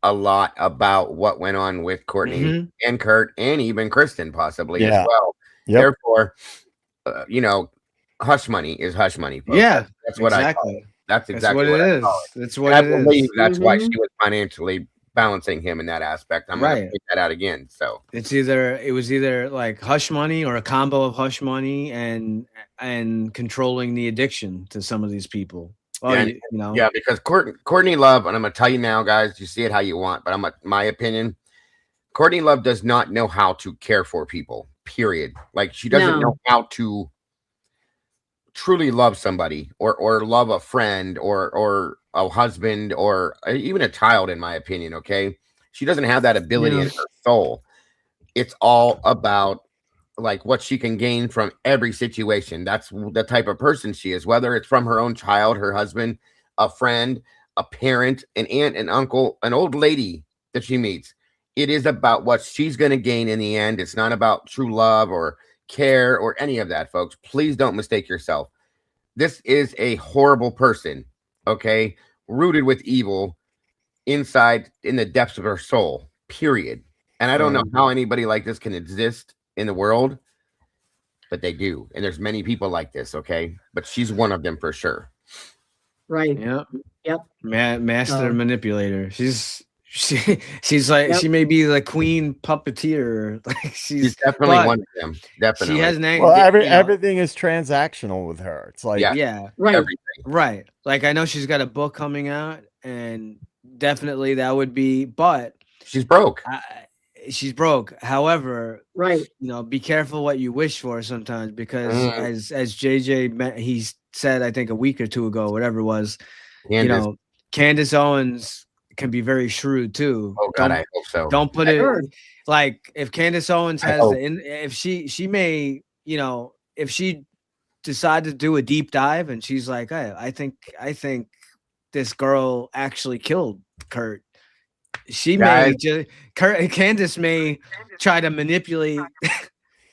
a lot about what went on with Courtney and Kurt and even Kristen possibly as well. Yep. Therefore, hush money is hush money. Folks. Yeah, that's what I call it. That's exactly what it is. That's what it is. That's why she was financially balancing him in that aspect. I'm going to point that out again. So it was either like hush money or a combo of hush money and controlling the addiction to some of these people. Well, and, you know, yeah, because Courtney Love, and I'm going to tell you now, guys, you see it how you want, but my opinion, Courtney Love does not know how to care for people, period. Like, she doesn't know how to truly love somebody or love a friend or a husband or even a child, in my opinion. Okay. She doesn't have that ability in her soul. It's all about like what she can gain from every situation. That's the type of person she is, whether it's from her own child, her husband, a friend, a parent, an aunt, an uncle, an old lady that she meets. It is about what she's going to gain in the end. It's not about true love or care or any of that, folks. Please don't mistake yourself. This is a horrible person, okay? Rooted with evil inside in the depths of her soul, period. And I don't know how anybody like this can exist in the world, but they do. And there's many people like this, okay? But she's one of them for sure. Right. Yep. Master manipulator. She's like she may be the queen puppeteer. Like she's definitely one of them. Definitely. She has everything is transactional with her. It's like right. Everything. Right. Like I know she's got a book coming out, and definitely that would be. But she's broke. She's broke. However, right. You know, be careful what you wish for sometimes, because as JJ he said, I think a week or two ago, whatever it was, you know, Candace Owens can be very shrewd too. Oh God, I hope so. Don't put it like if Candace Owens has if she may, you know, if she decided to do a deep dive and she's like, hey, I think this girl actually killed Kurt. She may Candace may try to manipulate.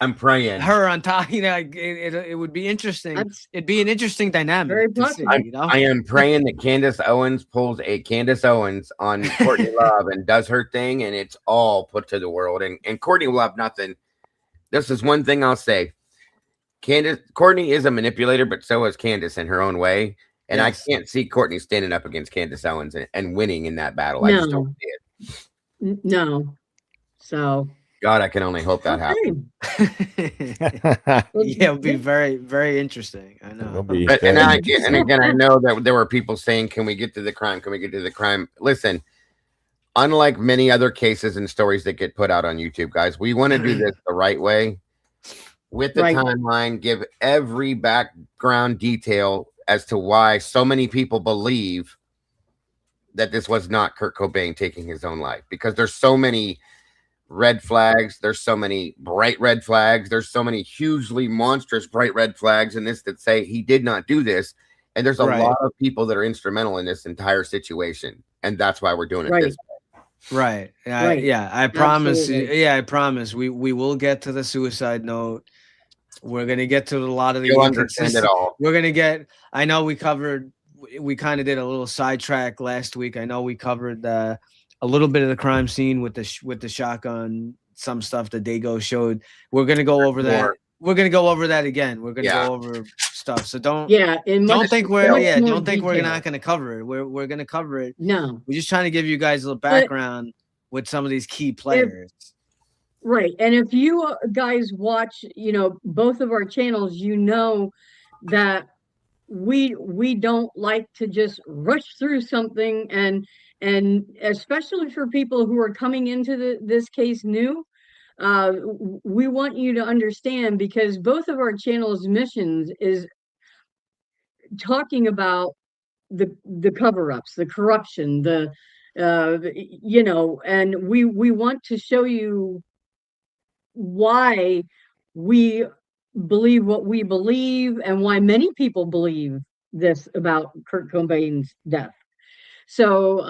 I'm praying her on top. You know, it would be interesting. It'd be an interesting dynamic. Very to see, you know? I am praying that Candace Owens pulls a Candace Owens on Courtney Love and does her thing, and it's all put to the world. And Courtney will have nothing. This is one thing I'll say. Courtney is a manipulator, but so is Candace in her own way. And I can't see Courtney standing up against Candace Owens and winning in that battle. I just don't see it. No. So God, I can only hope that happens. Yeah, it'll be very, very interesting. I know. And again, I know that there were people saying, can we get to the crime? Can we get to the crime? Listen, unlike many other cases and stories that get put out on YouTube, guys, we want to do this the right way with the timeline, give every background detail as to why so many people believe that this was not Kurt Cobain taking his own life, because there's so many red flags. There's so many bright red flags. There's so many hugely monstrous bright red flags in this that say he did not do this. And there's a lot of people that are instrumental in this entire situation. And that's why we're doing it this way. Right. Yeah. I promise. Absolutely. Yeah, I promise. We will get to the suicide note. We're going to get to a lot of the You'll understand it all. We're going to get, I know we kind of did a little sidetrack last week. I know we covered a little bit of the crime scene with the shotgun, some stuff that Dago showed. We're going to go over that. We're going to go over that again. We're going to go over stuff. So don't think we're not going to cover it. We're going to cover it. No, we're just trying to give you guys a little background with some of these key players. Right. And if you guys watch, you know, both of our channels, you know that we don't like to just rush through something, and especially for people who are coming into this case new, we want you to understand, because both of our channels' missions is talking about the cover-ups, the corruption, you know, and we want to show you why we believe what we believe and why many people believe this about Kurt Cobain's death. So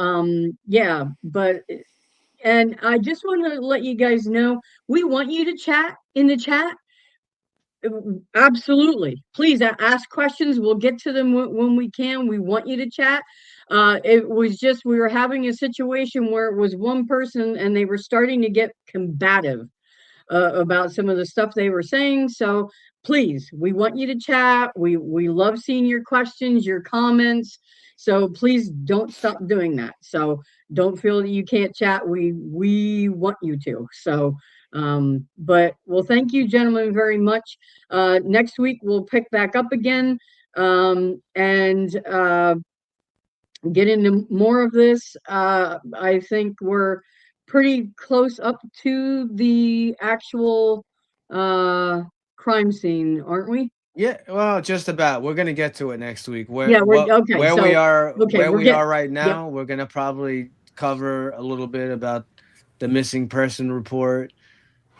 and I just want to let you guys know, we want you to chat in the chat. Absolutely, please ask questions. We'll get to them when we can. We want you to chat. It was just, we were having a situation where it was one person and they were starting to get combative about some of the stuff they were saying. So please, we want you to chat. We love seeing your questions, your comments, So please don't stop doing that. So don't feel that you can't chat. We want you to. So but well, thank you, gentlemen, very much. Next week we'll pick back up again and get into more of this. I think we're pretty close up to the actual crime scene, aren't we? Yeah, well, just about. We're gonna get to it next week. Where Yeah, we're okay. Where So we are, okay, where we're we getting are right now, yep. we're gonna probably cover a little bit about the missing person report,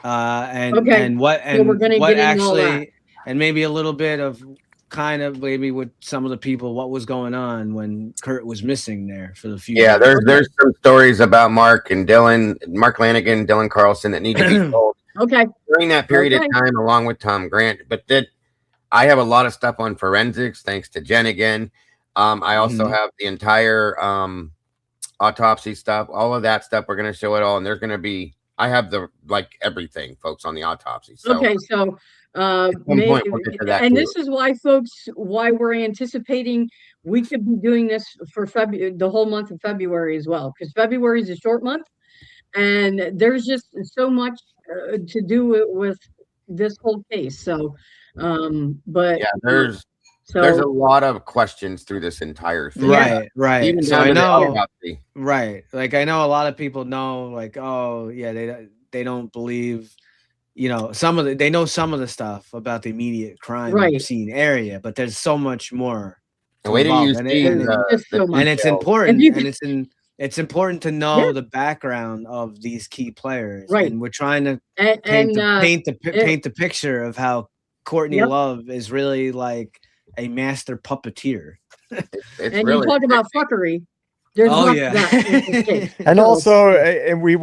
Okay, and what so we're gonna get into all that. actually, and maybe a little bit of kind of maybe with some of the people what was going on when Kurt was missing there for the few Yeah, days. there's some stories about Mark Lanigan, Dylan Carlson that need to be told Okay. during that period Okay. of time, along with Tom Grant. But I have a lot of stuff on forensics, thanks to Jen again. I also have the entire autopsy stuff, all of that stuff. We're gonna show it all, and there's gonna be I have everything, folks, on the autopsy. So okay, so maybe, we'll get to that and too. this is why, folks, why we're anticipating we could be doing this for February, the whole month of February as well, because February is a short month, and there's just so much to do with this whole case. So, but yeah, there's a lot of questions through this entire thing. Right. Even So down I to the know, autopsy. right. Like I know a lot of people know, like, oh yeah, they don't believe, you know, they know some of the stuff about the immediate crime scene area, but there's so much more. Wait till you see and it's important, and it's important to know the background of these key players, right? And we're trying to paint the picture of how Courtney Love is really like a master puppeteer. And really, you talk about fuckery. There's that in this case. And also, and we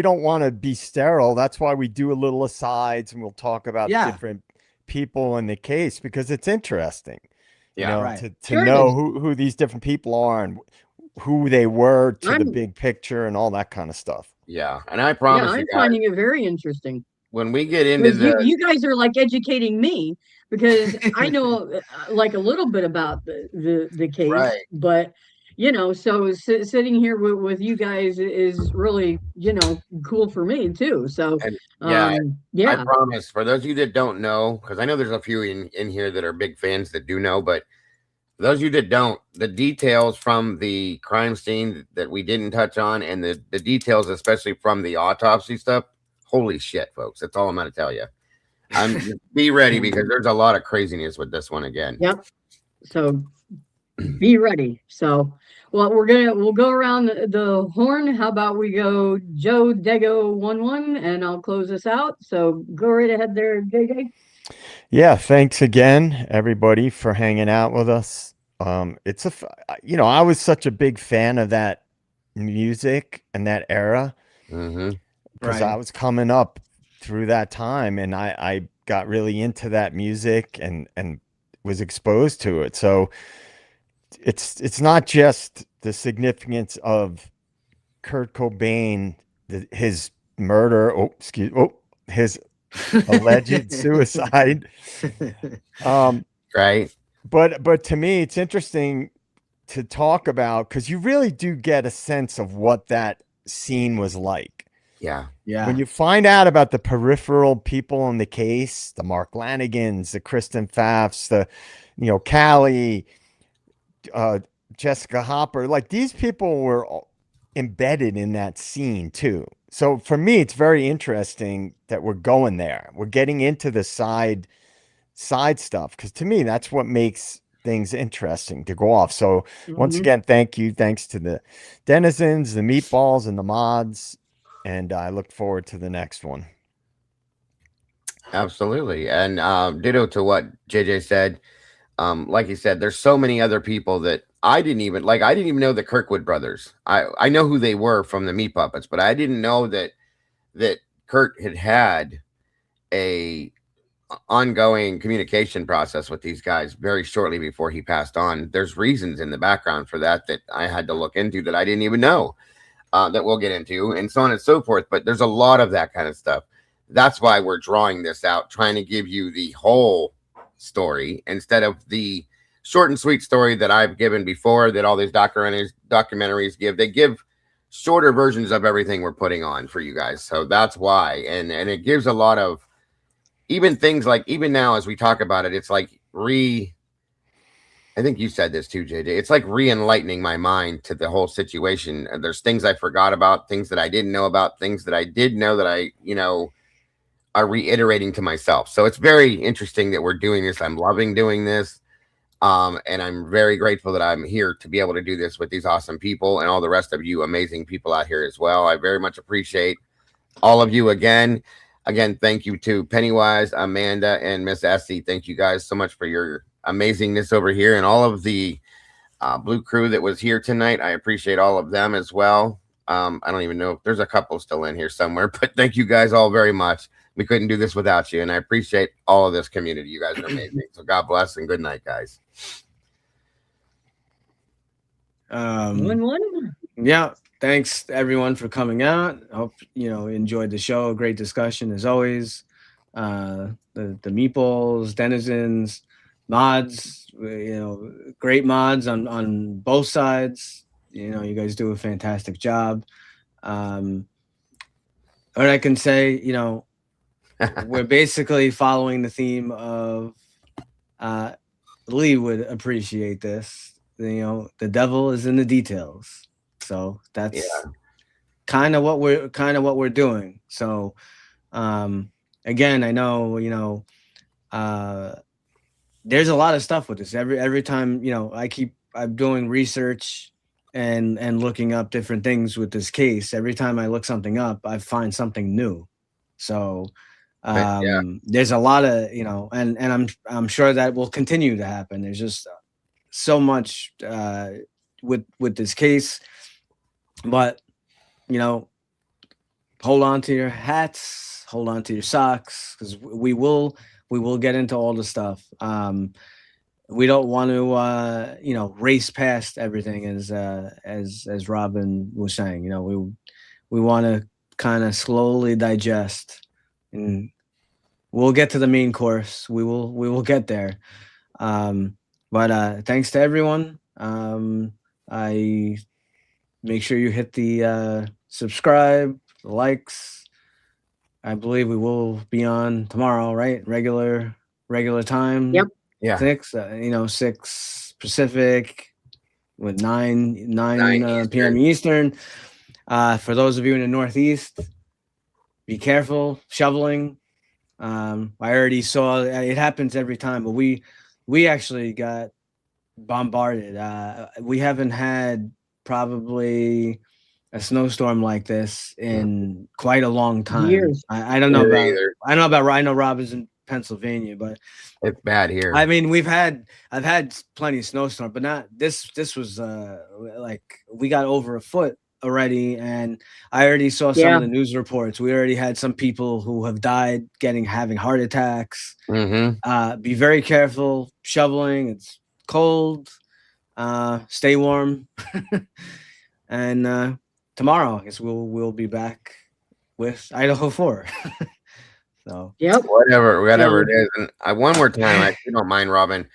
don't want to be sterile. That's why we do a little asides, and we'll talk about different people in the case because it's interesting. Yeah, to know who these different people are and who they were to the big picture and all that kind of stuff. Yeah, and I promise I'm finding it very interesting. When we get into you guys are like educating me because I know like a little bit about the case, but so sitting here with you guys is really cool for me too. So I promise, for those of you that don't know, because I know there's a few in here that are big fans that do know, but for those of you that don't, the details from the crime scene that we didn't touch on, and the details especially from the autopsy stuff, holy shit, folks, that's all I'm going to tell you. Be ready because there's a lot of craziness with this one again. Yep. So be ready. So, well, we'll go around the horn. How about we go Joe Dego 1-1 and I'll close this out. So go right ahead there, JJ. Yeah. Thanks again, everybody, for hanging out with us. It's I was such a big fan of that music and that era. Because I was coming up through that time and I got really into that music and was exposed to it. So it's not just the significance of Kurt Cobain, his murder, his alleged suicide. Right. But to me, it's interesting to talk about because you really do get a sense of what that scene was like. Yeah. When you find out about the peripheral people in the case, the Mark Lanigans, the Kristen Pfaffs, the, Cali, Jessica Hopper, like these people were embedded in that scene too. So for me, it's very interesting that we're going there. We're getting into the side stuff because to me, that's what makes things interesting to go off. So once again, thank you. Thanks to the denizens, the meatballs, and the mods. And I look forward to the next one. Absolutely. And ditto to what JJ said. Like he said, there's so many other people that I didn't even know the Kirkwood brothers. I know who they were from the Meat Puppets, but I didn't know that Kurt had a ongoing communication process with these guys very shortly before he passed on. There's reasons in the background for that I had to look into that I didn't even know. That we'll get into, and so on and so forth. But there's a lot of that kind of stuff. That's why we're drawing this out, trying to give you the whole story instead of the short and sweet story that I've given before, that all these documentaries give. They give shorter versions of everything we're putting on for you guys. So that's why. And it gives a lot of even things like, even now as we talk about it, it's like I think you said this too, JJ. It's like re-enlightening my mind to the whole situation. There's things I forgot about, things that I didn't know about, things that I did know that I, are reiterating to myself. So it's very interesting that we're doing this. I'm loving doing this. And I'm very grateful that I'm here to be able to do this with these awesome people and all the rest of you amazing people out here as well. I very much appreciate all of you again. Again, thank you to Pennywise, Amanda, and Miss Essie. Thank you guys so much for your amazingness over here, and all of the Blue crew that was here tonight. I appreciate all of them as well. I don't even know if there's a couple still in here somewhere, but thank you guys all very much. We couldn't do this without you, and I appreciate all of this community. You guys are amazing. So God bless and good night, guys. Yeah, thanks everyone for coming out. I hope enjoyed the show. Great discussion as always. The meeples, denizens, mods, great mods on both sides. You guys do a fantastic job. What I can say, we're basically following the theme of Lee would appreciate this. The devil is in the details. So that's kind of what we're doing. So again, I know, there's a lot of stuff with this. Every time, I'm doing research and looking up different things with this case. Every time I look something up, I find something new. So there's a lot of, and I'm sure that will continue to happen. There's just so much with this case, but hold on to your hats, hold on to your socks, because we will get into all the stuff. We don't want to race past everything, as Robin was saying. We want to kind of slowly digest, and we'll get to the main course. We will get there. But thanks to everyone. I make sure you hit the subscribe, the likes. I believe we will be on tomorrow, right? Regular time. Yep. Yeah. 6 Pacific with 9 p.m. Eastern. For those of you in the Northeast, be careful shoveling. I already saw it happens every time, but we actually got bombarded. We haven't had probably a snowstorm like this in quite a long time. Years. I don't know about I know Rob is in Pennsylvania, but it's bad here. I mean, I've had plenty of snowstorm, but not this was like we got over a foot already, and I already saw some of the news reports. We already had some people who have died having heart attacks. Be very careful shoveling. It's cold. Stay warm. And tomorrow, I guess we'll be back with Idaho 4. So whatever it is. And one more time, if you don't mind, Robin,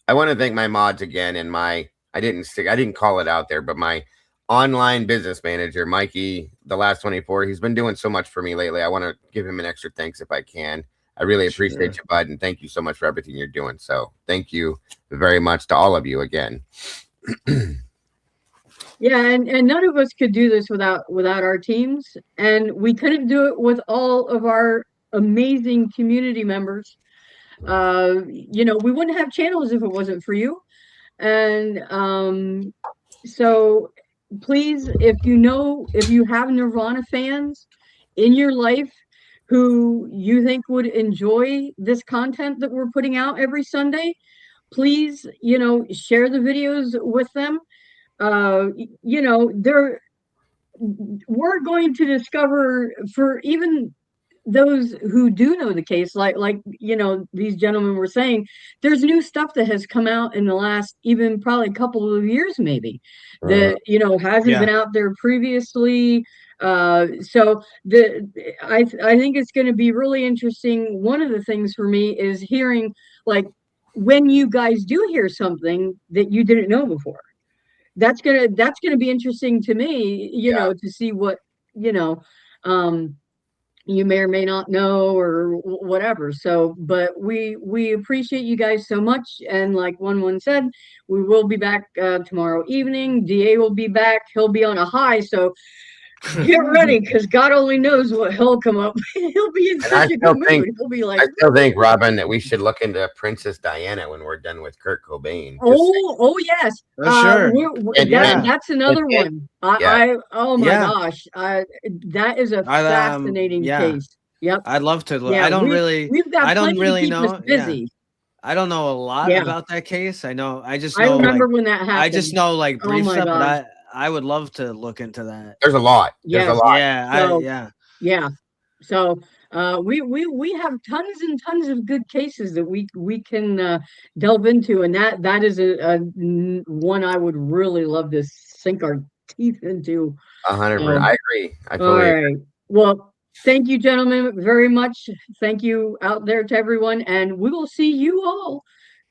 I want to thank my mods again, and I didn't call it out there, but my online business manager, Mikey, the last 24, he's been doing so much for me lately. I want to give him an extra thanks if I can. I really appreciate you, bud, and thank you so much for everything you're doing. So thank you very much to all of you again. Yeah, and none of us could do this without our teams, and we couldn't do it with all of our amazing community members. We wouldn't have channels if it wasn't for you. And so please, if you have Nirvana fans in your life who you think would enjoy this content that we're putting out every Sunday, please, share the videos with them. We're going to discover, for even those who do know the case, like these gentlemen were saying, there's new stuff that has come out in the last even probably couple of years, maybe that hasn't been out there previously. So I think it's going to be really interesting. One of the things for me is hearing, like, when you guys do hear something that you didn't know before, that's gonna be interesting to me, you know, to see what, you know, you may or may not know or whatever. So, but we appreciate you guys so much. And like one said, we will be back tomorrow evening. DA will be back. He'll be on a high. So get ready, because God only knows what he'll come up with. He'll be in such a good mood. He'll be like, I still think, Robin, that we should look into Princess Diana when we're done with Kurt Cobain. oh yes, sure. That's another one. Oh my gosh, that is a fascinating case. Yep, I'd love to. Yeah, I don't really know. Busy. I don't know a lot about that case. I just know. I remember when that happened. I just know like brief stuff, God. but I would love to look into that. There's a lot. There's a lot. Yeah. So we have tons and tons of good cases that we can delve into, and that is a one I would really love to sink our teeth into. 100%. I agree. I totally agree. Well, thank you, gentlemen, very much. Thank you out there to everyone, and we will see you all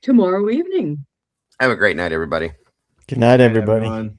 tomorrow evening. Have a great night, everybody. Good night, everybody.